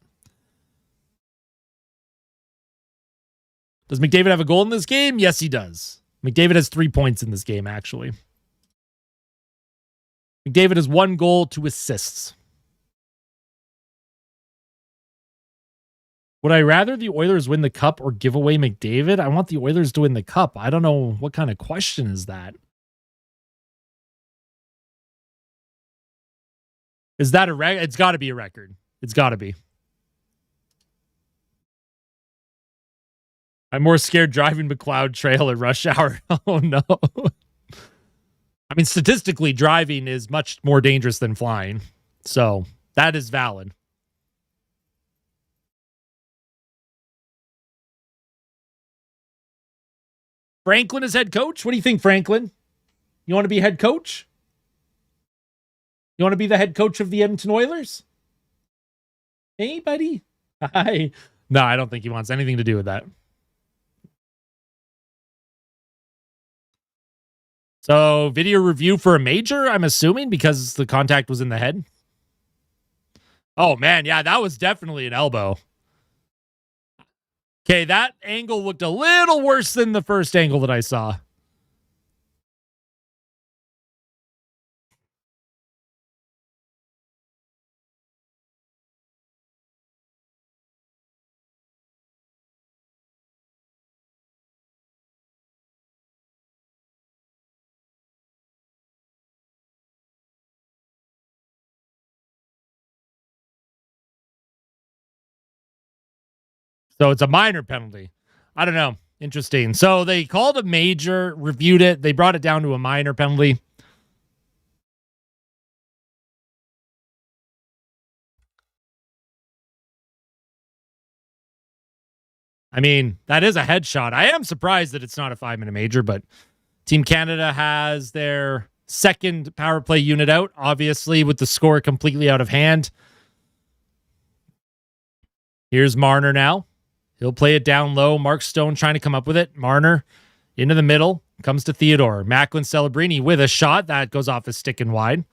Does McDavid have a goal in this game? Yes, he does. McDavid has 3 points in this game, actually. McDavid has 1 goal, 2 assists. Would I rather the Oilers win the cup or give away McDavid? I want the Oilers to win the cup. I don't know what kind of question is that. Is that a record? It's got to be a record. It's got to be. I'm more scared driving McLeod Trail at rush hour. Oh, no. I mean, statistically, driving is much more dangerous than flying. So that is valid. Franklin is head coach. What do you think, Franklin? You want to be head coach? You want to be the head coach of the Edmonton Oilers? Hey, buddy. Hi. No, I don't think he wants anything to do with that. So, video review for a major, I'm assuming, because the contact was in the head. Oh, man. Yeah, that was definitely an elbow. Okay, that angle looked a little worse than the first angle that I saw. So it's a minor penalty. I don't know. Interesting. So they called a major, reviewed it. They brought it down to a minor penalty. I mean, that is a headshot. I am surprised that it's not a 5-minute major, but Team Canada has their second power play unit out, obviously, with the score completely out of hand. Here's Marner now. He'll play it down low. Mark Stone trying to come up with it. Marner into the middle. Comes to Theodore. Macklin Celebrini with a shot. That goes off his stick and wide.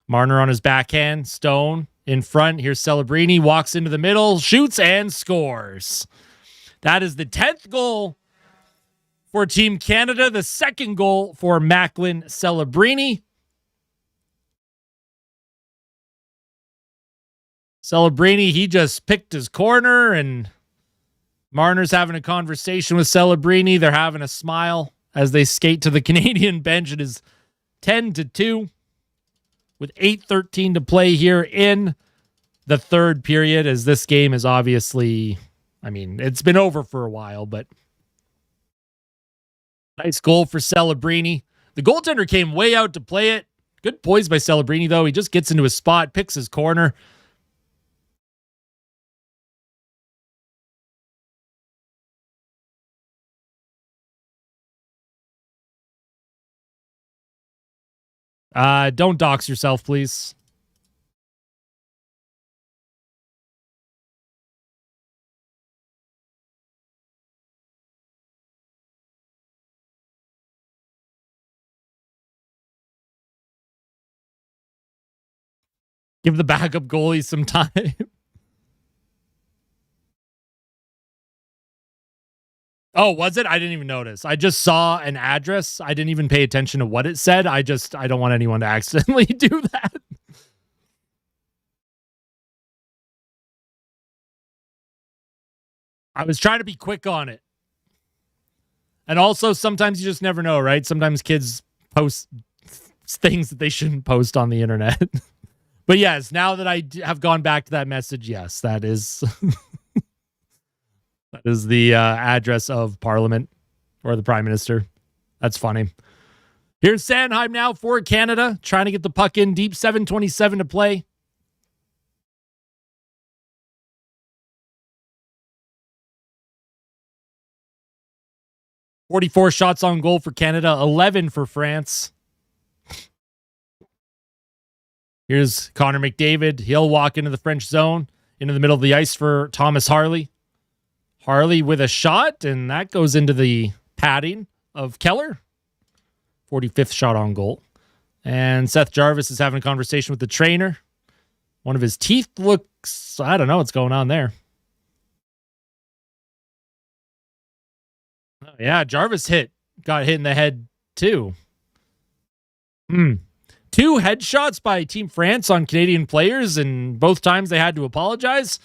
Marner on his backhand. Stone in front. Here's Celebrini. Walks into the middle. Shoots and scores. That is the 10th goal for Team Canada. The second goal for Macklin Celebrini. Celebrini, he just picked his corner, and Marner's having a conversation with Celebrini. They're having a smile as they skate to the Canadian bench. It is 10-2 with 8:13 to play here in the third period, as this game is obviously, I mean, it's been over for a while, but nice goal for Celebrini. The goaltender came way out to play it. Good poise by Celebrini, though. He just gets into his spot, picks his corner. Don't dox yourself, please. Give the backup goalie some time. Oh, was it? I didn't even notice. I just saw an address. I didn't even pay attention to what it said. I don't want anyone to accidentally do that. I was trying to be quick on it. And also, sometimes you just never know, right? Sometimes kids post things that they shouldn't post on the internet. But yes, now that I have gone back to that message, yes, that is that is the address of Parliament or the Prime Minister. That's funny. Here's Sanheim now for Canada, trying to get the puck in deep. 7:27 to play. "44 shots on goal for Canada, 11 for France." Here's Connor McDavid. He'll walk into the French zone, into the middle of the ice for Thomas Harley. Harley with a shot, and that goes into the padding of Keller. 45th shot on goal. And Seth Jarvis is having a conversation with the trainer. One of his teeth looks, I don't know what's going on there. Oh, yeah, Jarvis got hit in the head too. 2 headshots by Team France on Canadian players, and both times they had to apologize.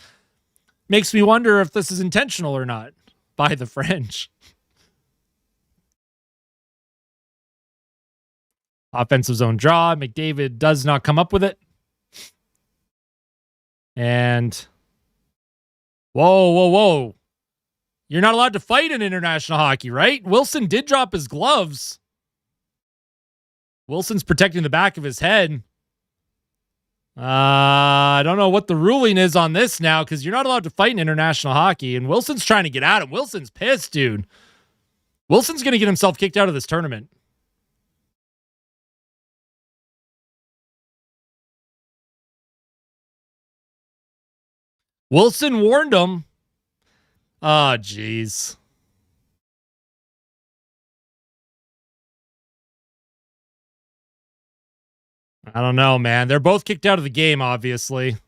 Makes me wonder if this is intentional or not by the French. Offensive zone draw. McDavid does not come up with it. And whoa. You're not allowed to fight in international hockey, right? Wilson did drop his gloves. Wilson's protecting the back of his head. I don't know what the ruling is on this now, because you're not allowed to fight in international hockey, and Wilson's trying to get at him. Wilson's pissed, dude. Wilson's going to get himself kicked out of this tournament. Wilson warned him. Oh, jeez. I don't know, man. They're both kicked out of the game, obviously.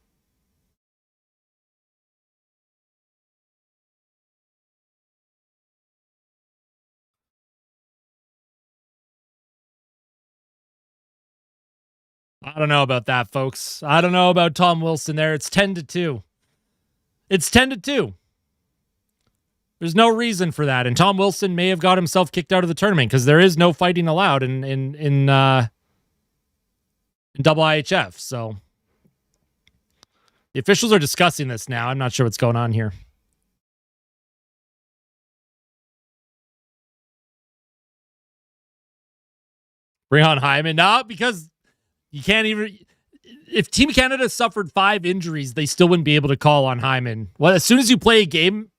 I don't know about that, folks. I don't know about Tom Wilson there. It's 10-2. It's 10-2. There's no reason for that. And Tom Wilson may have got himself kicked out of the tournament because there is no fighting allowed in double IHF. So the officials are discussing this now. I'm not sure what's going on here. Bring on Hyman. No, because you can't even. If Team Canada suffered 5 injuries, they still wouldn't be able to call on Hyman. Well, as soon as you play a game,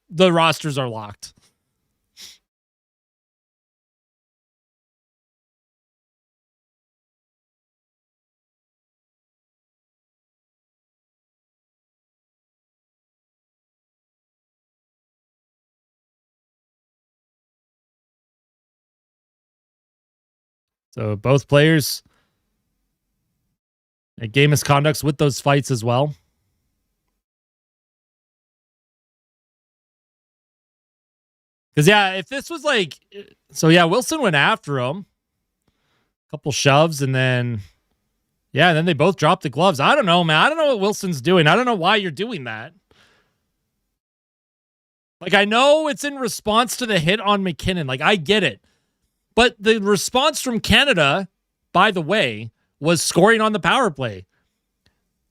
the rosters are locked. So both players at game misconducts with those fights as well. Because, yeah, if this was like... So, yeah, Wilson went after him. A couple shoves, and then... Yeah, and then they both dropped the gloves. I don't know, man. I don't know what Wilson's doing. I don't know why you're doing that. Like, I know it's in response to the hit on McKinnon. Like, I get it. But the response from Canada, by the way, was scoring on the power play.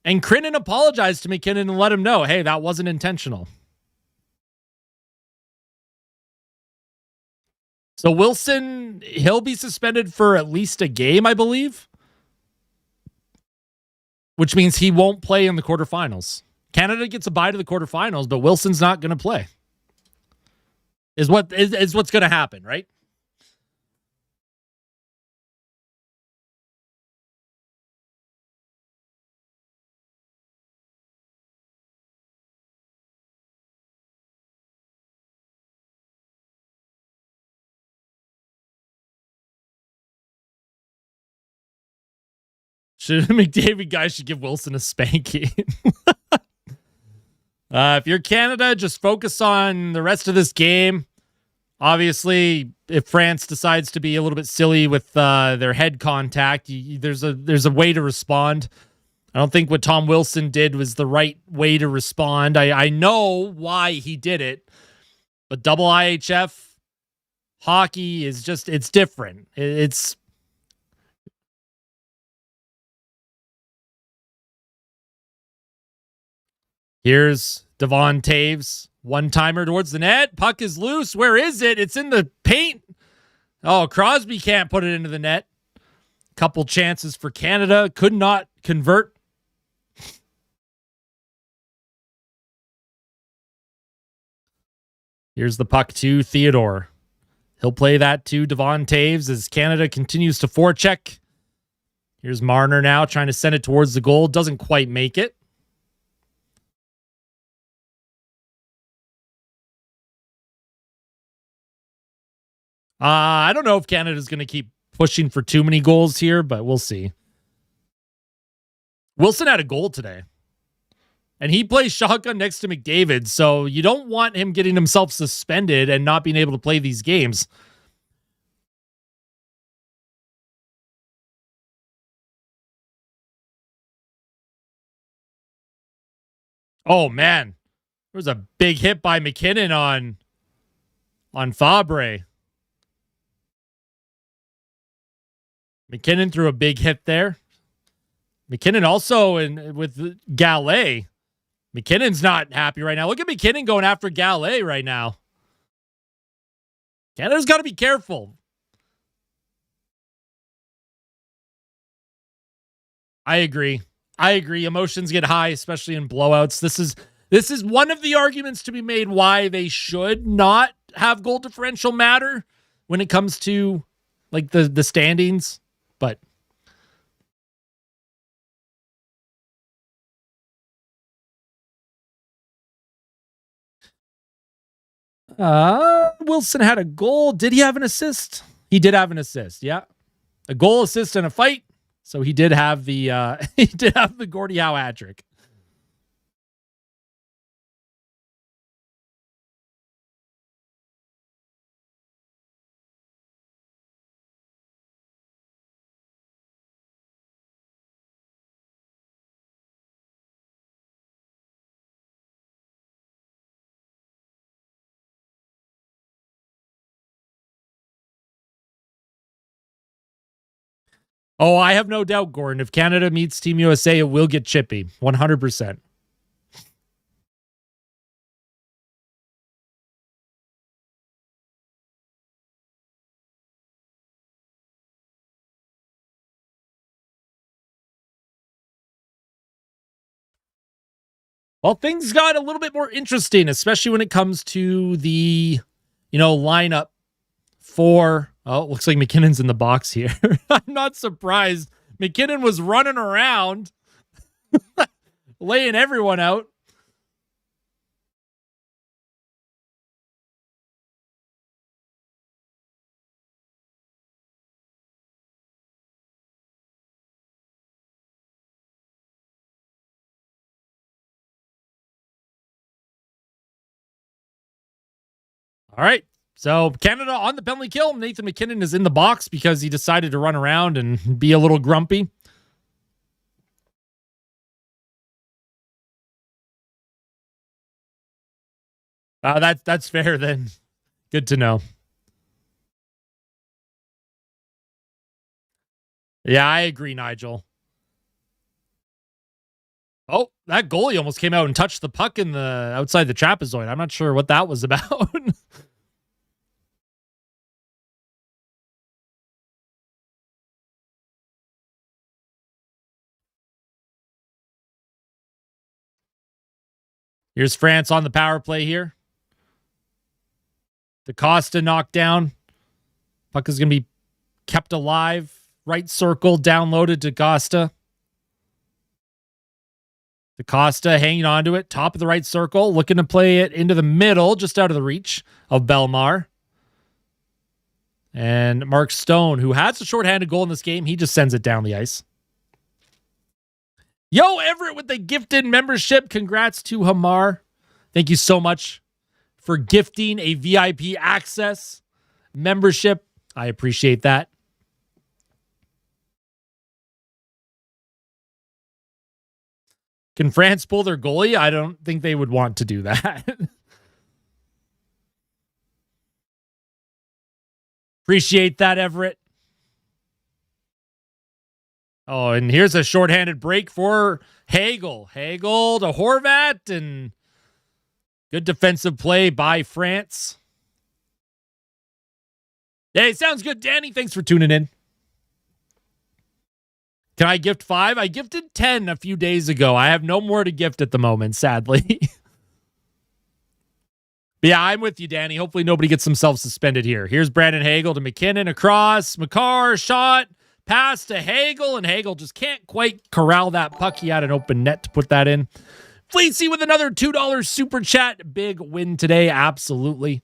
And Crinan apologized to McKinnon and let him know, hey, that wasn't intentional. So Wilson, he'll be suspended for at least a game, I believe, which means he won't play in the quarterfinals. Canada gets a bye to the quarterfinals, but Wilson's not going to play. Is what's going to happen, right? McDavid guys should give Wilson a spanking. If you're Canada, just focus on the rest of this game. Obviously, if France decides to be a little bit silly with their head contact, there's a way to respond. I don't think what Tom Wilson did was the right way to respond. I know why he did it, but double IHF hockey is just, it's different. It's Here's Devon Taves. One-timer towards the net. Puck is loose. Where is it? It's in the paint. Oh, Crosby can't put it into the net. Couple chances for Canada. Could not convert. Here's the puck to Theodore. He'll play that to Devon Taves as Canada continues to forecheck. Here's Marner now trying to send it towards the goal. Doesn't quite make it. I don't know if Canada's going to keep pushing for too many goals here, but we'll see. Wilson had a goal today, and he plays shotgun next to McDavid, so you don't want him getting himself suspended and not being able to play these games. Oh, man. There was a big hit by McKinnon on Fabre. McKinnon threw a big hit there. McKinnon also with Gallet. McKinnon's not happy right now. Look at McKinnon going after Gallet right now. Canada's got to be careful. I agree. Emotions get high, especially in blowouts. This is one of the arguments to be made why they should not have goal differential matter when it comes to like the standings. But Wilson had a goal. Did he have an assist? He did have an assist. Yeah, a goal, assist, and a fight. So he did have the Gordie Howe hat trick. Oh, I have no doubt, Gordon. If Canada meets Team USA, it will get chippy. 100%. Well, things got a little bit more interesting, especially when it comes to the, lineup for. Oh, it looks like McKinnon's in the box here. I'm not surprised. McKinnon was running around, laying everyone out. All right. So Canada on the penalty kill. Nathan McKinnon is in the box because he decided to run around and be a little grumpy. That's fair then. Good to know. Yeah, I agree, Nigel. Oh, that goalie almost came out and touched the puck in the outside the trapezoid. I'm not sure what that was about. Here's France on the power play here. DaCosta knocked down. Puck is going to be kept alive. Right circle, downloaded to Costa. DaCosta hanging onto it. Top of the right circle. Looking to play it into the middle, just out of the reach of Belmar. And Mark Stone, who has a shorthanded goal in this game, he just sends it down the ice. Yo, Everett with the gifted membership. Congrats to Hamar. Thank you so much for gifting a VIP access membership. I appreciate that. Can France pull their goalie? I don't think they would want to do that. Appreciate that, Everett. Oh, and here's a shorthanded break for Hagel. Hagel to Horvat, and good defensive play by France. Hey, sounds good, Danny. Thanks for tuning in. Can I gift 5? I gifted 10 a few days ago. I have no more to gift at the moment, sadly. But yeah, I'm with you, Danny. Hopefully nobody gets themselves suspended here. Here's Brandon Hagel to McKinnon across. Makar, shot, pass to Hagel, and Hagel just can't quite corral that puck. He had an open net to put that in. Fleetsy with another $2 super chat. Big win today, absolutely.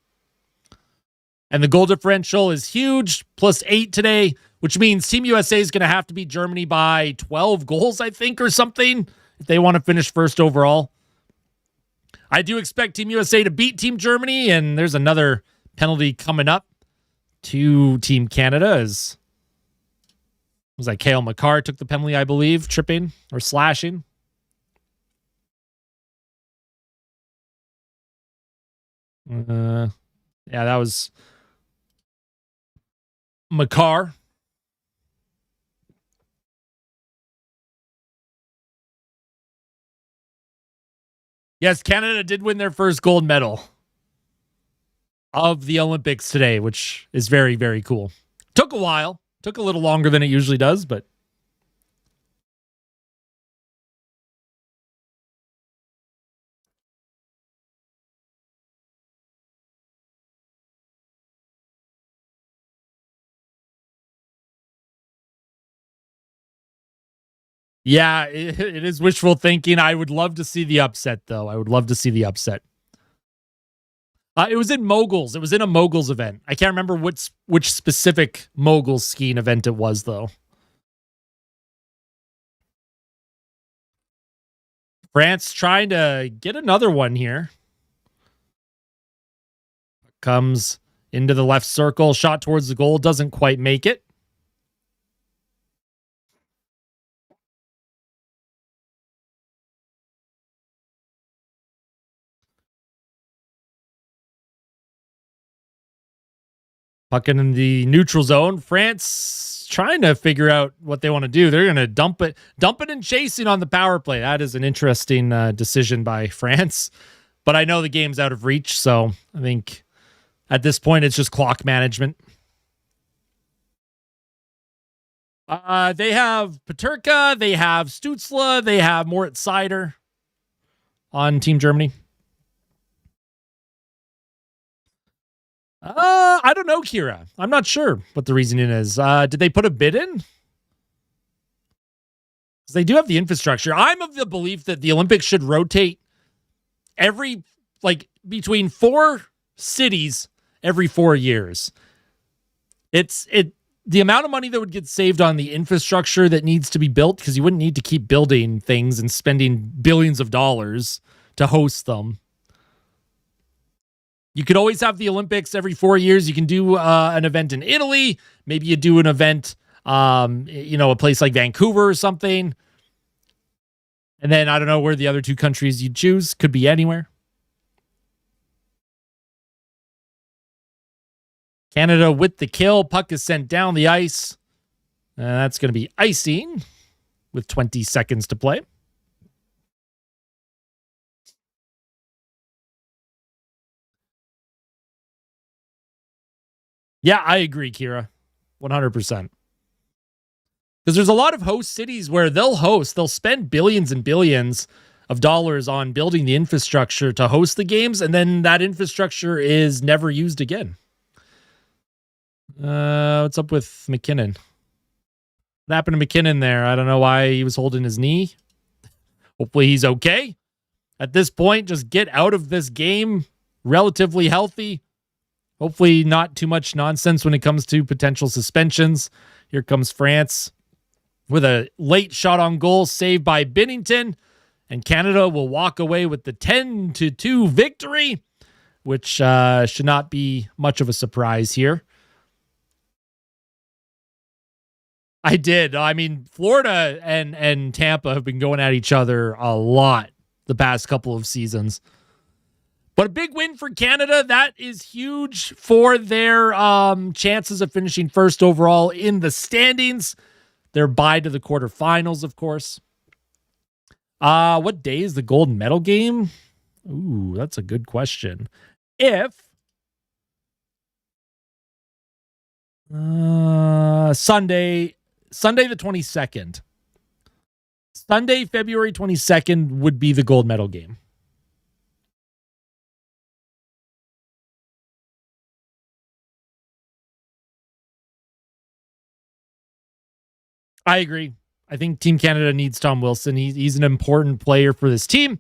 And the goal differential is huge, +8 today, which means Team USA is going to have to beat Germany by 12 goals, I think, or something, if they want to finish first overall. I do expect Team USA to beat Team Germany, and there's another penalty coming up to Team Canada. As was that Cale Makar took the penalty, I believe, tripping or slashing. Yeah, that was Makar. Yes, Canada did win their first gold medal of the Olympics today, which is very, very cool. Took a while. Took a little longer than it usually does, but yeah, it is wishful thinking. I would love to see the upset, though. I would love to see the upset. It was in Moguls. It was in a Moguls event. I can't remember which specific Moguls skiing event it was, though. France trying to get another one here. Comes into the left circle. Shot towards the goal. Doesn't quite make it. Puck in the neutral zone. France trying to figure out what they want to do. They're going to dump it and chasing on the power play. That is an interesting decision by France. But I know the game's out of reach, so I think at this point it's just clock management. They have Peterka, they have Stutzla, they have Moritz Seider on Team Germany. I don't know, Kira. I'm not sure what the reasoning is. Did they put a bid in? Because they do have the infrastructure. I'm of the belief that the Olympics should rotate between 4 cities every 4 years. The amount of money that would get saved on the infrastructure that needs to be built, because you wouldn't need to keep building things and spending billions of dollars to host them. You could always have the Olympics every 4 years. You can do an event in Italy. Maybe you do an event, a place like Vancouver or something. And then I don't know where the other 2 countries you'd choose. Could be anywhere. Canada with the kill. Puck is sent down the ice. That's going to be icing with 20 seconds to play. Yeah, I agree, Kira. 100%. Because there's a lot of host cities where they'll spend billions and billions of dollars on building the infrastructure to host the games, and then that infrastructure is never used again. What's up with McKinnon? What happened to McKinnon there? I don't know why he was holding his knee. Hopefully he's okay. At this point, just get out of this game relatively healthy. Hopefully not too much nonsense when it comes to potential suspensions. Here comes France with a late shot on goal saved by Binnington. And Canada will walk away with the 10-2 victory, which should not be much of a surprise here. I did. I mean, Florida and Tampa have been going at each other a lot the past couple of seasons. But a big win for Canada. That is huge for their chances of finishing first overall in the standings. Their bye to the quarterfinals, of course. What day is the gold medal game? Ooh, that's a good question. Sunday the 22nd. Sunday, February 22nd would be the gold medal game. I agree. I think Team Canada needs Tom Wilson. He's an important player for this team.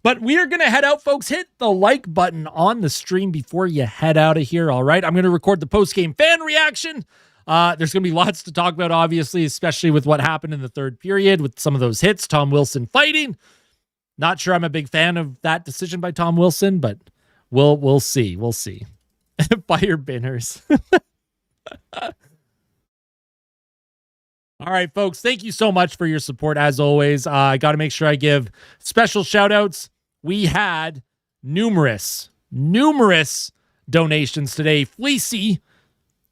But we are going to head out, folks. Hit the like button on the stream before you head out of here, all right? I'm going to record the post-game fan reaction. There's going to be lots to talk about, obviously, especially with what happened in the third period with some of those hits, Tom Wilson fighting. Not sure I'm a big fan of that decision by Tom Wilson, but we'll see. We'll see. Fire Binners. All right, folks, thank you so much for your support, as always. I got to make sure I give special shout-outs. We had numerous donations today. Fleecy,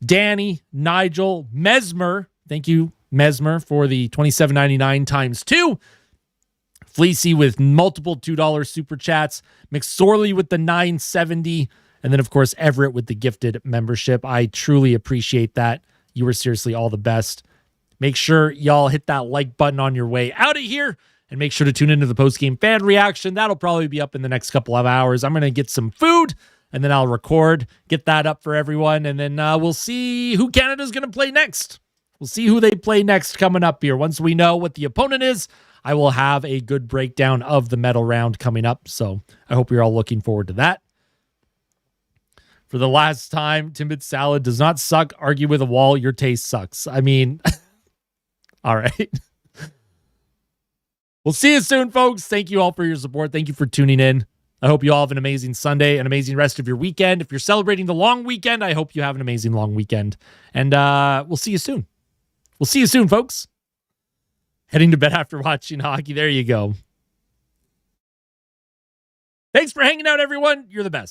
Danny, Nigel, Mesmer. Thank you, Mesmer, for the $27.99 times 2. Fleecy with multiple $2 super chats. McSorley with the $9.70. And then, of course, Everett with the gifted membership. I truly appreciate that. You were seriously all the best. Make sure y'all hit that like button on your way out of here, and make sure to tune into the post-game fan reaction. That'll probably be up in the next couple of hours. I'm going to get some food, and then I'll record, get that up for everyone, and then we'll see who Canada's going to play next. We'll see who they play next coming up here. Once we know what the opponent is, I will have a good breakdown of the medal round coming up, so I hope you're all looking forward to that. For the last time, Timbit salad does not suck. Argue with a wall. Your taste sucks. I mean... All right. We'll see you soon, folks. Thank you all for your support. Thank you for tuning in. I hope you all have an amazing Sunday, an amazing rest of your weekend. If you're celebrating the long weekend, I hope you have an amazing long weekend. And we'll see you soon. We'll see you soon, folks. Heading to bed after watching hockey. There you go. Thanks for hanging out, everyone. You're the best.